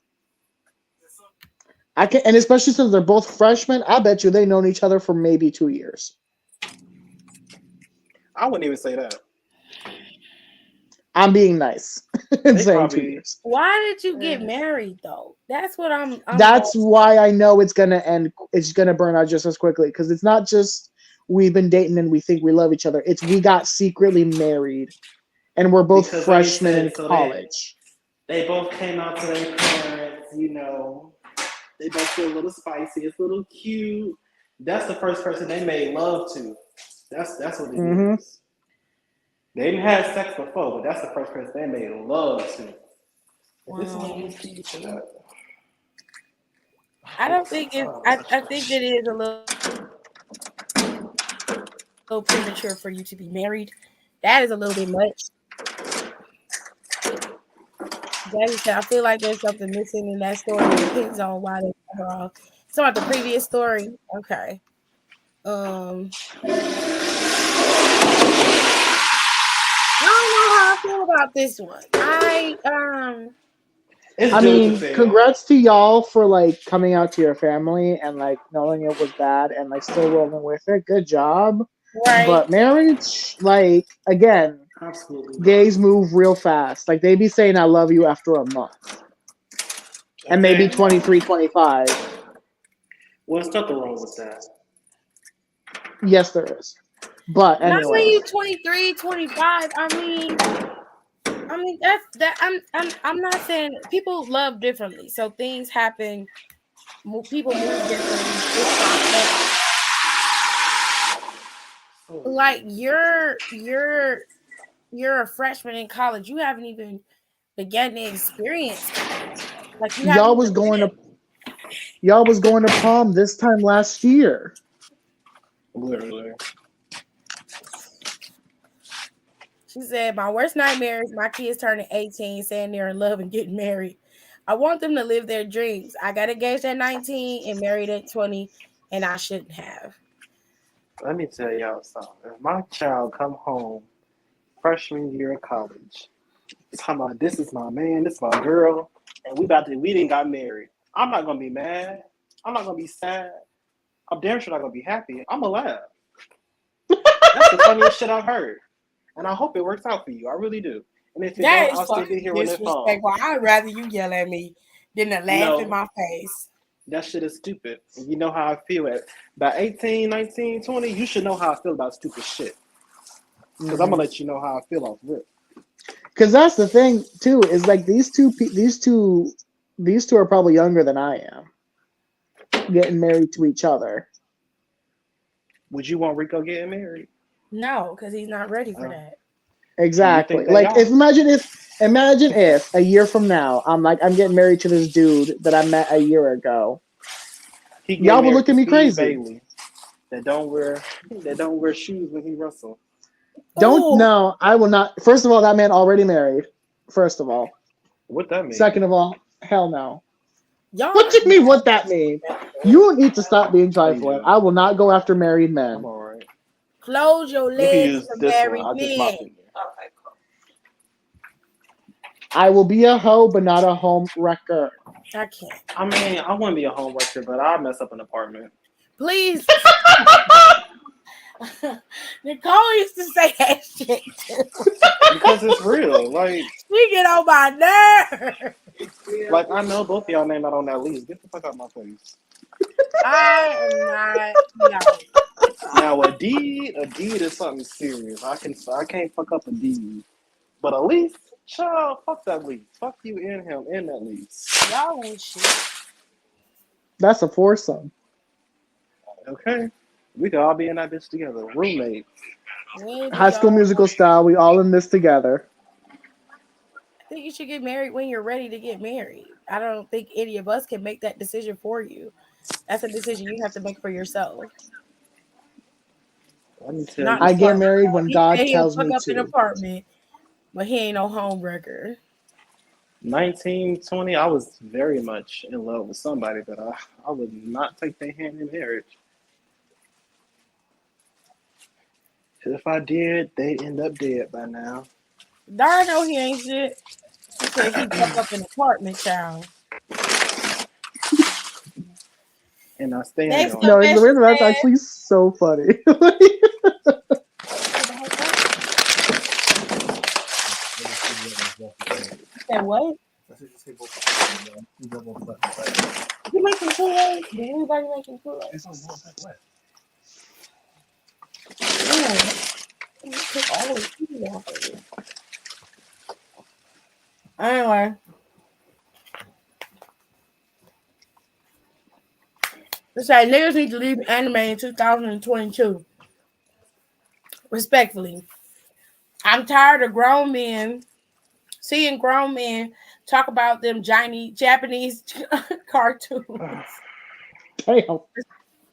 And especially since they're both freshmen, I bet you they've known each other for maybe 2 years. I wouldn't even say that. I'm being nice. Saying 2 years. Why did you get married though? That's what I'm That's why I know it's gonna end. It's gonna burn out just as quickly because it's not just we've been dating and we think we love each other. It's we got secretly married, and we're both freshmen in college. They both came out to their parents. They both feel a little spicy. It's a little cute. That's the first person they made love to. That's what it is. They didn't have sex before, but that's the first person they made love to. Wow. I don't think it. I think it is a little premature for you to be married. That is a little bit much. I feel like there's something missing in that story. It depends on why they cut her off. So about the previous story. Okay. I don't know how I feel about this one. I mean, congrats to y'all for like coming out to your family and like knowing it was bad and like still rolling with it. Good job. Right. But marriage, like again, absolutely, gays move real fast. Like they be saying "I love you" after a month, and maybe 23, 25. Well, there's nothing wrong with that. Yes, there is. But anyway. Not when you 23, 25. I mean that's that. I'm not saying people love differently, so things happen People move differently. It's not like you're a freshman in college. You haven't even begun the experience. Like you haven't Y'all was even going to prom this time last year. Literally. She said, my worst nightmare is my kids turning 18, saying they're in love and getting married. I want them to live their dreams. I got engaged at 19 and married at 20, and I shouldn't have. Let me tell y'all something. If my child come home freshman year of college, talking about this is my man, this is my girl, and we didn't got married. I'm not gonna be mad. I'm not gonna be sad. I'm damn sure not gonna be happy. I'm gonna laugh. That's the funniest shit I've heard. And I hope it works out for you. I really do. And if it That don't, is I'll still be fucking here on the phone. disrespectful. I'd rather you yell at me than to laugh in my face. That shit is stupid. And you know how I feel at by 18, 19, 20, you should know how I feel about stupid shit. Because I'm gonna let you know how I feel off rip. Because that's the thing too, is like these two are probably younger than I am, getting married to each other. Would you want Rico getting married? No, because he's not ready for that. Exactly. Like imagine if a year from now I'm getting married to this dude that I met a year ago. Y'all would look at me crazy. Bailey, that don't wear shoes when he wrestles. No, I will not. First of all, that man already married. First of all. What that mean? Second of all, hell no. What do you mean what that mean? You need to stop being trifling. I will not go after married men. I'm all right. Close your legs to married men. I will be a hoe, but not a home wrecker. I can't. I mean, I wouldn't be a home wrecker, but I'll mess up an apartment. Please. Nicole used to say that shit too. Because it's real. Like, we get on my nerves. Like, I know both of y'all name out on that lease. Get the fuck out of my face. I am not. No. Now, a deed is something serious. I can't fuck up a deed. But a lease, child, fuck that lease. Fuck you and him in that lease. Y'all ain't shit. That's a foursome. Okay. We could all be in that bitch together. Roommates. High School Musical style. We all in this together. I think you should get married when you're ready to get married. I don't think any of us can make that decision for you. That's a decision you have to make for yourself. I get married when God tells me up to. An apartment, but he ain't no home wrecker. 19, 20, I was very much in love with somebody, but I would not take their hand in marriage. If I did, they'd end up dead by now. Darn, no, he ain't shit. He said he took up an apartment, child. And I stand on no, the reason that's actually so funny. Said what? You making Kool-Aid? Did anybody making Kool-Aid? It's on one Take all the tea off of it. Anyway. It's like niggas need to leave anime in 2022. Respectfully. I'm tired of seeing grown men talk about them Japanese cartoons. Damn.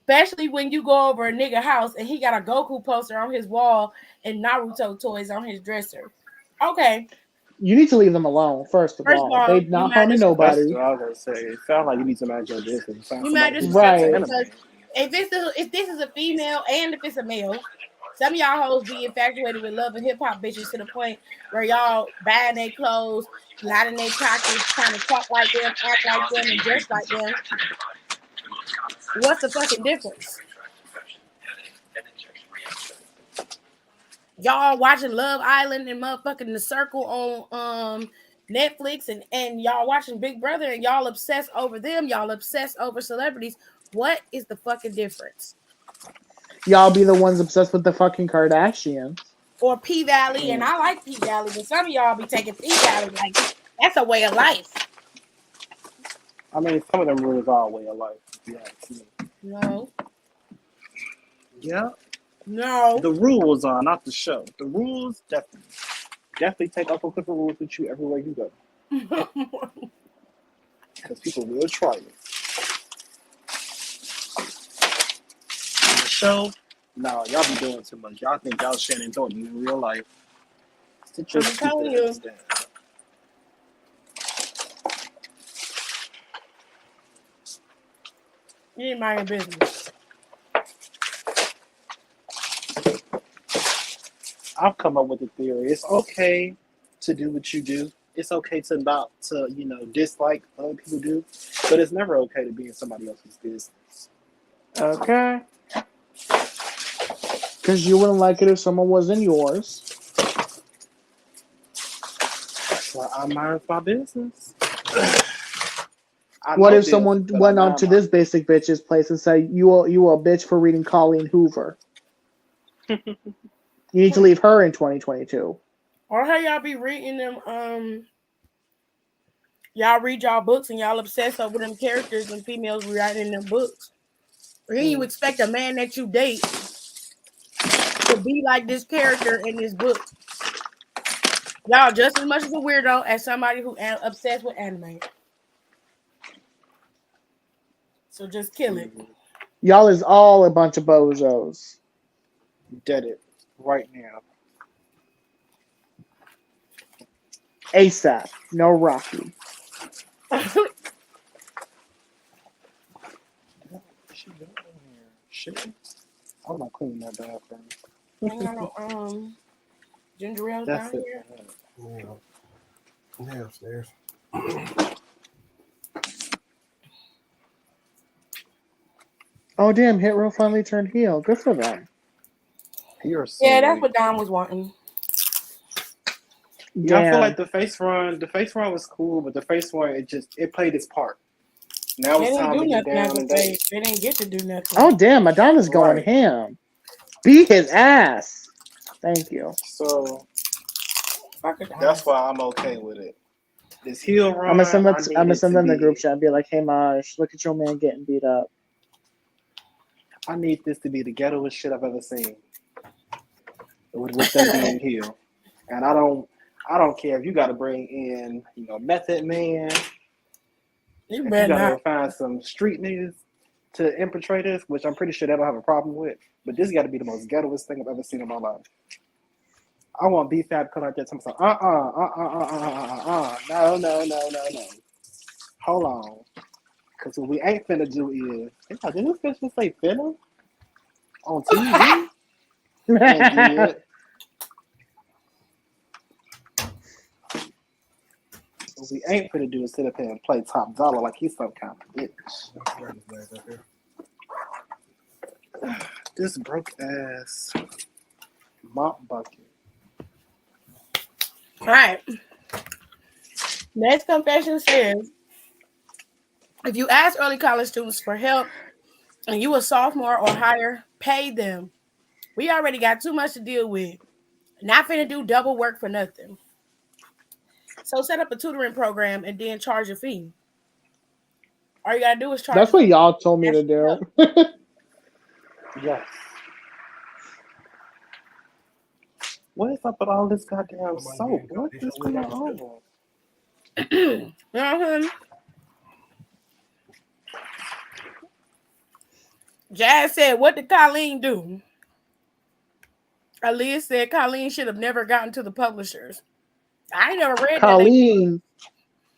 Especially when you go over a nigga house and he got a Goku poster on his wall and Naruto toys on his dresser. Okay. You need to leave them alone, first of all. They're not harming nobody. That's what I was going to say. It sounds like you need to manage your business. You might just right. If this is a female and if it's a male, some of y'all hoes be infatuated with love and hip hop bitches to the point where y'all buying their clothes, lining their pockets, trying to talk like them, act like them, and dress like them. What's the fucking difference? Y'all watching Love Island and motherfucking The Circle on Netflix and y'all watching Big Brother and y'all obsessed over them. Y'all obsessed over celebrities. What is the fucking difference? Y'all be the ones obsessed with the fucking Kardashians. Or P-Valley, and I like P-Valley, but some of y'all be taking P-Valley like that's a way of life. I mean, some of them rules are a way of life. If you ask me. No. Yeah, No. the rules are not the show. The rules definitely take Uncle Clifford rules with you everywhere you go, because people will try it. On the show, no, y'all be doing too much. Y'all think y'all Shannon Thornton in real life. Sit your I'm telling stupid you. ass down. You ain't mind your business. I've come up with a theory. It's okay to do what you do. It's okay to not dislike what other people do, but it's never okay to be in somebody else's business. Okay. Because you wouldn't like it if someone was in yours. So I mind my business. I What know if this, someone but I went on mind to my this basic bitch's place and said, you a bitch for reading Colleen Hoover? You need to leave her in 2022. Or how y'all be reading them, y'all read y'all books and y'all obsess over them characters and females writing in them books. Or then you expect a man that you date to be like this character in this book. Y'all just as much as a weirdo as somebody who obsessed with anime. So just kill it. Y'all is all a bunch of bozos. dead it right now. ASAP. No Rocky. She doing here? Shit. I'm not cleaning that bathroom. Ain't got no ginger ale That's down it. here. Yeah, upstairs. Oh, damn. Hit Row finally turned heel. Good for them. You're so Yeah, that's late. what Don was wanting. Yeah, I feel Damn. like the face run was cool, but the face run it played its part. Now They it's didn't time do to get nothing as down a and date. face. They didn't get to do nothing. Oh, damn. Madonna's going Right. ham. Beat his ass. Thank you. So Fuck it, that's why I'm okay with it. This heel run, I'm gonna send them. I I'm need gonna it send to them the be. group chat and be like, "Hey, Maj, look at your man getting beat up." I need this to be the ghettoest shit I've ever seen. With them being heel, and I don't care if you got to bring in Method Man. You If better you gotta not. find some street niggas to infiltrate us, which I'm pretty sure they don't have a problem with, but this got to be the most ghettoest thing I've ever seen in my life. I want B-Fab come out there and say, no. Hold on. Because what we ain't finna do is, did this bitch just say finna? On TV? It did. What we ain't finna do is sit up here and play top dollar like he's some kind of bitch. This broke ass mop bucket. All right. Next confession says, if you ask early college students for help and you a sophomore or higher, pay them. We already got too much to deal with. Not finna do double work for nothing. So set up a tutoring program and then charge a fee. All you gotta do is charge That's a what fee. y'all told me to do. Yes. What is up with all this goddamn soap? What is going on? Jazz said, what did Colleen do? Aaliyah said Colleen should have never gotten to the publishers. I ain't never read that lady.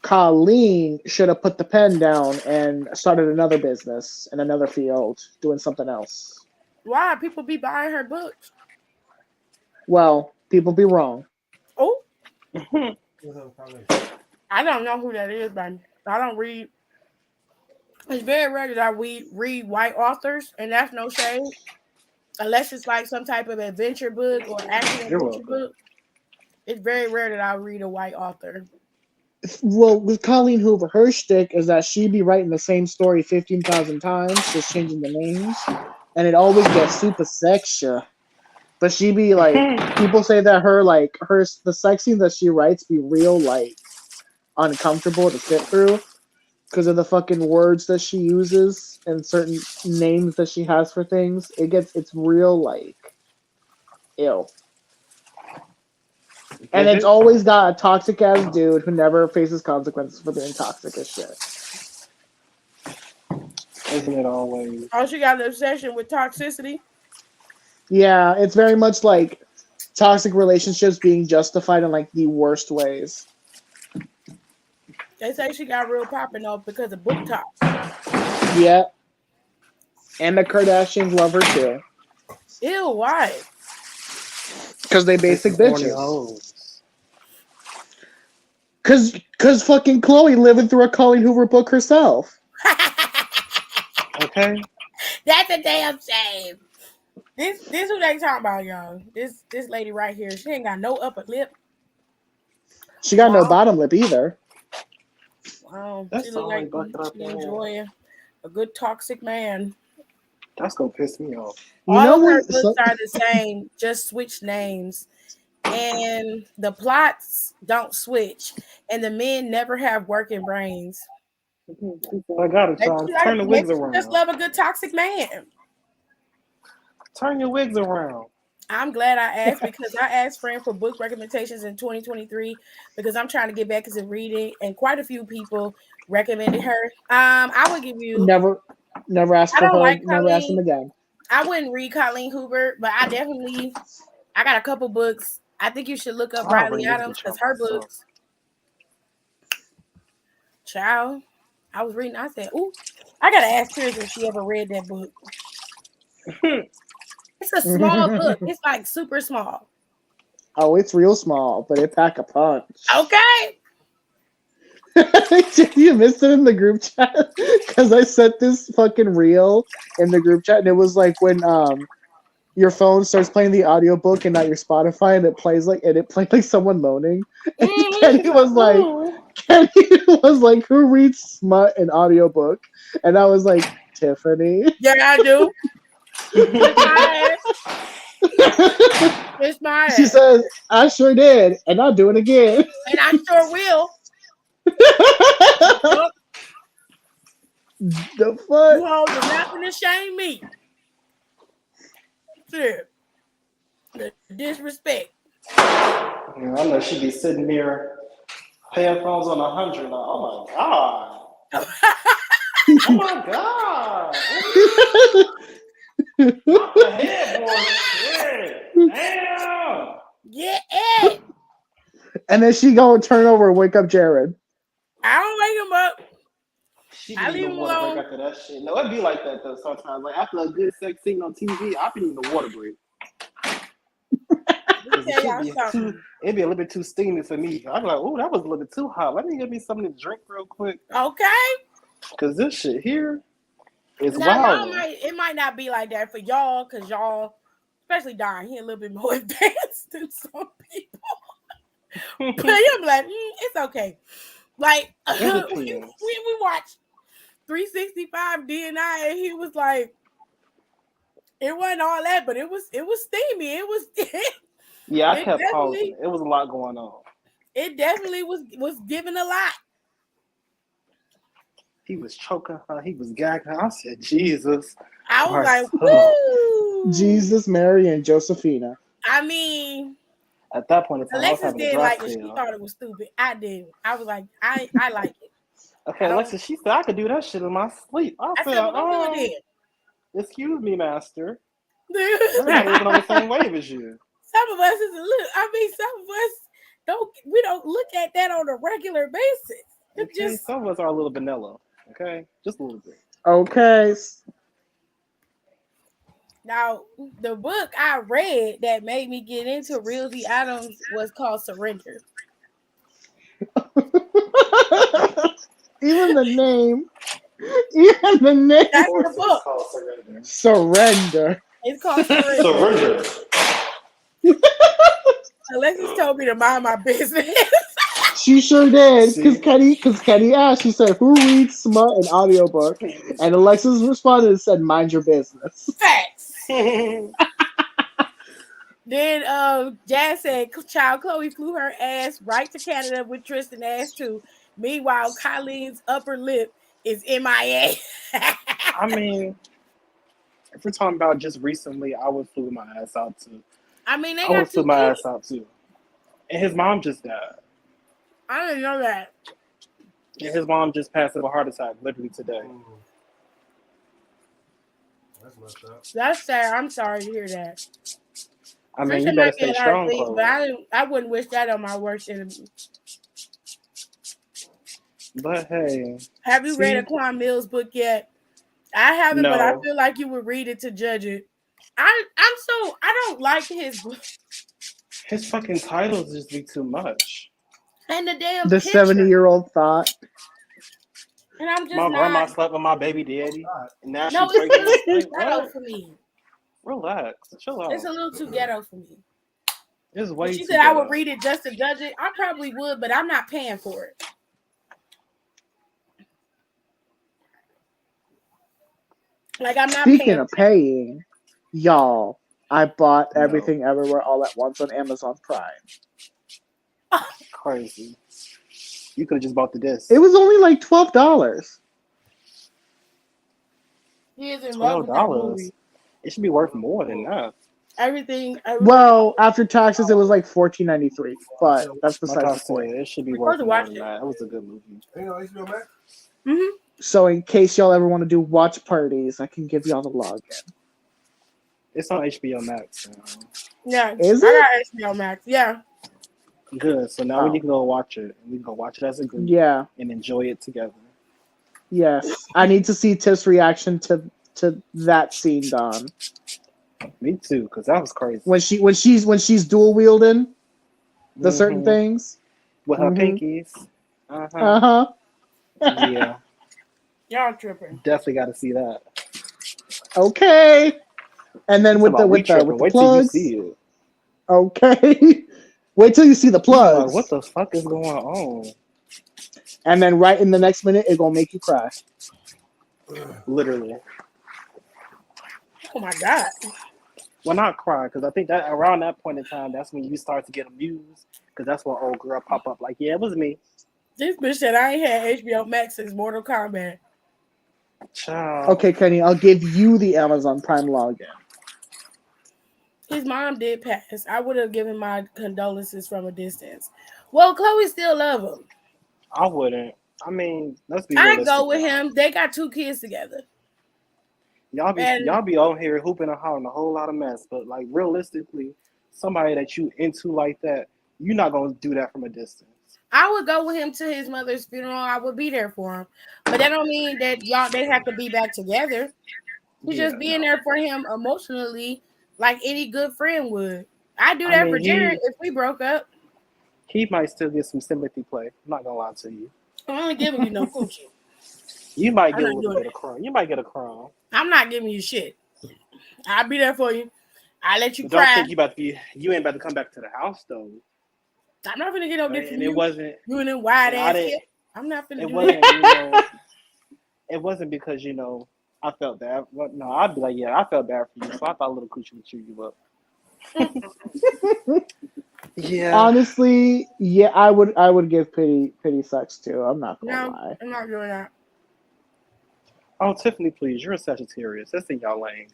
Colleen should have put the pen down and started another business in another field, doing something else. Why people be buying her books? Well, people be wrong. Oh, I don't know who that is, but I don't read. It's very rare that I read white authors, and that's no shade. Unless it's like some type of adventure book or action adventure book. It's very rare that I read a white author. Well, with Colleen Hoover, her shtick is that she be writing the same story 15,000 times, just changing the names, and it always gets super sexual. But she be like, people say that the sex scenes that she writes be real like uncomfortable to sit through. because of the fucking words that she uses and certain names that she has for things. It's real like ill. And it's always got a toxic ass dude who never faces consequences for being toxic as shit. Isn't it always? Oh, she got an obsession with toxicity. Yeah, it's very much like toxic relationships being justified in like the worst ways. They say she got real popping off because of book talk. Yeah. And the Kardashians love her too. Ew, why? Because they basic Horny bitches. hoes. Cause fucking Chloe living through a Colleen Hoover book herself. Okay. That's a damn shame. This who they talking about, y'all. This lady right here, she ain't got no upper lip. She got no Wow. bottom lip either. Wow, That's she look always like bucket up she in enjoy a good toxic man. That's gonna piss me off. You All know of her what? books are the same, just switch names. And the plots don't switch. And the men never have working brains. I got it, Maybe child. she, Turn the maybe wigs she around. just love a good toxic man. Turn your wigs around. I'm glad I asked because I asked friend for book recommendations in 2023 because I'm trying to get back into reading, and quite a few people recommended her. I would give you. Never asked I for don't her. like Never asked him Colleen. again. I wouldn't read Colleen Hoover, but I got a couple books. I think you should look up I'll Riley read this Adams bitch because out her myself. books. Child, I was reading. I said, "Ooh, I gotta ask Chris if she ever read that book." It's a small book. It's like super small. Oh, it's real small, but it pack a punch. Okay. You missed it in the group chat because I sent this fucking reel in the group chat, and it was like when your phone starts playing the audiobook and not your Spotify, and it played like someone moaning. And Kenny was like, "Who reads smut in audiobook?" And I was like, "Tiffany." Yeah, I do. It's my ass. It's my She ass. said, "I sure did, and I'll do it again." And I sure will. The fuck? You hold the nothing to shame me. Shit. The disrespect. Yeah, I know she be sitting there, headphones on 100. Like, oh my god. Oh my god. Not the headboard shit. Damn. Get it. And then she go and turn over and wake up Jared. I don't wake him up. She I be leave the him water break alone. after that shit. No, it'd be like that though sometimes. Like after a good sex scene on TV, I be needing a water break. Let me tell y'all something. It'd be a little bit too steamy for me. I'd be like, oh, that was a little bit too hot. Let me get me something to drink real quick. Okay. Cause this shit here is Now wild. it might not be like that for y'all, because y'all, especially Don, he a little bit more advanced than some people. But I'm like, it's okay. Like we watched 365 DNI, and he was like, it wasn't all that, but it was steamy. It was Yeah, I kept pausing. It was a lot going on. It definitely was giving a lot. He was choking her. He was gagging her. I said, Jesus. I was like, woo! Jesus, Mary, and Josephina. I mean, at that point in time, Alexis didn't like it. She thought it was stupid. I didn't. I was like, I like it. Okay, Alexis, she said I could do that shit in my sleep. I said, well, don't do it then. Excuse me, master. I'm not living on the same wave as you. Some of us is a little. I mean, some of us we don't look at that on a regular basis. Okay, some of us are a little vanilla. Okay, just a little bit. Okay. Now, the book I read that made me get into Realty Adams was called Surrender. Even the name. Even the name. That's the book. Surrender. It's called Surrender. Surrender. Alexis told me to mind my business. She sure did, because Kenny asked. She said, "Who reads smut and audiobook?" And Alexis responded and said, "Mind your business." Facts. Then Jazz said, "Child Chloe flew her ass right to Canada with Tristan ass too. Meanwhile, Colleen's upper lip is MIA. I mean, if we're talking about just recently, I would flew my ass out too. I mean, they I would got flew 2 my kids. ass out too. And his mom just died. I didn't know that. And his mom just passed of a heart attack literally today. That's messed up. That's sad. I'm sorry to hear that. I mean, Trisha you better might be stay a lot of strong, things, Chloe. but I wouldn't wish that on my worst enemy. But hey, Have you read see, a Quan Mills book yet? I haven't, but I no, feel like you would read it to judge it. I don't like his book his fucking titles just be too much. and the damn The picture. 70-year-old thought. And I'm just My grandma not. slept with my baby daddy, and now No, she's it's a little pregnant. too Like, ghetto what? for me. Relax, chill out. It's a little too ghetto for me. It's way But she too said I ghetto. would read it just to judge it. I probably would, but I'm not paying for it. Like I'm not Speaking paying. of paying, y'all, I bought No. Everything Everywhere All at Once on Amazon Prime. Crazy. You could have just bought the disc. It was only like $12. He is in love with that movie. It should be worth more than that. Everything. Well, after taxes, it was like $14.93, but that's Like I besides the said, point. it should be We're worth supposed to more watch than it. that. It was a good movie. Ain't no HBO Max? Mm-hmm. So in case y'all ever want to do watch parties, I can give y'all the login. It's on HBO Max now. Yeah, Is I it? got HBO Max. Yeah, Good. So now Oh. we can go watch it. We can go watch it as a group Yeah. and enjoy it together. Yes. I need to see Tiff's reaction to that scene, Don. Me too, because that was crazy. When she's dual wielding the certain Mhm. things. With her Mhm. pinkies. Uh-huh. Uh-huh. Yeah. y'all tripping. Definitely got to see that. Okay. And then with the Wait till you plugs. see it. Okay. Wait till you see the Like, plugs. what the fuck is going on? And then right in the next minute, it gonna make you cry. Literally. Oh my god. Well, not cry, because I think that around that point in time, that's when you start to get amused, because that's when old girl pop up like, yeah, it was me. This bitch said I ain't had HBO Max since Mortal Kombat. Child. Okay, Kenny, I'll give you the Amazon Prime login. His mom did pass. I would have given my condolences from a distance. Well, Chloe still love him. I wouldn't. I mean, let's be I realistic. go with him. They got 2 kids together. Y'all be And- y'all be on here hooping and hollering a whole lot of mess, but like realistically, somebody that you into like that, you're not gonna do that from a distance. I would go with him to his mother's funeral. I would be there for him. But that don't mean that they have to be back together. He's just being there for him emotionally, like any good friend would. I'd do that for Jared if we broke up. He might still get some sympathy play. I'm not gonna lie to you. I'm only giving you no coochie. You might get a I'm not little doing bit of crumb. You might get a crumb. I'm not giving you shit. I'll be there for you. I'll let you But don't cry. think you ain't about to come back to the house though. I'm not gonna get no dick from And you. it wasn't. You and them wide and I ass didn't- hip. I'm not finna It do wasn't. that. It wasn't because I felt bad. Well, no, I'd be like, yeah, I felt bad for you, so I thought little coochie would cheer you up. Yeah. Honestly, yeah, I would give pity sex too. I'm not gonna No, lie. I'm not doing that. Oh, Tiffany, please, you're a Sagittarius. That's in y'all lane.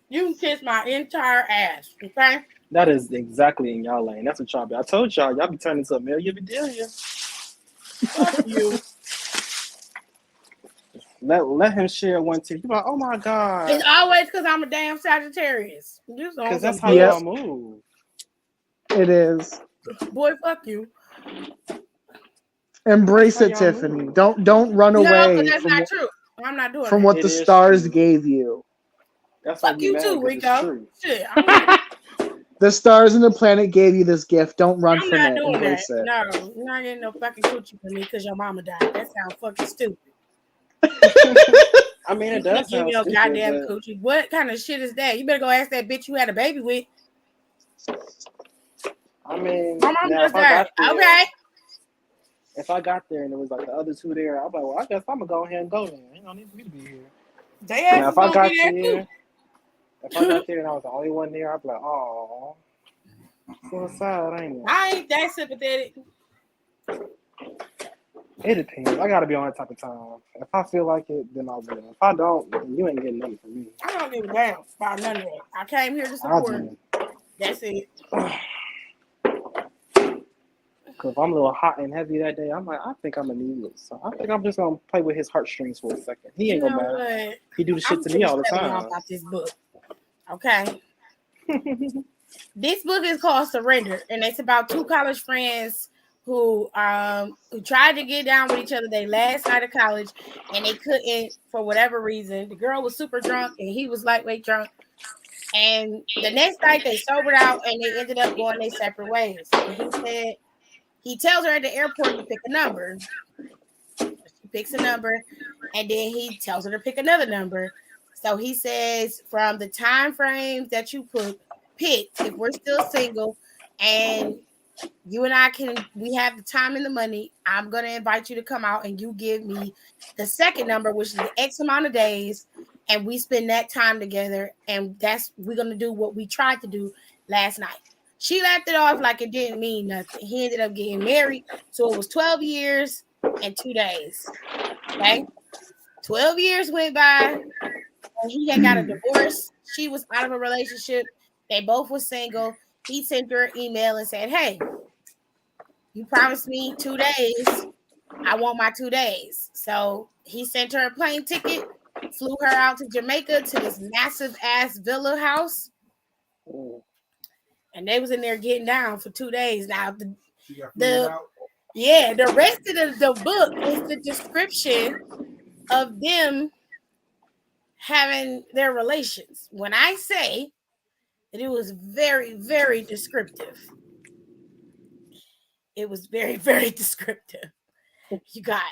You can kiss my entire ass, okay? That is exactly in y'all lane. That's what y'all be. I told y'all be turning into a million Bedelia. Fuck you. Let him share one too. You like, oh my god. It's always because I'm a damn Sagittarius. Because that's how Yep. y'all move. It is. Boy, fuck you. Embrace That's it, how y'all Tiffany. move. Don't run No, away because that's from, not true. I'm not doing from that. what It the is stars true. gave you. That's why Fuck we you mad, too, 'cause it's Rico. true. Shit, I'm The stars and the planet gave you this gift. Don't run from not it. doing that. Embrace it. No, you're not getting no fucking coochie from me because your mama died. That sounds fucking stupid. I mean, You it can't does give sound me no stupid, goddamn but coochie. What kind of shit is that? You better go ask that bitch you had a baby with. I mean, My mom now just if I got died. there, Okay. if I got there and it was like the other two there, I'm like, well, I guess I'm gonna go ahead and go then. You don't need me to be here. They Now, ass if I gonna got be there there, too. if I got there and I was the only one there, I'd be like, oh, so sad, ain't it? I ain't that sympathetic. It depends. I gotta be on that type of time. If I feel like it, then I will. If I don't, then you ain't getting nothing from me. I don't give a damn about none of that. I came here to I support. do. That's it. Cause if I'm a little hot and heavy that day, I'm like, I think I'm gonna need it. So I think I'm just gonna play with his heartstrings for a second. He ain't You gonna know matter. what? He do the shit I'm to me all the telling y'all time. about this book. Okay. This book is called Surrender, and it's about two college friends who tried to get down with each other their last night of college, and they couldn't for whatever reason. The girl was super drunk, and he was lightweight drunk. And the next night they sobered out, and they ended up going their separate ways. And he said he tells her at the airport to pick a number. She picks a number, and then he tells her to pick another number. So he says, from the time frames that you picked, if we're still single and you and we have the time and the money, I'm going to invite you to come out and you give me the second number, which is the X amount of days. And we spend that time together. And we're going to do what we tried to do last night. She laughed it off like it didn't mean nothing. He ended up getting married. So it was 12 years and 2 days. Okay. 12 years went by. And he had got a divorce. She was out of a relationship. They both were single. He sent her an email and said, hey, you promised me 2 days. I want my 2 days. So he sent her a plane ticket, flew her out to Jamaica to this massive ass villa house. And they was in there getting down for 2 days. Now, the rest of the book is the description of them having their relations. When I say that it was very, very descriptive, it was very, very descriptive. You got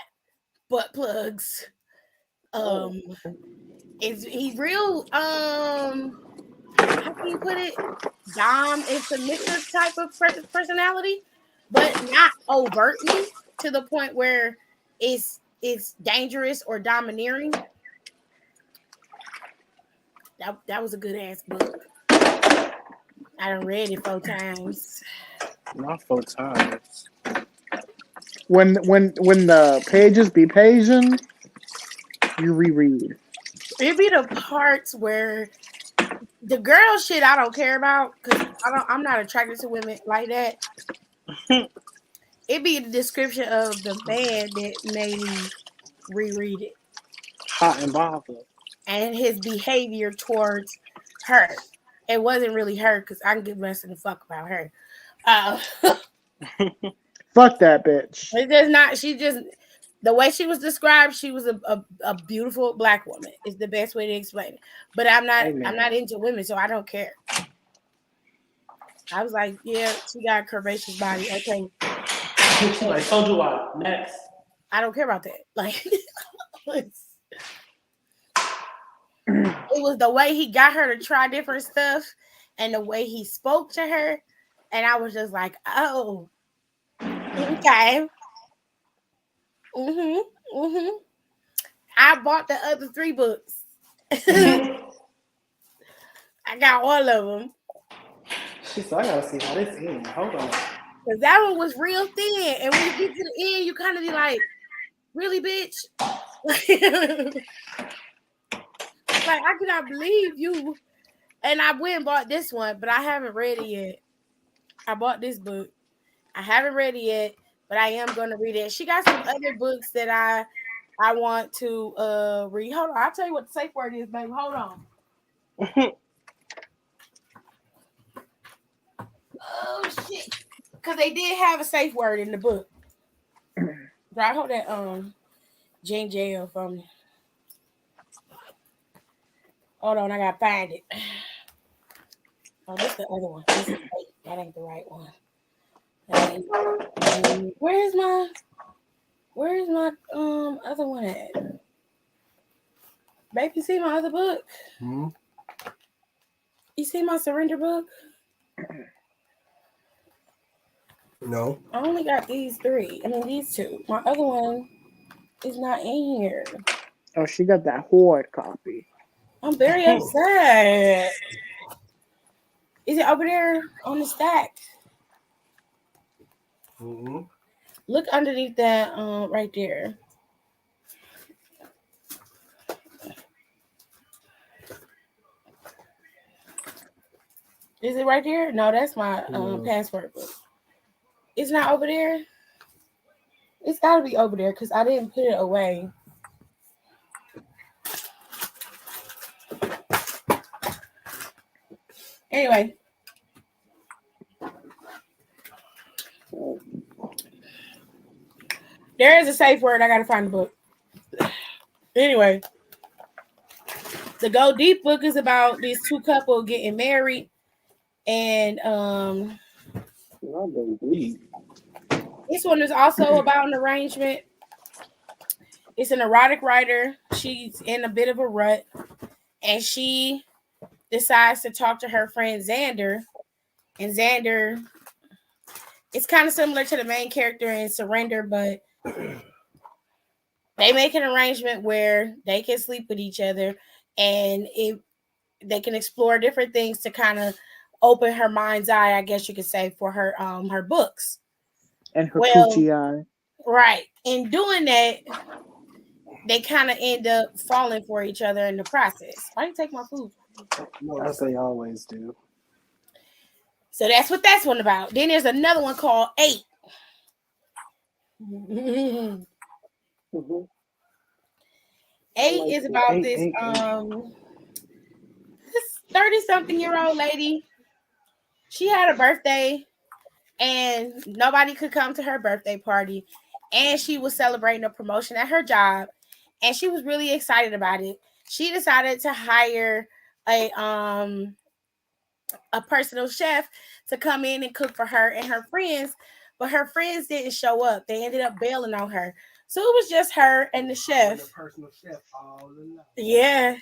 butt plugs. He's real, how can you put it? Dom and submissive type of personality, but not overtly to the point where it's dangerous or domineering. That was a good ass book. I done read it 4 times. Not 4 times. When the pages be paging, you reread. It be the parts where the girl shit I don't care about because I'm not attracted to women like that. It be the description of the man that made me reread it. Hot and bothered. And his behavior towards her. It wasn't really her because I can give less than a fuck about her. Fuck that bitch. It's just not. She just the way she was described. She was a beautiful black woman. Is the best way to explain it. But I'm not. Amen. I'm not into women, so I don't care. I was like, yeah, she got a curvaceous body. Okay. Like, so do I. Next. I don't care about that. Like, it was the way he got her to try different stuff and the way he spoke to her. And I was just like, oh, okay. I bought the other 3 books. I got all of them. She said, I gotta see how this ends. Hold on. Because that one was real thin. And when you get to the end, you kind of be like, really, bitch? Like, I cannot believe you. And I went and bought this one, but I haven't read it yet. I bought this book. I haven't read it yet, but I am going to read it. She got some other books that I want to read. Hold on. I'll tell you what the safe word is, baby. Hold on. Oh, shit. Because they did have a safe word in the book. But I hope that Jane Jail for me. Hold on, I gotta find it. Oh, this is the other one. That ain't the right one. Where's my other one at? Baby, see my other book? Hmm? You see my surrender book? No. I only got these 3. I mean these 2. My other one is not in here. Oh, she got that hoard copy. I'm very upset. Is it over there on the stack? Mm-hmm. Look underneath that right there. Is it right there? No, that's my passport book. It's not over there. It's got to be over there because I didn't put it away. Anyway. There is a safe word. I got to find the book. Anyway. The Go Deep book is about these two couples getting married. And this one is also about an arrangement. It's an erotic writer. She's in a bit of a rut. And she decides to talk to her friend Xander. And Xander, it's kind of similar to the main character in Surrender, but they make an arrangement where they can sleep with each other and they can explore different things to kind of open her mind's eye, I guess you could say, for her books. And her coochie eye. Right. In doing that, they kind of end up falling for each other in the process. Why do you take my food? As they always do. So that's what that's one about. Then there's another one called 8. Mm-hmm. 8 is about this 30-something-year-old lady. She had a birthday and nobody could come to her birthday party. And she was celebrating a promotion at her job. And she was really excited about it. She decided to hire a personal chef to come in and cook for her and her friends. But her friends didn't show up. They ended up bailing on her. So it was just her and the chef. The personal chef all alone. Yeah.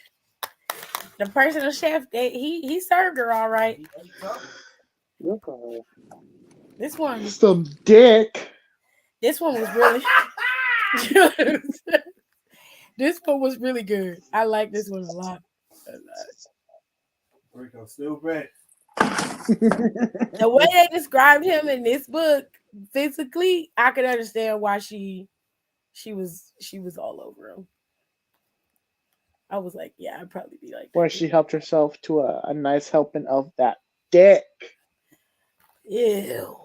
The personal chef, he served her all right. This one. Some dick. This one was really This one was really good. I like this one a lot. Rico stupid. The way they described him in this book physically, I could understand why she was all over him. I was like, yeah, I'd probably be like that. Where she helped herself to a nice helping of that dick. Ew.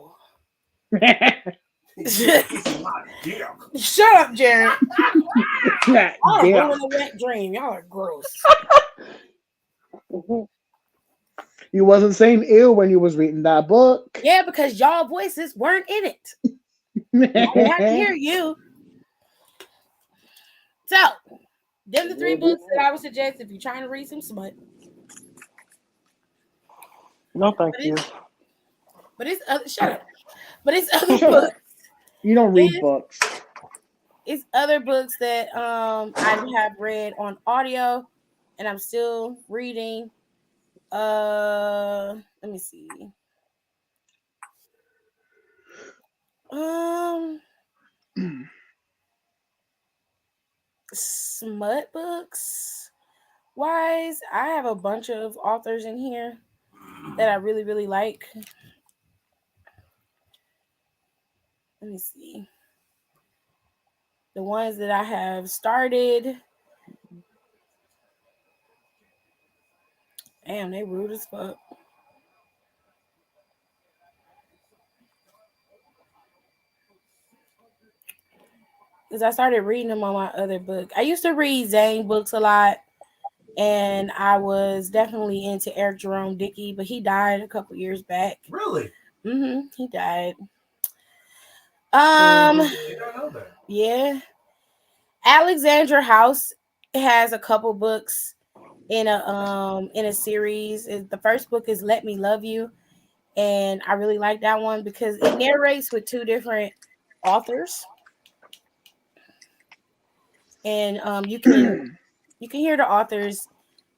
Shut up, Jared. That Y'all dick. are ruining a wet dream. Y'all are gross. You wasn't saying ew when you was reading that book. Yeah, because y'all voices weren't in it. I didn't have to hear you. So, them the 3 books that I would suggest if you're trying to read some smut. No, thank you. But it's other shut up. But it's other books. You don't read books. It's other books that I have read on audio and I'm still reading. Let me see. Smut books wise, I have a bunch of authors in here that I really, really like. Let me see. The ones that I have started. Damn, they rude as fuck. Because I started reading them on my other book. I used to read Zane books a lot. And I was definitely into Eric Jerome Dickey, but he died a couple years back. Really? Mm-hmm. He died. I don't know that. Yeah. Alexandra House has a couple books in a series. The first book is Let Me Love You, and I really like that one because it narrates with 2 different authors, and you can hear the authors,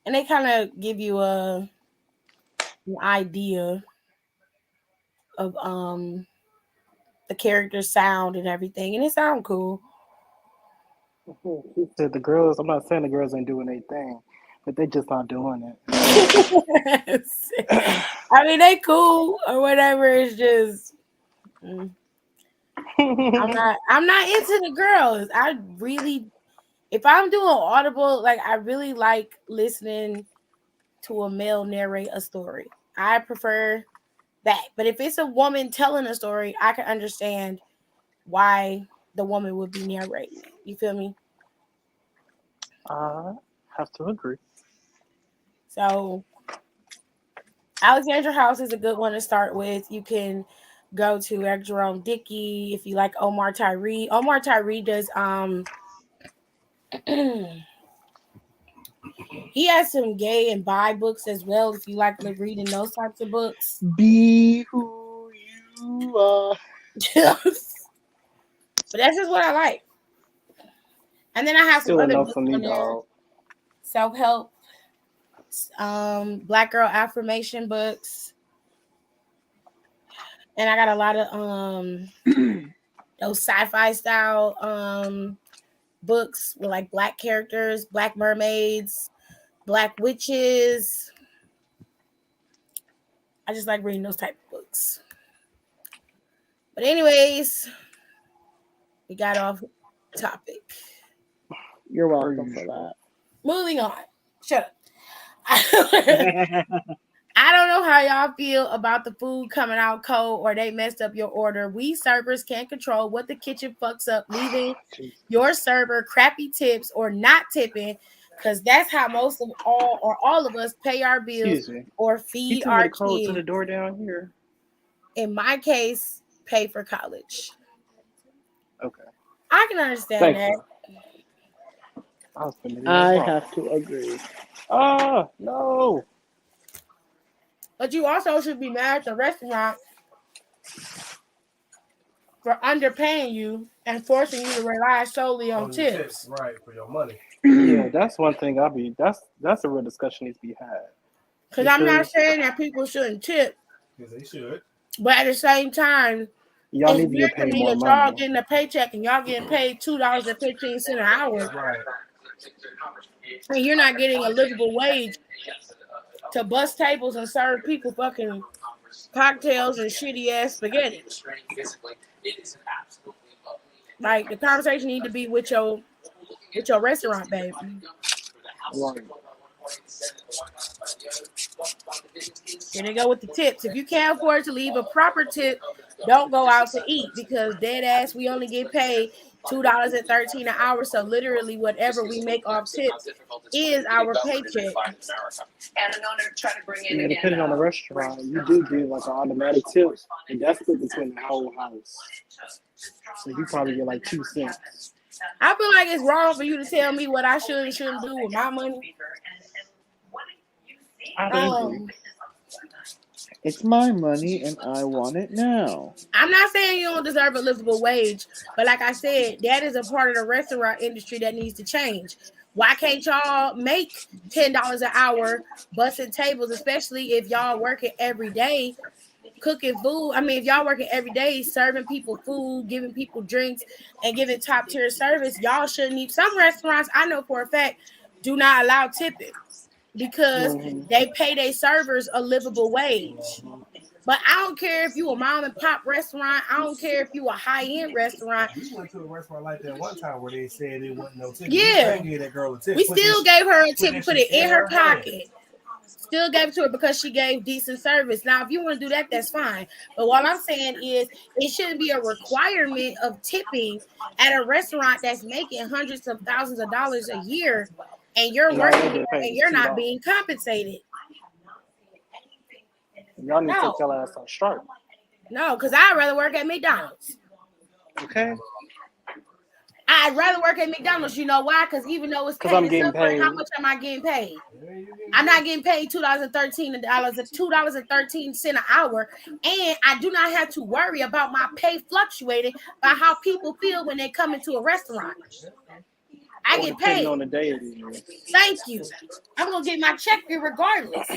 and they kind of give you an idea of the character's sound and everything, and it sounds cool. She said the girls, I'm not saying the girls ain't doing anything, but they just not doing it. I mean, they cool or whatever. It's just I'm not into the girls. I really, if I'm doing Audible, like I really like listening to a male narrate a story. I prefer that. But if it's a woman telling a story, I can understand why the woman would be narrating it. You feel me? I have to agree. So Alexandra House is a good one to start with. You can go to Eric Jerome Dickey if you like Omar Tyree. Omar Tyree does he has some gay and bi books as well if you like reading those types of books. Be who you are. But that's just what I like. And then I have some Still other enough books for me, on there. dog. Self-help, Black girl affirmation books. And I got a lot of those sci-fi style books with like black characters, black mermaids, black witches. I just like reading those type of books. But anyways, we got off topic. You're welcome for that. Moving on. Shut up. I don't know how y'all feel about the food coming out cold or they messed up your order. We servers can't control what the kitchen fucks up, leaving your server crappy tips or not tipping, because that's how most of all of us pay our bills Excuse me. or You feed told me our to close kids. to the door down here. In my case, pay for college. Okay. I can understand Thank that. you. I have to agree. Oh, no. But you also should be mad at the restaurant for underpaying you and forcing you to rely solely on tips. Right, for your money. Yeah, that's one thing that's a real discussion needs to be had. Because I'm not saying that people shouldn't tip. Because they should. But at the same time, Y'all it's need to weird get to paid me more that y'all money. getting a paycheck and y'all getting paid $2.15 an hour. Right. And you're not getting a livable wage to bust tables and serve people fucking cocktails and shitty ass spaghetti. Like the conversation need to be with your restaurant, baby. Right. Here they go with the tips. If you can't afford to leave a proper tip, don't go out to eat, because dead ass we only get paid $2.13 an hour. So literally whatever we make off tips is our paycheck. Yeah, depending on the restaurant, you do get like an automatic tip, and that's split between the whole house. So you probably get like 2 cents. I feel like it's wrong for you to tell me what I should and shouldn't do with my money. It's my money and I want it now. I'm not saying you don't deserve a livable wage, but like I said, that is a part of the restaurant industry that needs to change. Why can't y'all make $10 an hour busting tables, especially if y'all working every day cooking food? I mean, if y'all working every day serving people food, giving people drinks, and giving top tier service, y'all shouldn't need. Some restaurants, I know for a fact, do not allow tipping because they pay their servers a livable wage. But I don't care if you a mom and pop restaurant. I don't care if you a high end restaurant. We went to a restaurant like that one time where they said it wasn't no tip. Yeah, we gave that girl a tip. We still gave her a tip and put it in her pocket. Still gave it to her because she gave decent service. Now, if you want to do that, that's fine. But what I'm saying is it shouldn't be a requirement of tipping at a restaurant that's making hundreds of thousands of dollars a year, and you're working there and you're not being compensated. Y'all need to take your ass on strike. No, because I'd rather work at McDonald's. Okay. I'd rather work at McDonald's. You know why? Because even though it's paid, how much am I getting paid? I'm not getting paid $2.13 an hour, and I do not have to worry about my pay fluctuating by how people feel when they come into a restaurant. I get paid. On the day it is. Thank you. I'm gonna get my check regardless.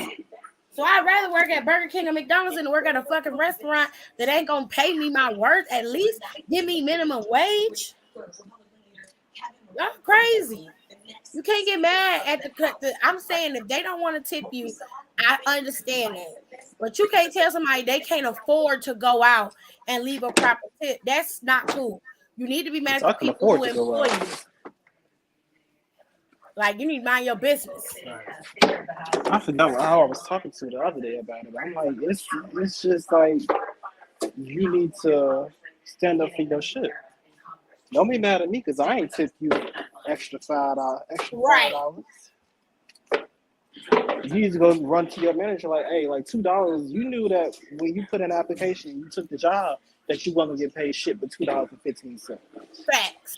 So I'd rather work at Burger King or McDonald's than to work at a fucking restaurant that ain't gonna pay me my worth. At least give me minimum wage. Y'all crazy. You can't get mad at the. I'm saying if they don't want to tip you, I understand that. But you can't tell somebody they can't afford to go out and leave a proper tip. That's not cool. You need to be mad I at the can people who afford to go employ out. you. Like, you need to mind your business. I forgot how I was talking to the other day about it. I'm like, it's just like you need to stand up for your shit. Don't be mad at me because I ain't tip you extra $5. Right. You need to go run to your manager like, hey, like $2. You knew that when you put in an application, you took the job that you wasn't gonna get paid shit but $2.15. Facts.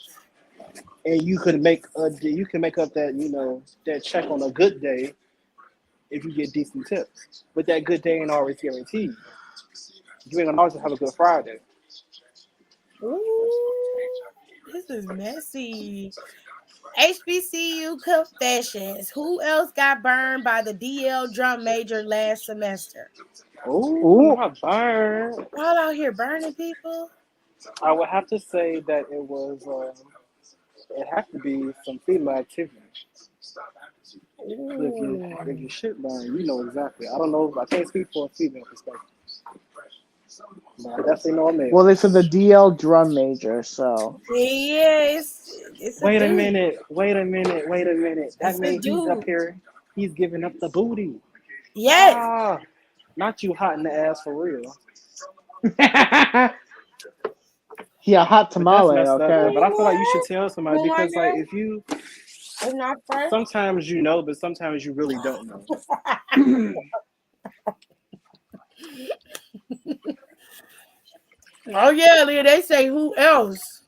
And you can make up that that check on a good day if you get decent tips. But that good day ain't always guaranteed. You ain't gonna always have a good Friday. Ooh, this is messy. HBCU confessions. Who else got burned by the DL drum major last semester? Ooh, not burn. Y'all out here burning people? I would have to say that it was. It had to be some female activity. If you shit burn, you know exactly. I don't know. I can't speak for a female perspective. But I definitely know a man. Well, they said the DL drum major, so. Yeah, it's Wait a dude. minute. That It's means a he's up dude. here. He's giving up the booty. Yes. Ah, not you hot in the ass for real. Yeah, hot tamale, But that's messed okay? up. But I feel like you should tell somebody because, like, if you It's not fresh. sometimes you know, but sometimes you really don't know. Oh yeah, Leah. They say who else?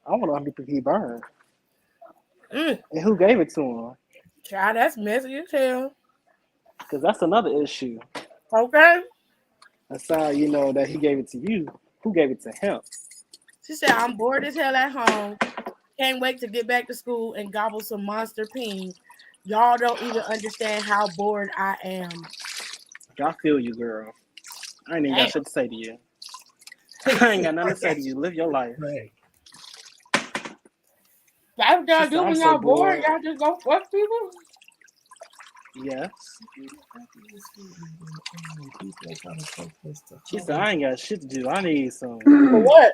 I want to know how many people he burned Mm. and who gave it to him. Child, that's messy as hell. Because that's another issue. Okay. Aside, that he gave it to you, who gave it to him? She said, I'm bored as hell at home. Can't wait to get back to school and gobble some Monster Peen. Y'all don't even understand how bored I am. I feel you, girl. I ain't even got shit to say to you. I ain't got nothing to say to you. Live your life. Right. That's what y'all She do said, when I'm y'all so bored. bored. Y'all just go fuck people. Yes. She She said, I ain't got shit to do. I need some For what?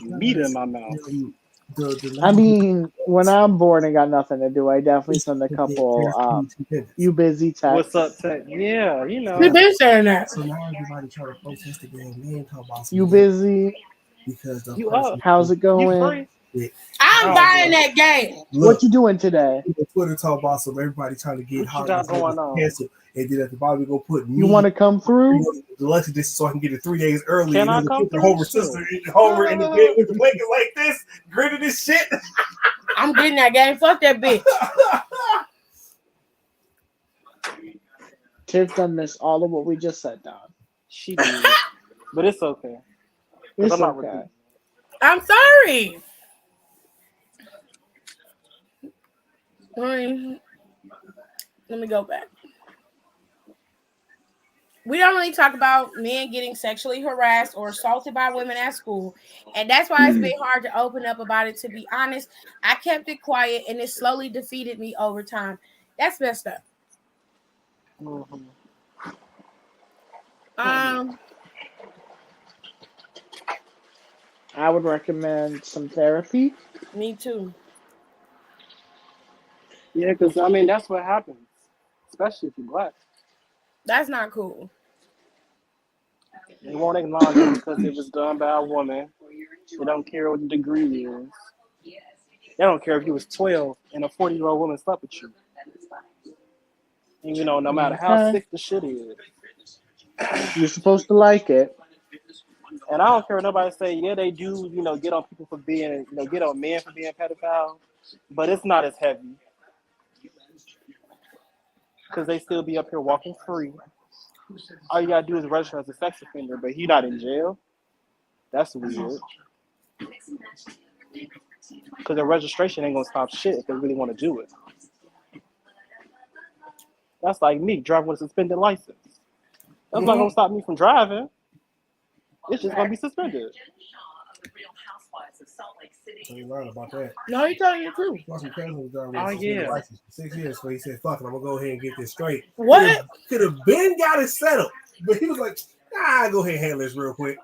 meat in my mouth. I mean, when I'm bored and got nothing to do, I definitely send a couple you busy texts. What's up, Tech? Yeah, You been saying that. So now everybody trying to protest the damn name talk about some You game busy? because the You person up? How's it You going? free? I'm Oh, buying boy. that game. What look, you doing today? the Twitter talk about some everybody trying to get What you hot got and going on? cancel, and then at the bottom we go put You me want to come through? the election distance so I can get it 3 days early. Can And I then come put the through? Homer Sure. sister, Homer in the bed with the blanket like this, grinning this shit. I'm getting that game. Fuck that bitch. Tiff done missed all of what we just said, Don. She did. But it's okay. It's I'm not okay. repeating. I'm sorry. Let me go back. We don't really talk about men getting sexually harassed or assaulted by women at school. And that's why it's been hard to open up about it. To be honest, I kept it quiet and it slowly defeated me over time. That's messed up. Mm-hmm. I would recommend some therapy. Me too. Yeah, because, I mean, that's what happens. Especially if you're black. That's not cool. They won't acknowledge it because it was done by a woman. They don't care what the degree is. They don't care if you was 12 and a 40-year-old woman slept with you. And, no matter how sick the shit is. You're supposed to like it. And I don't care what nobody say, yeah, they do, get on people for being, get on men for being pedophiles. But it's not as heavy. Because they still be up here walking free. All you gotta do is register as a sex offender, but he not in jail. That's weird. Because the registration ain't gonna stop shit if they really want to do it. That's like me driving with a suspended license. That's not gonna stop me from driving. It's just gonna be suspended. So he lying about that. No, he telling you the truth. Plus, my cousin was done Oh, with yeah. license for 6 years, so he said, "Fuck it, I'm gonna go ahead and get this straight." What? Could have been got it settled, but he was like, "Nah, go ahead and handle this real quick."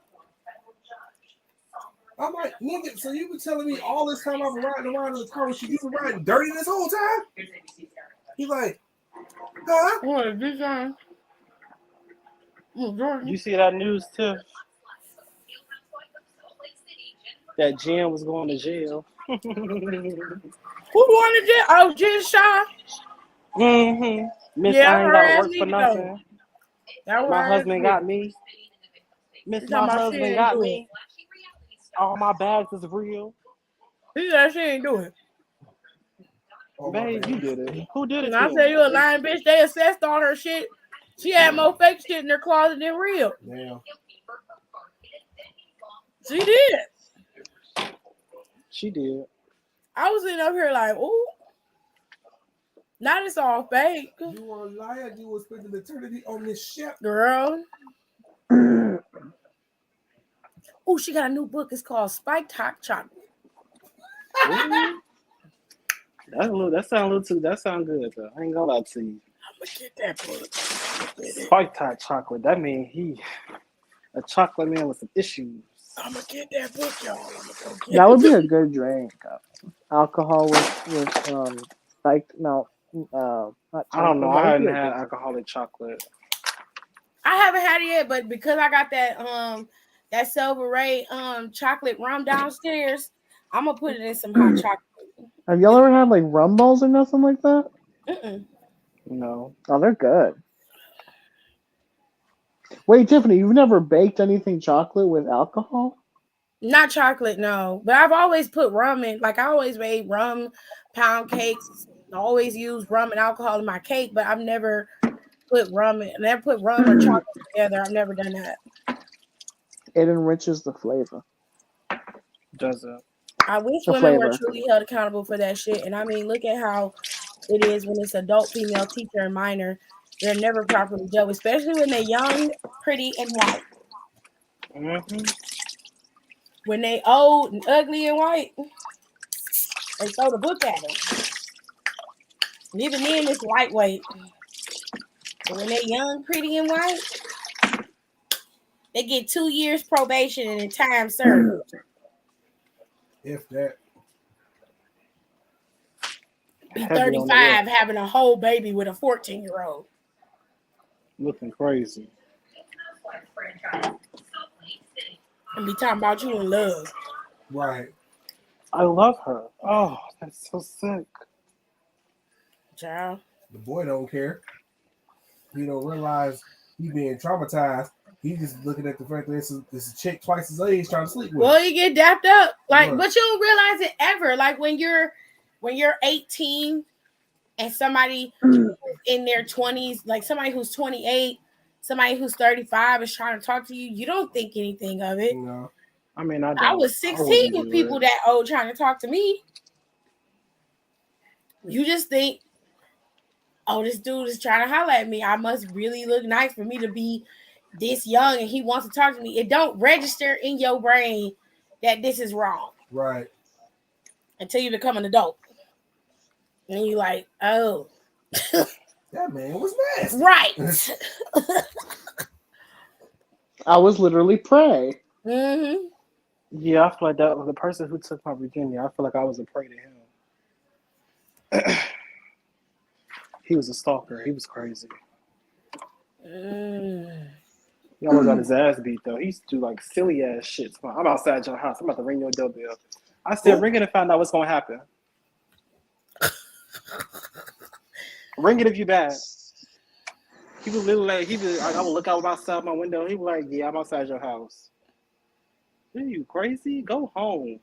I'm like, nigga, so you been telling me all this time I've been riding around in the car with you, you been riding dirty this whole time? He's like, huh? What is this on? You see that news too? That Jen was going to jail. Who wanted it? Oh, Jen Shaw. Miss, Yeah, I ain't her gotta ass work need for to go. nothing. That My was husband got me. Miss, She's my talking about she husband didn't got do me. All my bags is real. He said she ain't do it. Oh, Babe, you did it. Who did it And to I you? said, you a lying bitch. They assessed all her shit. She had more fake shit in her closet than real. Damn. She did. She did. I was sitting up here like, ooh. Now it's all fake. You were a liar. You will spend an eternity on this ship. Girl. Ooh, she got a new book. It's called Spiked Hot Chocolate. Ooh. That sound good though. I ain't gonna lie to you. I'm gonna get that book. Spike top chocolate. That means he a chocolate man with some issues. I'm gonna get that book, y'all. I'm gonna go get That it. would be a good drink. Alcohol with spiked no. Not I don't know. chocolate. I That would be hadn't a had good- alcoholic chocolate. I haven't had it yet, but because I got that Silver Ray chocolate rum downstairs, I'm gonna put it in some hot chocolate. Have y'all ever had like rum balls or nothing like that? Mm-mm. No. Oh, they're good. Wait, Tiffany, you've never baked anything chocolate with alcohol? Not chocolate, no. But I've always put rum in. Like I always made rum pound cakes. I always use rum and alcohol in my cake, but I've never put rum or chocolate together. I've never done that. It enriches the flavor. Does it? I wish The women were flavor. truly held accountable for that shit. And I mean, look at how it is when it's adult female teacher and minor. They're never properly judged, especially when they're young, pretty, and white. Mm-hmm. When they old and ugly and white, they throw the book at them. And even then, it's lightweight. But when they young, pretty, and white, they get 2 years probation and in time served. If that. Be Heavy on the 35 having a whole baby with a 14-year-old. Looking crazy. And be talking about you in love. Right. I love her. Oh, that's so sick. Child. The boy don't care. He don't realize he being traumatized. He just looking at the fact that this is a chick twice his age trying to sleep with. Well, you get dapped up. Like, Right. but you don't realize it ever. Like when you're 18 and somebody in their 20s, like somebody who's 28, somebody who's 35 is trying to talk to you, you don't think anything of it. You know. I mean, I was 16 with people that old trying to talk to me. You just think, oh, this dude is trying to holler at me. I must really look nice for me to be this young and he wants to talk to me. It don't register in your brain that this is wrong. Right. Until you become an adult. And you're like, oh. That man was nasty. Right. I was literally prey. Mm-hmm. Yeah, I feel like that was the person who took my virginity. I feel like I was a prey to him. He was a stalker. He was crazy. He almost got his ass beat though. He used to do like silly ass shit. I'm outside your house. I'm about to ring your doorbell. I said, ring it and find out what's gonna happen. Ring it if you bad. He was literally like, I would look out outside my window. He was like, yeah, I'm outside your house. Are you crazy? Go home.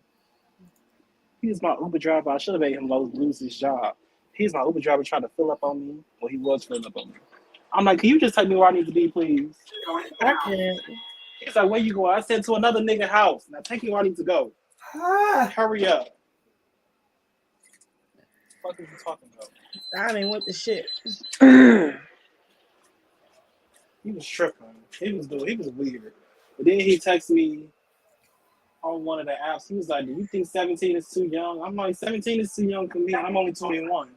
He was my Uber driver. I should have made him lose his job. He's my Uber driver trying to fill up on me. Well, he was filling up on me. I'm like, can you just take me where I need to be, please? I can't. He's like, where you going? I said, to another nigga house. Now take me where I need to go. Hurry up. What the fuck is he talking about? I didn't want the shit. He was tripping. He was weird. But then he texted me on one of the apps. He was like, "Do you think 17 is too young?" I'm like, "17 is too young for me. I'm only 21."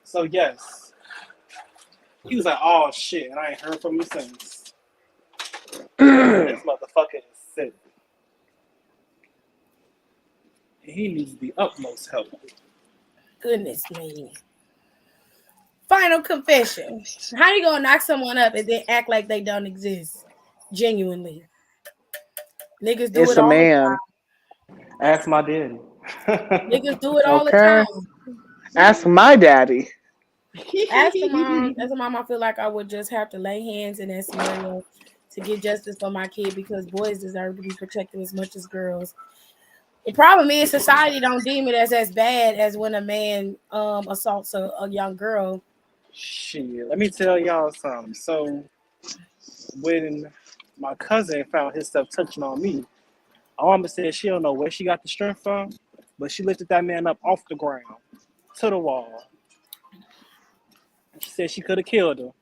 So yes, he was like, "Oh shit," and I ain't heard from him since. This motherfucker is sick. He needs the utmost help. Goodness me. Final confession. How you gonna knock someone up and then act like they don't exist? Genuinely. Niggas do It's it a all the man. time. Ask my daddy. Niggas do it all the Okay. time. Ask my daddy. As a mom, I feel like I would just have to lay hands in that scenario to get justice for my kid because boys deserve to be protected as much as girls. The problem is society don't deem it as bad as when a man assaults a young girl. Shit, let me tell y'all something. So when my cousin found his stuff touching on me, my mama said she don't know where she got the strength from, but she lifted that man up off the ground to the wall. She said she could have killed him,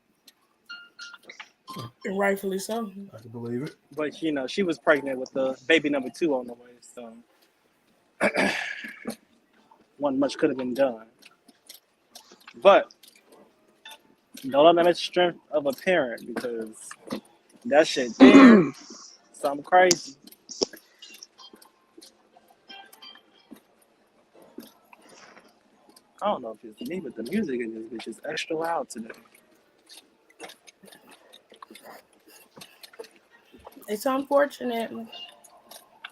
And rightfully so. I can believe it. but you know she was pregnant with the baby number 2 on the way, so one much could have been done. But don't let them the strength of a parent because that shit there, something crazy. I don't know if it's me, but the music in this bitch is extra loud today. It's unfortunate.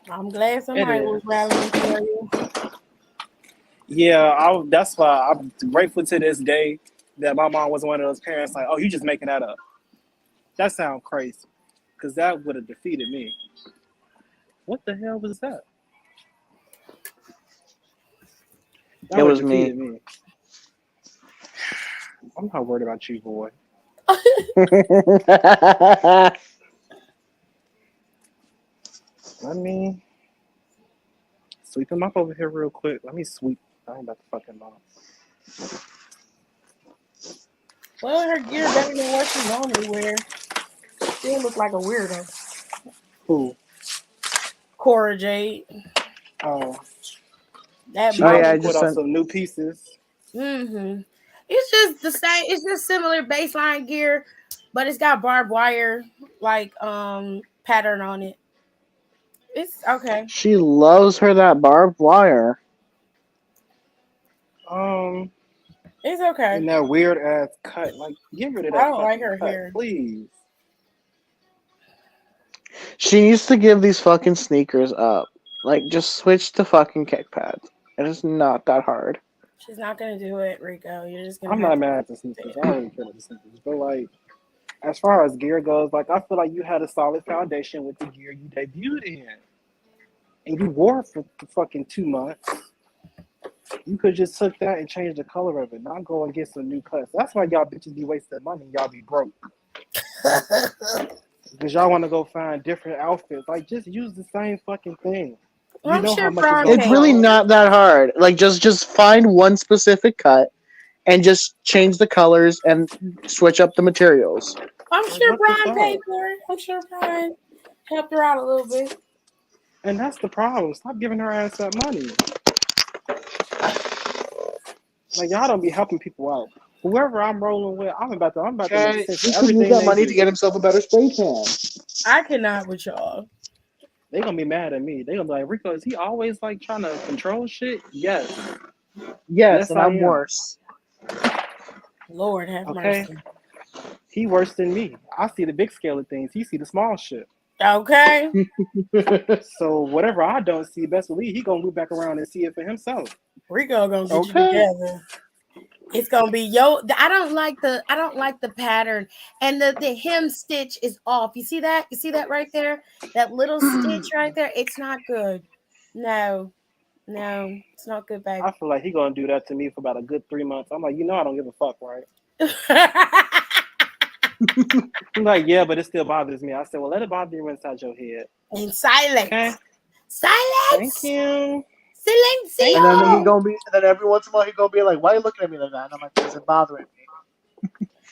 I'm glad somebody was rallying for you. Yeah, that's why I'm grateful to this day that my mom was one of those parents like, "Oh, you just making that up." That sounds crazy, because that would have defeated me. What the hell was that? That It would was have me. defeated me. I'm not worried about you, boy. Let me sweep him up over here real quick. Let me sweep. I ain't about to fucking mop. Well, her gear better than what she normally wear. Still look like a weirdo. Who? Cora Jade. Oh, That she Oh, body. yeah, I probably put just out sent. some new pieces. Mm-hmm. It's just the same. It's just similar baseline gear, but it's got barbed wire pattern on it. It's okay. She loves her that barbed wire. It's okay. In that weird ass cut. Like, get rid of I that don't like fucking her cut, hair. please. She needs to give these fucking sneakers up. Like, just switch to fucking kick pads. It is not that hard. She's not gonna do it, Rico. You're just gonna I'm have not to. mad at the sneakers. I don't really care about the sneakers. But, like, as far as gear goes, like, I feel like you had a solid foundation with the gear you debuted in. And you wore it for fucking 2 months. You could just took that and changed the color of it, not go and get some new cuts. That's why y'all bitches be wasting money. Y'all be broke. Because y'all want to go find different outfits. Like, just use the same fucking thing. You I'm know sure how much it's Brian going to It's paid really cost. for it. not that hard. Like, just find one specific cut and just change the colors and switch up the materials. I'm Like, sure what the Brian paid fuck? for it. I'm sure Brian helped her out a little bit. And that's the problem. Stop giving her ass that money. Like, y'all don't be helping people out. Whoever I'm rolling with, I'm about to make Okay, sense he of could use everything that they money to do. get himself a better spray tan. I cannot with y'all. They gonna be mad at me. They gonna be like, Rico, is he always like trying to control shit? Yes. Yes, Yes, and I I'm am. worse. Lord have Okay. mercy. He worse than me. I see the big scale of things. He see the small shit. Okay. So whatever I don't see, best believe he gonna loop back around and see it for himself. Rico gonna get you Okay. together. It's gonna be I don't like the pattern, and the hem stitch is off. You see that? You see that right there? That little stitch right there. It's not good. No, it's not good, baby. I feel like he gonna do that to me for about a good 3 months. I'm like, I don't give a fuck, right? He's like, yeah, but it still bothers me. I said, well, let it bother you inside your head. In silence. Okay. Silence. Thank you. Silencio. And then then every once in a while he gonna be like, "Why are you looking at me like that?" And I'm like, "Because it's bothering me."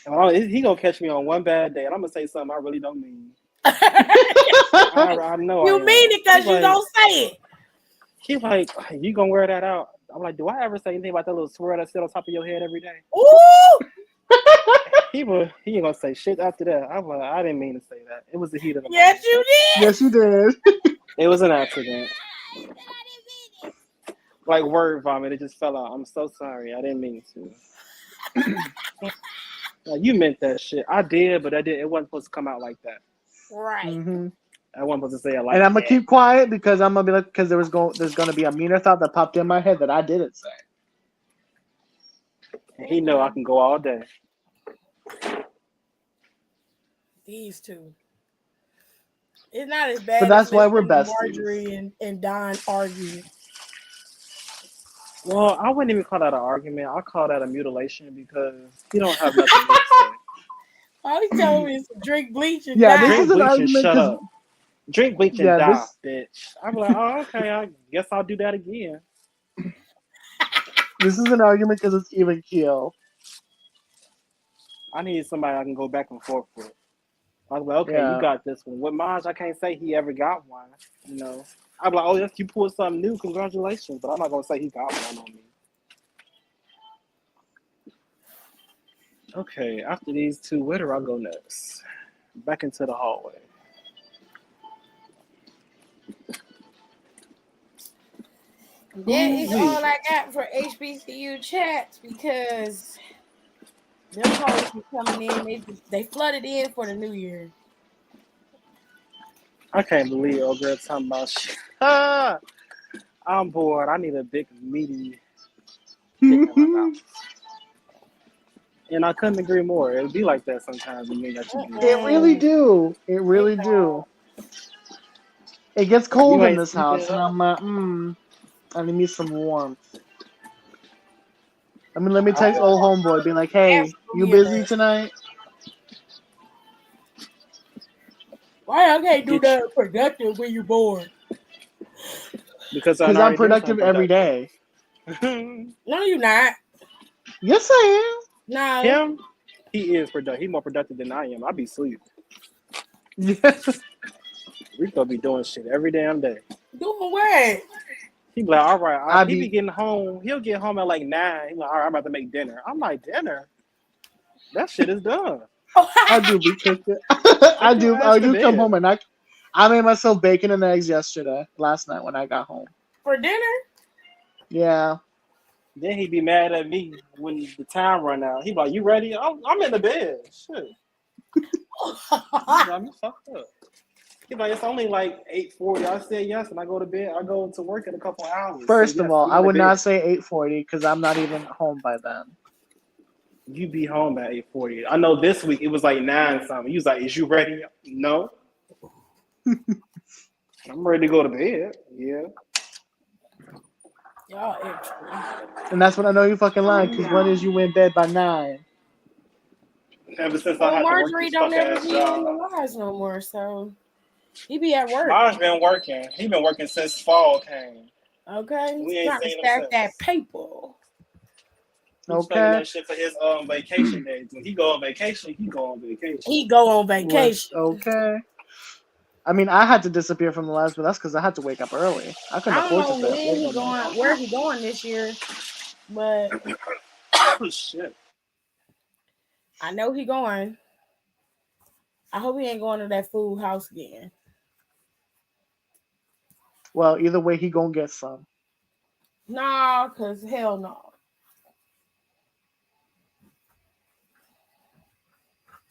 And he gonna catch me on one bad day, and I'm gonna say something I really don't mean. I know. You I am. mean it because He's you like, don't say it. He's like, you gonna wear that out? I'm like, do I ever say anything about that little swirl that sit on top of your head every day? Ooh! He ain't gonna say shit after that. I'm like, I didn't mean to say that. It was the heat of the moment. Yes, you did. Yes, you did. It was an accident. Like word vomit, it just fell out. I'm so sorry. I didn't mean to. Like, you meant that shit. I did, but I did. It wasn't supposed to come out like that. Right. Mm-hmm. I wasn't supposed to say it like And I'm that. gonna keep quiet because I'm gonna be like, because there's gonna be a meaner thought that popped in my head that I didn't say. And he know I can go all day. These two. It's not as bad. But that's as why we're listening to besties. Marjorie and Don argue. Well, I wouldn't even call that an argument. I call that a mutilation because he don't have nothing new to say. All he telling me is to drink bleach and Yeah, die. this Drink is an bleach and argument shut because up. Drink bleach and Yeah, die, this- bitch. I'm like, oh, okay, I guess I'll do that again. this is an argument because it's even keel. I need somebody I can go back and forth with. I was like, okay, Yeah. you got this one. With Maj, I can't say he ever got one. You know, I'm like, oh, yes, you pulled something new. Congratulations, but I'm not gonna say he got one on me. Okay, after these two, where do I go next? Back into the hallway. That is all I got for HBCU chats because them hoes be coming in. They flooded in for the new year. I can't believe old girl talking about shit. I'm bored. I need a big meaty dick in my mouth. And I couldn't agree more. It'll be like that sometimes when you got you do. It really do. It really do. It gets cold You in ain't this seen house, it and up. I'm like, I need some warmth. I mean, let me text old homeboy, be like, hey, you busy tonight? Why I can't do that productive when you're bored? Because I'm productive every day. No, you're not. Yes, I No. Him, he is productive. He's more productive than I am. I be asleep. am. Yeah. We gonna be doing shit every damn day. Doing what? He be like, all right, he be be getting home. He'll get home at like 9. He like, all right, I'm about to make dinner. I'm like, dinner? That shit is done. I do be cooking. I do come home and I made myself bacon and eggs last night when I got home. For dinner? Yeah. Then he be mad at me when the time run out. He be like, you ready? I'm in the bed. Shit. I'm fucked up. He like, it's only like 8:40. I said yes, and I go to bed. I go to work in a couple hours. First so of yes, all, I'm I in would the not bed. say 8:40 because I'm not even home by then. You be home at 8:40. I know this week it was like 9 something. He was like, is you ready? No. I'm ready to go to bed. Yeah. Y'all extra. And that's when I know you fucking lying because when is you in bed by 9? Ever since I had Marjorie to work don't this ever fuck-ass be on the job. lives no more, so he be at work. Mine's been working. He been working since fall came. Okay. We ain't Trying to seen him stack since. that paper. He's saving that shit for his vacation days. When he go on vacation, he go on vacation. He go on vacation. Okay. I mean, I had to disappear from the lives, but that's because I had to wake up early. I couldn't I don't afford know to when he going, where he going this year, but Oh shit! I know he going. I hope he ain't going to that food house again. Well, either way, he gonna get some. Nah, cause hell no.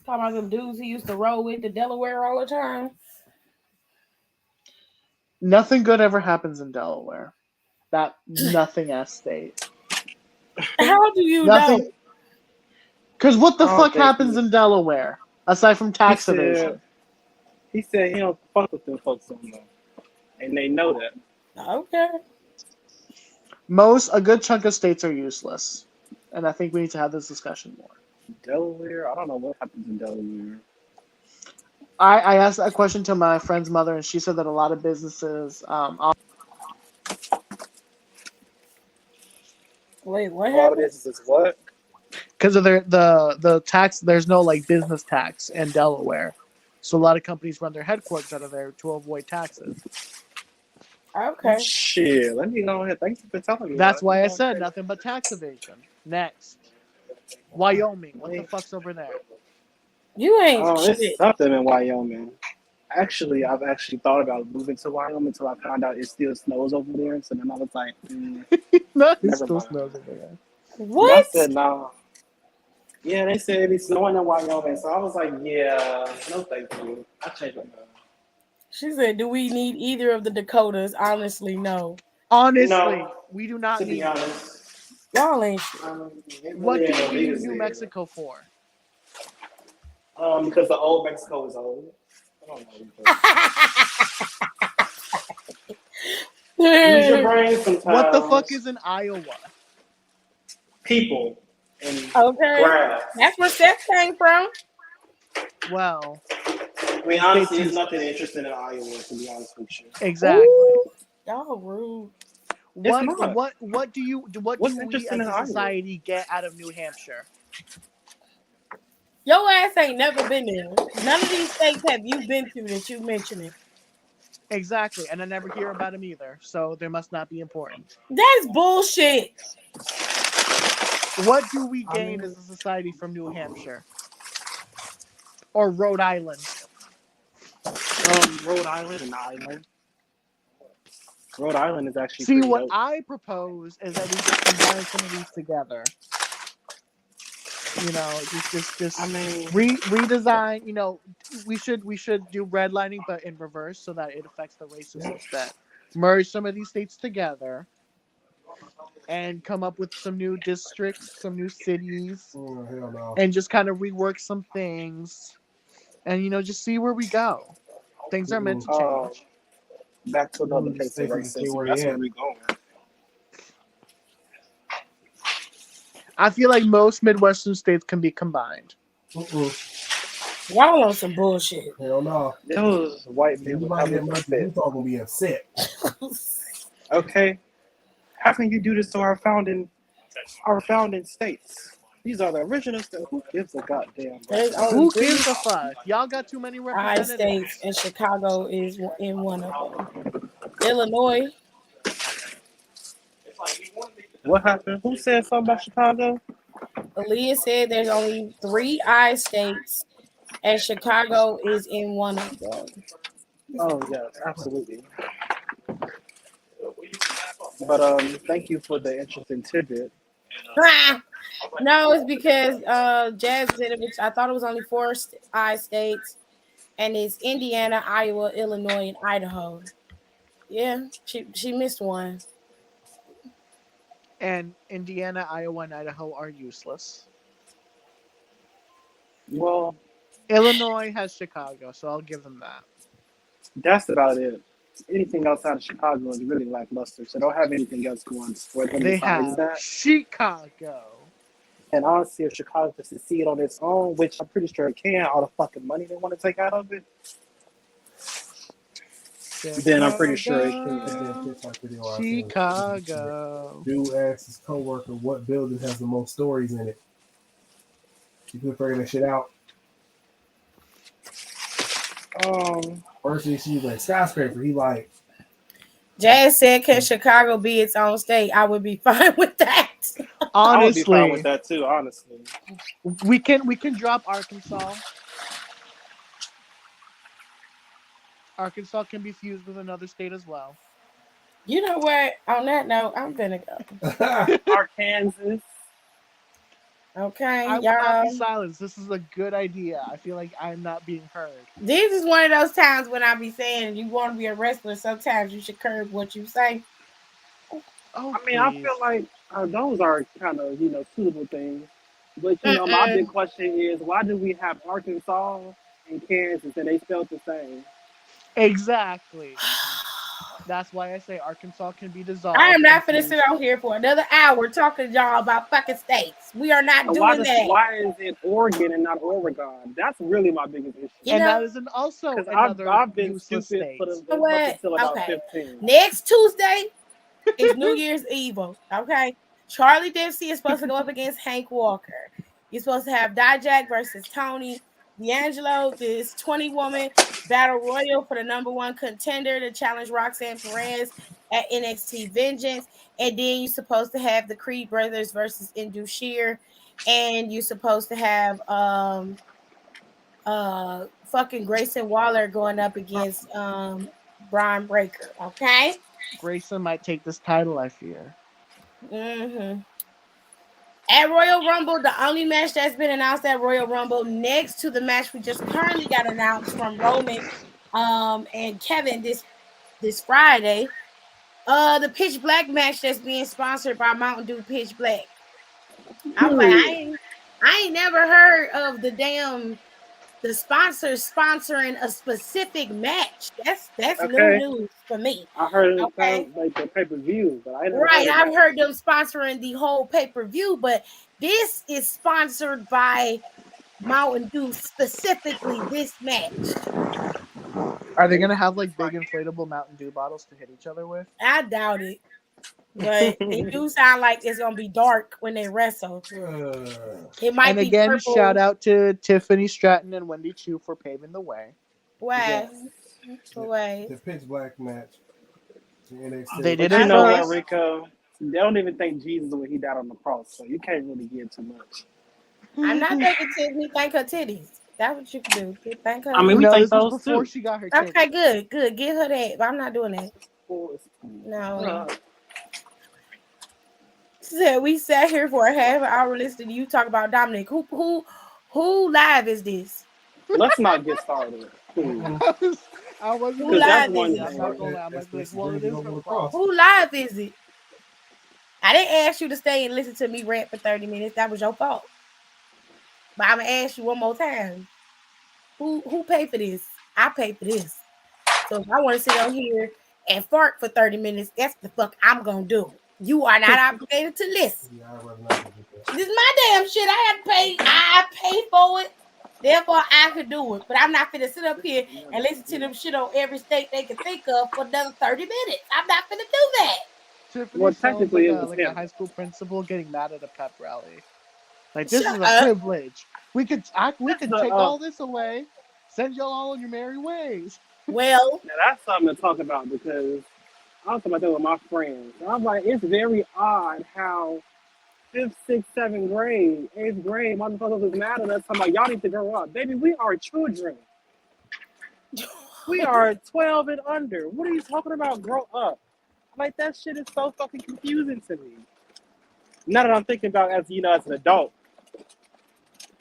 Talking about them dudes he used to roll with the Delaware all the time. Nothing good ever happens in Delaware. That nothing as state. How do you Nothing. know? Because what the I don't fuck think happens in Delaware aside from tax evasion? He said he don't fuck with them folks no more, and they know that. Okay. A good chunk of states are useless, and I think we need to have this discussion more. Delaware, I don't know what happens in Delaware. I asked that question to my friend's mother, and she said that a lot of businesses. Wait, what A lot of happened? businesses what? Because of the tax, there's no like business tax in Delaware. So a lot of companies run their headquarters out of there to avoid taxes. Okay. Shit, let me go ahead. Thank you for telling me. That's Let me why I go said ahead. nothing but tax evasion. Next, Wyoming. What the Wait. fuck's over there? You ain't Oh, it's shit. something in Wyoming. Actually, I've actually thought about moving to Wyoming until I found out it still snows over there. So then I was like, No, it never still mind. snows over there. I What? said, no. Yeah, they said it's snowing in Wyoming. So I was like, yeah, no thank you. I changed my mind. She said, "Do we need either of the Dakotas?" Honestly, no. Honestly, we do not To be need. honest, Y'all ain't shit. it What really do ain't no we need leaders New there. Mexico for? Because the old Mexico is old. I don't know. Use your brain sometimes. What the fuck is in Iowa? People and Okay, grass. that's where Seth came from. Well, I mean, honestly, there's nothing interesting in Iowa, to be honest with you. exactly. Ooh, y'all rude. What not. what do What's we interesting as in a Iowa? society get out of New Hampshire? Your ass ain't never been there. None of these states have you been to that you mentioning. Exactly, and I never hear about them either, so they must not be important. That's bullshit. What do we gain as a society from New Hampshire or Rhode Island? Rhode Island and Island. Rhode Island is actually See, pretty what dope. I propose is that we just combine some of these together. You know, just I mean, redesign. You know, we should do redlining, but in reverse, so that it affects the races instead. Merge some of these states together, and come up with some new districts, some new cities, Oh, hell no. and just kind of rework some things, and just see where we go. Things are meant to change. back to another These case of states need to stay racism. where That's they where at. we going. I feel like most Midwestern states can be combined. Y'all on some bullshit. Hell no. Those white men would Anybody never that moved to fit. Utah gonna be upset. Okay, how can you do this to our founding states? These are the original states. Who gives a goddamn? There's only Who 3 gives a fuck? Y'all got too many I states, representatives. and Chicago is in one of them. Illinois. What happened? Who said something about Chicago? Aaliyah said there's only 3 I states, and Chicago is in one of them. Oh yes, absolutely. But thank you for the interesting tidbit. No, it's because Jazz said it was, I thought it was only 4 I states, and it's Indiana, Iowa, Illinois, and Idaho. Yeah, she missed one. And Indiana, Iowa, and Idaho are useless. Well, Illinois has Chicago, so I'll give them that. that's about it. Anything outside of Chicago is really lackluster. So don't have anything else going for them They besides have that. Chicago. And honestly, if Chicago could succeed on its own, which I'm pretty sure it can, all the fucking money they want to take out of it, then I'm pretty sure it can. Chicago. Dude asked his coworker what building has the most stories in it. You couldn't figure that shit out. First thing she was like, skyscraper. He like, Jazz said, "Can Chicago be its own state?" I would be fine with that. I would be fine Honestly, with that too. Honestly, we can drop Arkansas. Arkansas can be fused with another state as well. You know what? On that note, I'm gonna go. Arkansas. Okay, I will not y'all. be silenced. This is a good idea. I feel like I'm not being heard. This is one of those times when I be saying, you want to be a wrestler, sometimes you should curb what you say. Oh, I mean, I feel like those are kind of suitable things. But my big question is, why do we have Arkansas and Kansas and they spelled the same? Exactly. That's why I say Arkansas can be dissolved. I am not finna sit on here for another hour talking to y'all about fucking states. We are not doing that. Why is it Oregon and not Oregon? That's really my biggest issue. That is also another I've been useless stupid state. for up until about 15. Next Tuesday is New Year's Eve. Okay, Charlie Dempsey is supposed to go up against Hank Walker. You're supposed to have Dijak versus Tony. D'Angelo, this 20-woman battle royal for the #1 contender to challenge Roxanne Perez at NXT Vengeance. And then you're supposed to have the Creed brothers versus Indu Sheer. And you're supposed to have fucking Grayson Waller going up against Braun Breaker. Okay. Grayson might take this title, I fear. Mm-hmm. At Royal Rumble, the only match that's been announced at Royal Rumble, next to the match we just currently got announced from Roman and Kevin this Friday, the Pitch Black match that's being sponsored by Mountain Dew Pitch Black. I was like, I ain't never heard of the sponsor sponsoring a specific match. That's new news for me. I heard it Okay. sounds like the pay-per-view, but I never Right, heard I've of heard them sponsoring the whole pay-per-view, but this is sponsored by Mountain Dew, specifically this match. Are they gonna have like big inflatable Mountain Dew bottles to hit each other with? I doubt it, but it do sound like it's gonna be dark when they wrestle. It might And be again, purple. shout out to Tiffany Stratton and Wendy Chu for paving the way. Why? The Pitch Black match. They did But it you know what, first. Rico? They don't even thank Jesus when he died on the cross, so you can't really give too much. I'm not thanking Tiffany. Thank her titties. That's what you can do. Thank her. I mean, we No, thank this was those before too. she got her titties. Okay, good. Give her that, but I'm not doing that. No. So we sat here for a half hour listening to you talk about Dominic. Who live is this? Let's not get started. I wasn't. Who live one is it? I'm not gonna lie. I'm like, well, it is from cross. Who live is it? I didn't ask you to stay and listen to me rant for 30 minutes. That was your fault. But I'm gonna ask you one more time. Who paid for this? I paid for this. So if I want to sit on here and fart for 30 minutes, that's the fuck I'm gonna do. You are not obligated to listen. This is my damn shit. I pay for it. Therefore, I could do it. But I'm not gonna sit up here and listen to them shit on every state they can think of for another 30 minutes. I'm not gonna do that. Tiffany Well, sounds technically, it was like a him. high school principal getting mad at a pep rally. Like, this Shut is a up. privilege. We could take up. all this away, send y'all all on your merry ways. Well, Now, that's something to talk about because I was talking about that with my friends. And I'm like, it's very odd how 5th, 6th, 7th grade, 8th grade, motherfuckers is mad at us. I'm like, y'all need to grow up. Baby, we are children. We are 12 and under. What are you talking about? Grow up. Like, that shit is so fucking confusing to me. Now that I'm thinking about as an adult,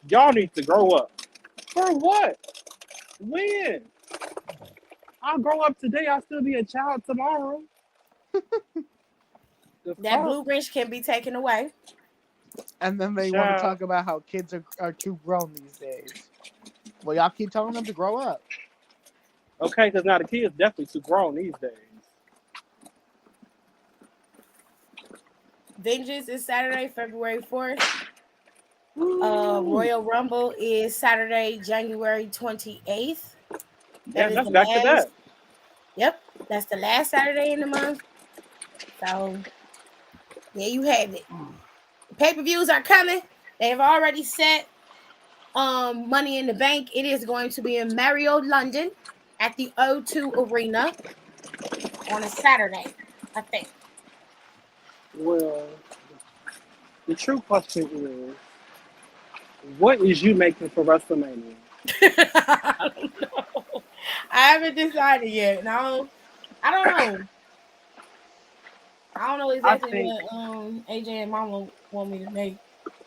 y'all need to grow up. For what? When? I'll grow up today. I'll still be a child tomorrow. that blue Grinch can be taken away. And then they want Child. to talk about how kids are too grown these days. Well, y'all keep telling them to grow up. Okay, because now the kids definitely too grown these days. Vengeance is Saturday, February 4th. Royal Rumble is Saturday, January 28th. Yeah, is that's the back to last- back. Yep, that's the last Saturday in the month. So, there you have it. Pay-per-views are coming. They've already set Money in the Bank. It is going to be in Marriott, London at the O2 Arena on a Saturday, I think. Well, the true question is, what is you making for WrestleMania? I don't know. I haven't decided yet. No, I don't know. I don't know exactly think- what AJ and Mama want me to make.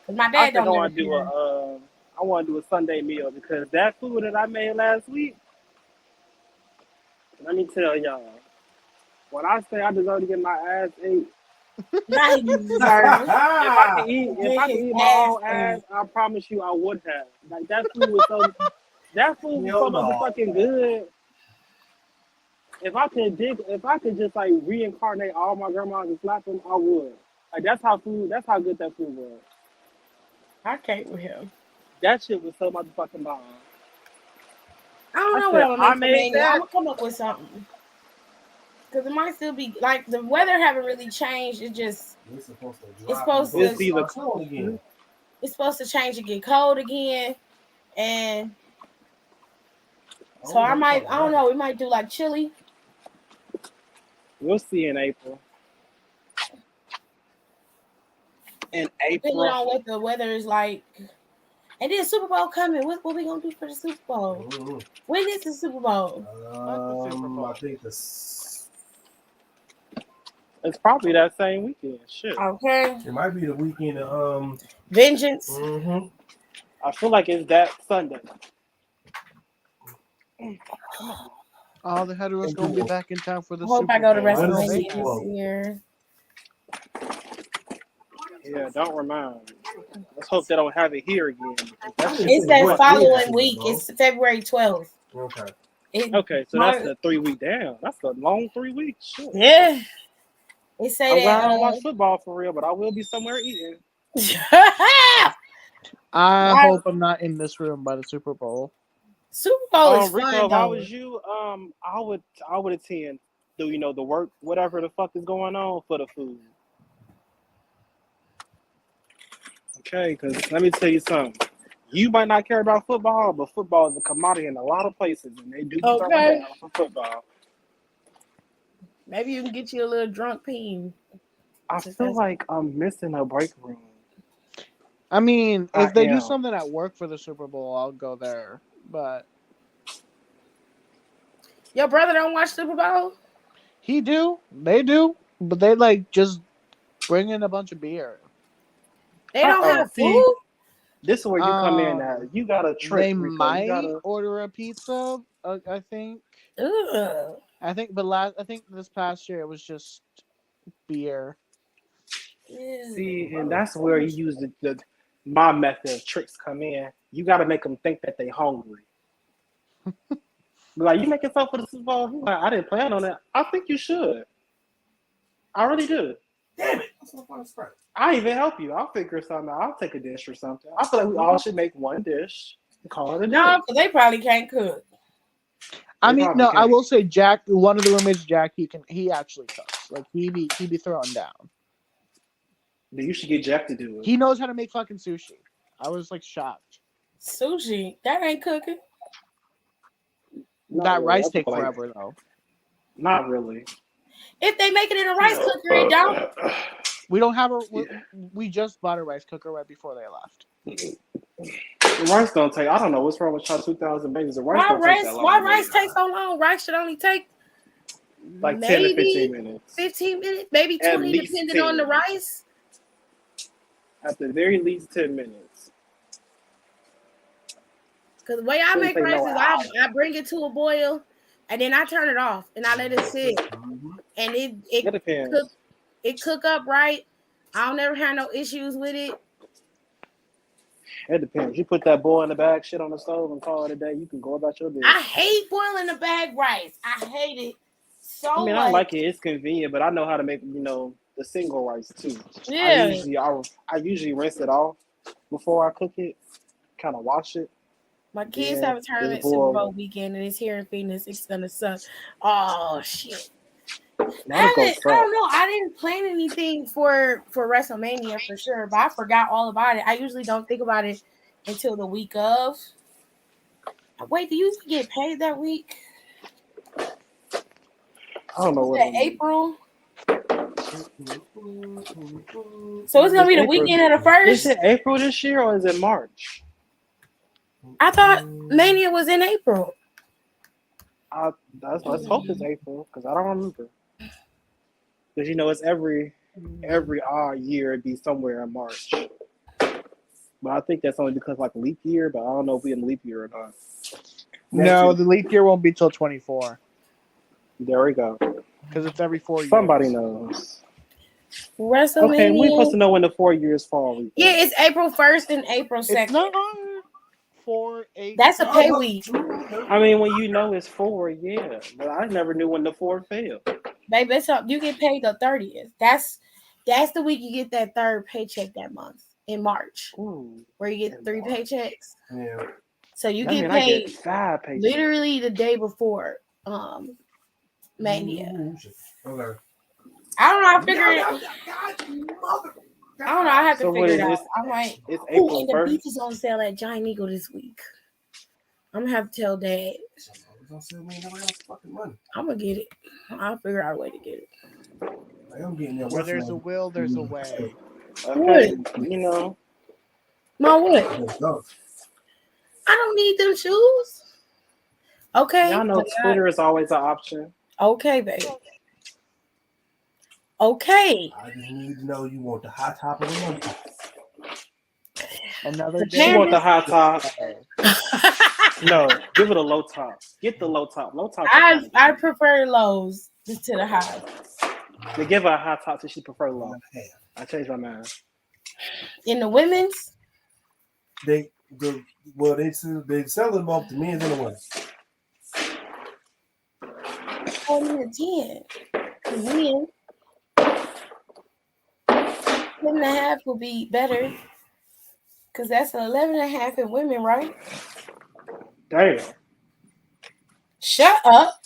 'Cause my I dad think I don't want to never do care. I want to do a Sunday meal because that food that I made last week. Let me tell y'all, when I say I deserve to get my ass ate, Now he deserves it. if I could eat my own ass, I promise you I would have. Like that food was so motherfucking good. If I could just like reincarnate all my grandmas and slap them, I would. Like that's how good that food was. I can't with him. That shit was so motherfucking bomb. I don't know I what said, I'm I gonna make made for Mania. that. I'm gonna come up with something. Cause it might still be like the weather haven't really changed. It's supposed to It's either cold again. It's supposed to change and get cold again. And So I don't know, we might do like chili. We'll see in April. In Depending April. on what the weather is like. And then Super Bowl coming. What we gonna do for the Super Bowl? When is the Super Bowl? I think this. It's probably that same weekend. Shit. Okay. It might be the weekend of Vengeance. Mm-hmm. I feel like it's that Sunday. All they had was going to be back in town for the I hope Super I go to Bowl. WrestleMania this year. Yeah, don't remind me. Let's hope they don't have it here again. It's that following week. It's February 12th. Okay. Okay, so that's a 3 week down. That's a long 3 weeks. Shit. Yeah. They say I'm glad that. I don't watch football for real, but I will be somewhere eating. I hope I'm not in this room by the Super Bowl. Super Bowl is Rico, fun, if I though. was you, I would attend the work, whatever the fuck is going on for the food. Okay, because let me tell you something. You might not care about football, but football is a commodity in a lot of places, and they do throw it down for football. Maybe you can get you a little drunk peen. I feel like I'm missing a break room. I mean, if they do something at work for the Super Bowl, I'll go there. But your brother don't watch Super Bowl? He do. They do. But they like just bring in a bunch of beer. They don't have food? This is where you come in at. You got a trick. They Rico. might order a pizza, I think. Ugh. I think this past year it was just beer. See, and that's where you use my method of tricks come in. You got to make them think that they hungry. Like, you making stuff for the Super Bowl? Like, I didn't plan on it. I think you should. I really do. Damn it! That's not fun spread. I'll even help you. I'll figure something out. I'll take a dish or something. I feel like we all should make one dish and call it a day. No, because they probably can't cook. I mean, no, I will say Jack, one of the roommates, Jack, he actually cooks. Like he be throwing down. Then you should get Jack to do it. He knows how to make fucking sushi. I was like shocked. Sushi? That ain't cooking. That rice takes forever though. Not really. If they make it in a rice cooker, it don't. We don't have we just bought a rice cooker right before they left. The rice don't take. I don't know what's wrong with y'all 2,000 babies. The rice don't take that long. Why rice takes so long? Rice should only take like 10 to 15 minutes. 15 minutes, maybe 20, depending on the rice. At the very least, 10 minutes. Because the way I make rice is I bring it to a boil, and then I turn it off, and I let it sit. And it cook up right. I don't never have no issues with it. It depends. You put that boil in the bag, shit on the stove, and call it a day. You can go about your business. I hate boiling the bag rice. I hate it so much. I mean, I like it. It's convenient, but I know how to make, the single rice too. Yeah. I usually rinse it off before I cook it. Kind of wash it. My kids have a tournament Super Bowl weekend, and it's here in Phoenix. It's gonna suck. Oh shit! I don't know. I didn't plan anything for WrestleMania for sure, but I forgot all about it. I usually don't think about it until the week of. Wait, do you get paid that week? I don't know what. April. So it's gonna be the weekend of the first. Is it April this year or is it March? I thought Mania was in April. Let's hope it's April because I don't remember. Because it's every odd year it'd be somewhere in March. But I think that's only because like leap year. But I don't know if we're in leap year or not. No, the leap year won't be till 24. There we go. Because it's every 4 years. Somebody knows. WrestleMania. Okay, we're supposed to know when the 4 years fall. Yeah, it's April 1st and April 2nd. No, 4, 8. That's a pay week. I mean, when it's 4, yeah. But I never knew when the 4 fell. Baby, you get paid the 30th. That's the week you get that third paycheck that month in March. Ooh, where you get 3 paychecks. Yeah. So you get paid 5 paychecks. Literally the day before Mania. Okay. I don't know. I figure it. I don't know. I have to figure it out. I'm like, it's April and the 1st. beef is on sale at Giant Eagle this week. I'm gonna have to tell Dad. gonna sell me nobody else's fucking money. I'm gonna get it. I'll figure out a way to get it. Like, I'm getting there. Where there's a will, there's a way. Okay, you know. My what? Let's go. I don't need them shoes. Okay. Y'all know Twitter is always an option. Okay, baby. Okay. I just need to know you want the hot top or the low top. Another She day. want the high top. No, give it a low top. Get the low top. Low top. I prefer lows to the highs. They give her a high top so she prefer low. I changed my mind. In the women's, They sell them both the men's and the women's. only a 10. Men, 10.5 would be better. Because that's an 11.5 in women, right? Damn. Shut up.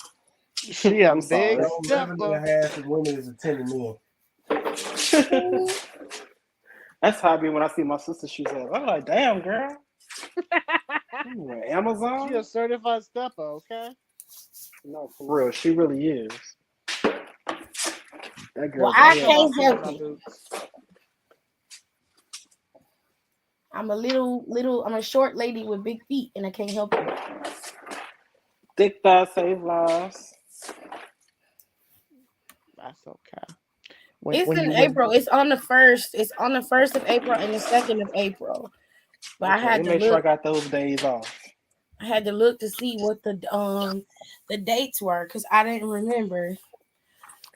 She a I'm sorry. big 11.5 in women is a 10 in men. That's how I be when I see my sister's shoes. I'm like, damn, girl. You wear Amazon? She a certified stepper, okay? No, for real. She really is. That girl. Well, I can't help it. I'm a short lady with big feet, and I can't help it. Thick thighs save lives. That's okay. It's in April. It's on the 1st. It's on the 1st of April and the 2nd of April. But I had to make look. sure I got those days off. I had to look to see what the dates were because I didn't remember.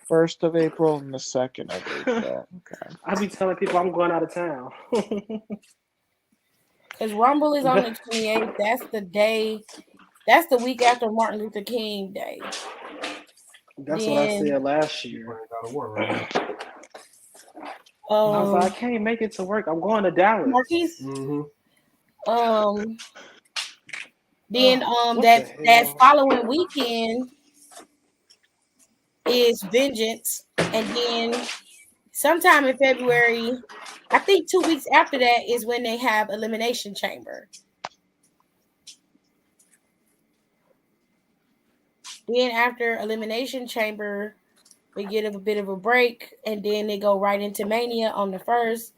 1st of April and the 2nd of April. Okay. I be telling people I'm going out of town. Because Rumble is on the 28th. That's the day. That's the week after Martin Luther King Day. That's what I said last year. I was like, I can't make it to work. I'm going to Dallas. Marquise? Mm-hmm. Then that following weekend is Vengeance, and then sometime in February, I think 2 weeks after that is when they have Elimination Chamber. Then after Elimination Chamber, we get a bit of a break, and then they go right into Mania on the 1st,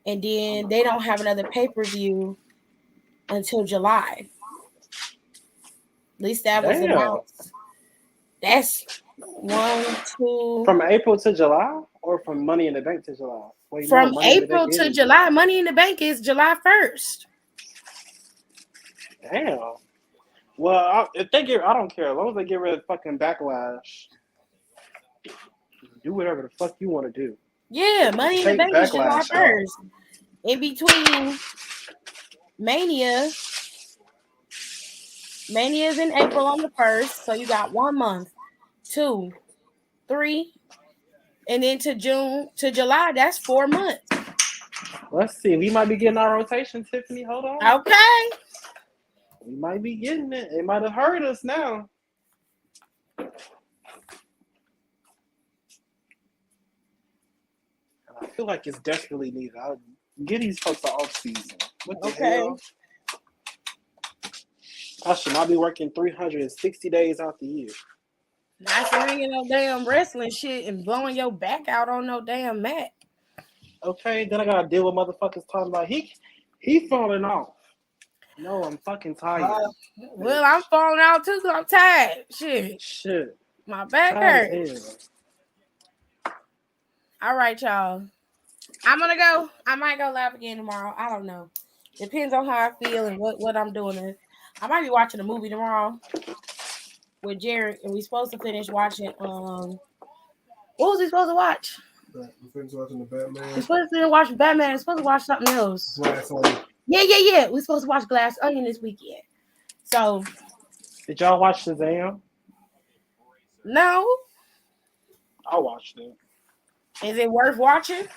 and then they don't have another pay-per-view until July. At least that was announced. That's 1, 2. From April to July, or from Money in the Bank to July? Wait, from April to July. Money in the Bank is July 1st. Damn. Well, if they get, I don't care. As long as they get rid of fucking Backlash, do whatever the fuck you want to do. Yeah, Money in the Bank is July 1st. In between Mania is in April on the 1st, so you got 1 month, 2, 3, and then to July, that's 4 months. Let's see. We might be getting our rotation, Tiffany. Hold on. Okay. We might be getting it. It might have hurt us now. I feel like it's desperately needed. I'll get these folks the off season. What the hell? I should not be working 360 days out the year. Not ringing no damn wrestling shit and blowing your back out on no damn mat. Okay, then I gotta deal with motherfuckers talking about he falling off. No, I'm fucking tired. Well, I'm falling out too because I'm tired. Shit. My back hurts. All right, y'all. I'm gonna go. I might go live again tomorrow. I don't know. Depends on how I feel and what I'm doing. I might be watching a movie tomorrow with Jared, and we're supposed to finish watching. What was we supposed to watch? We're finished watching the Batman. We're supposed to watch Batman. We're supposed to watch something else. Glass Onion. Yeah. We're supposed to watch Glass Onion this weekend. So, did y'all watch Shazam? No. I watched it. Is it worth watching?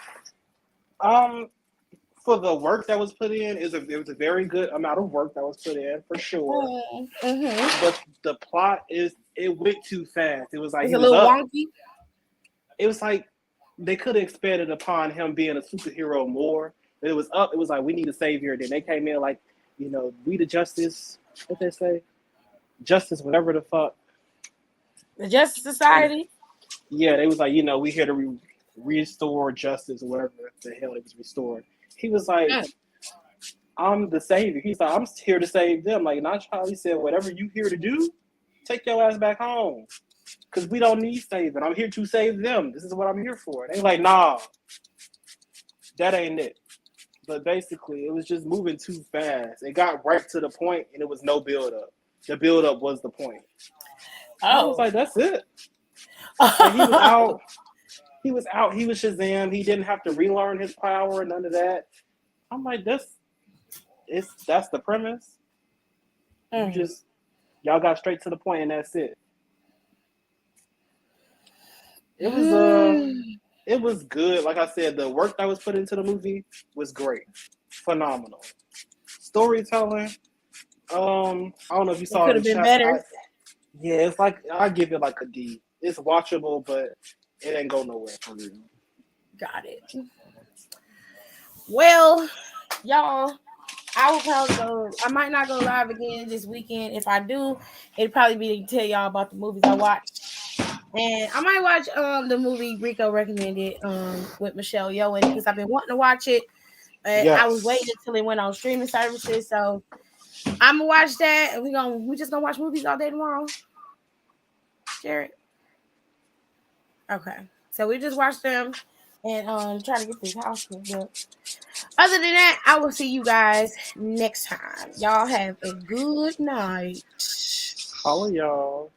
For the work that was put in, it was a very good amount of work that was put in for sure. Mm-hmm. But the plot it went too fast. It was like it's a little wonky. It was like they could have expanded upon him being a superhero more. It was up. It was like we need a savior. Then they came in like, we the justice. What they say? Justice, whatever the fuck. The Justice Society. Yeah, they was like, we here to restore justice or whatever the hell it was restored. He was like, I'm the savior. He's like, I'm here to save them. Like, not Charlie said, whatever you here to do, take your ass back home. Because we don't need saving. I'm here to save them. This is what I'm here for. They like, nah, that ain't it. But basically, it was just moving too fast. It got right to the point, and it was no build-up. The build-up was the point. I was like, that's it. Like, he was out. He was out. He was Shazam. He didn't have to relearn his power, none of that. I'm like, that's the premise. Y'all got straight to the point, and that's it. It was good. Like I said, the work that was put into the movie was great, phenomenal. Storytelling. I don't know if you saw it. Could have been better. It's like I give it like a D. It's watchable, but it ain't go nowhere for real. Got it. Well, y'all, I will probably go. I might not go live again this weekend. If I do, it'd probably be to tell y'all about the movies I watched. And I might watch the movie Rico recommended with Michelle Yeoh because I've been wanting to watch it. I was waiting until it went on streaming services, so I'm gonna watch that. And we just gonna watch movies all day tomorrow. Jared. Okay, so we just watch them and try to get this house moved up. Other than that, I will see you guys next time. Y'all have a good night. Holla, y'all.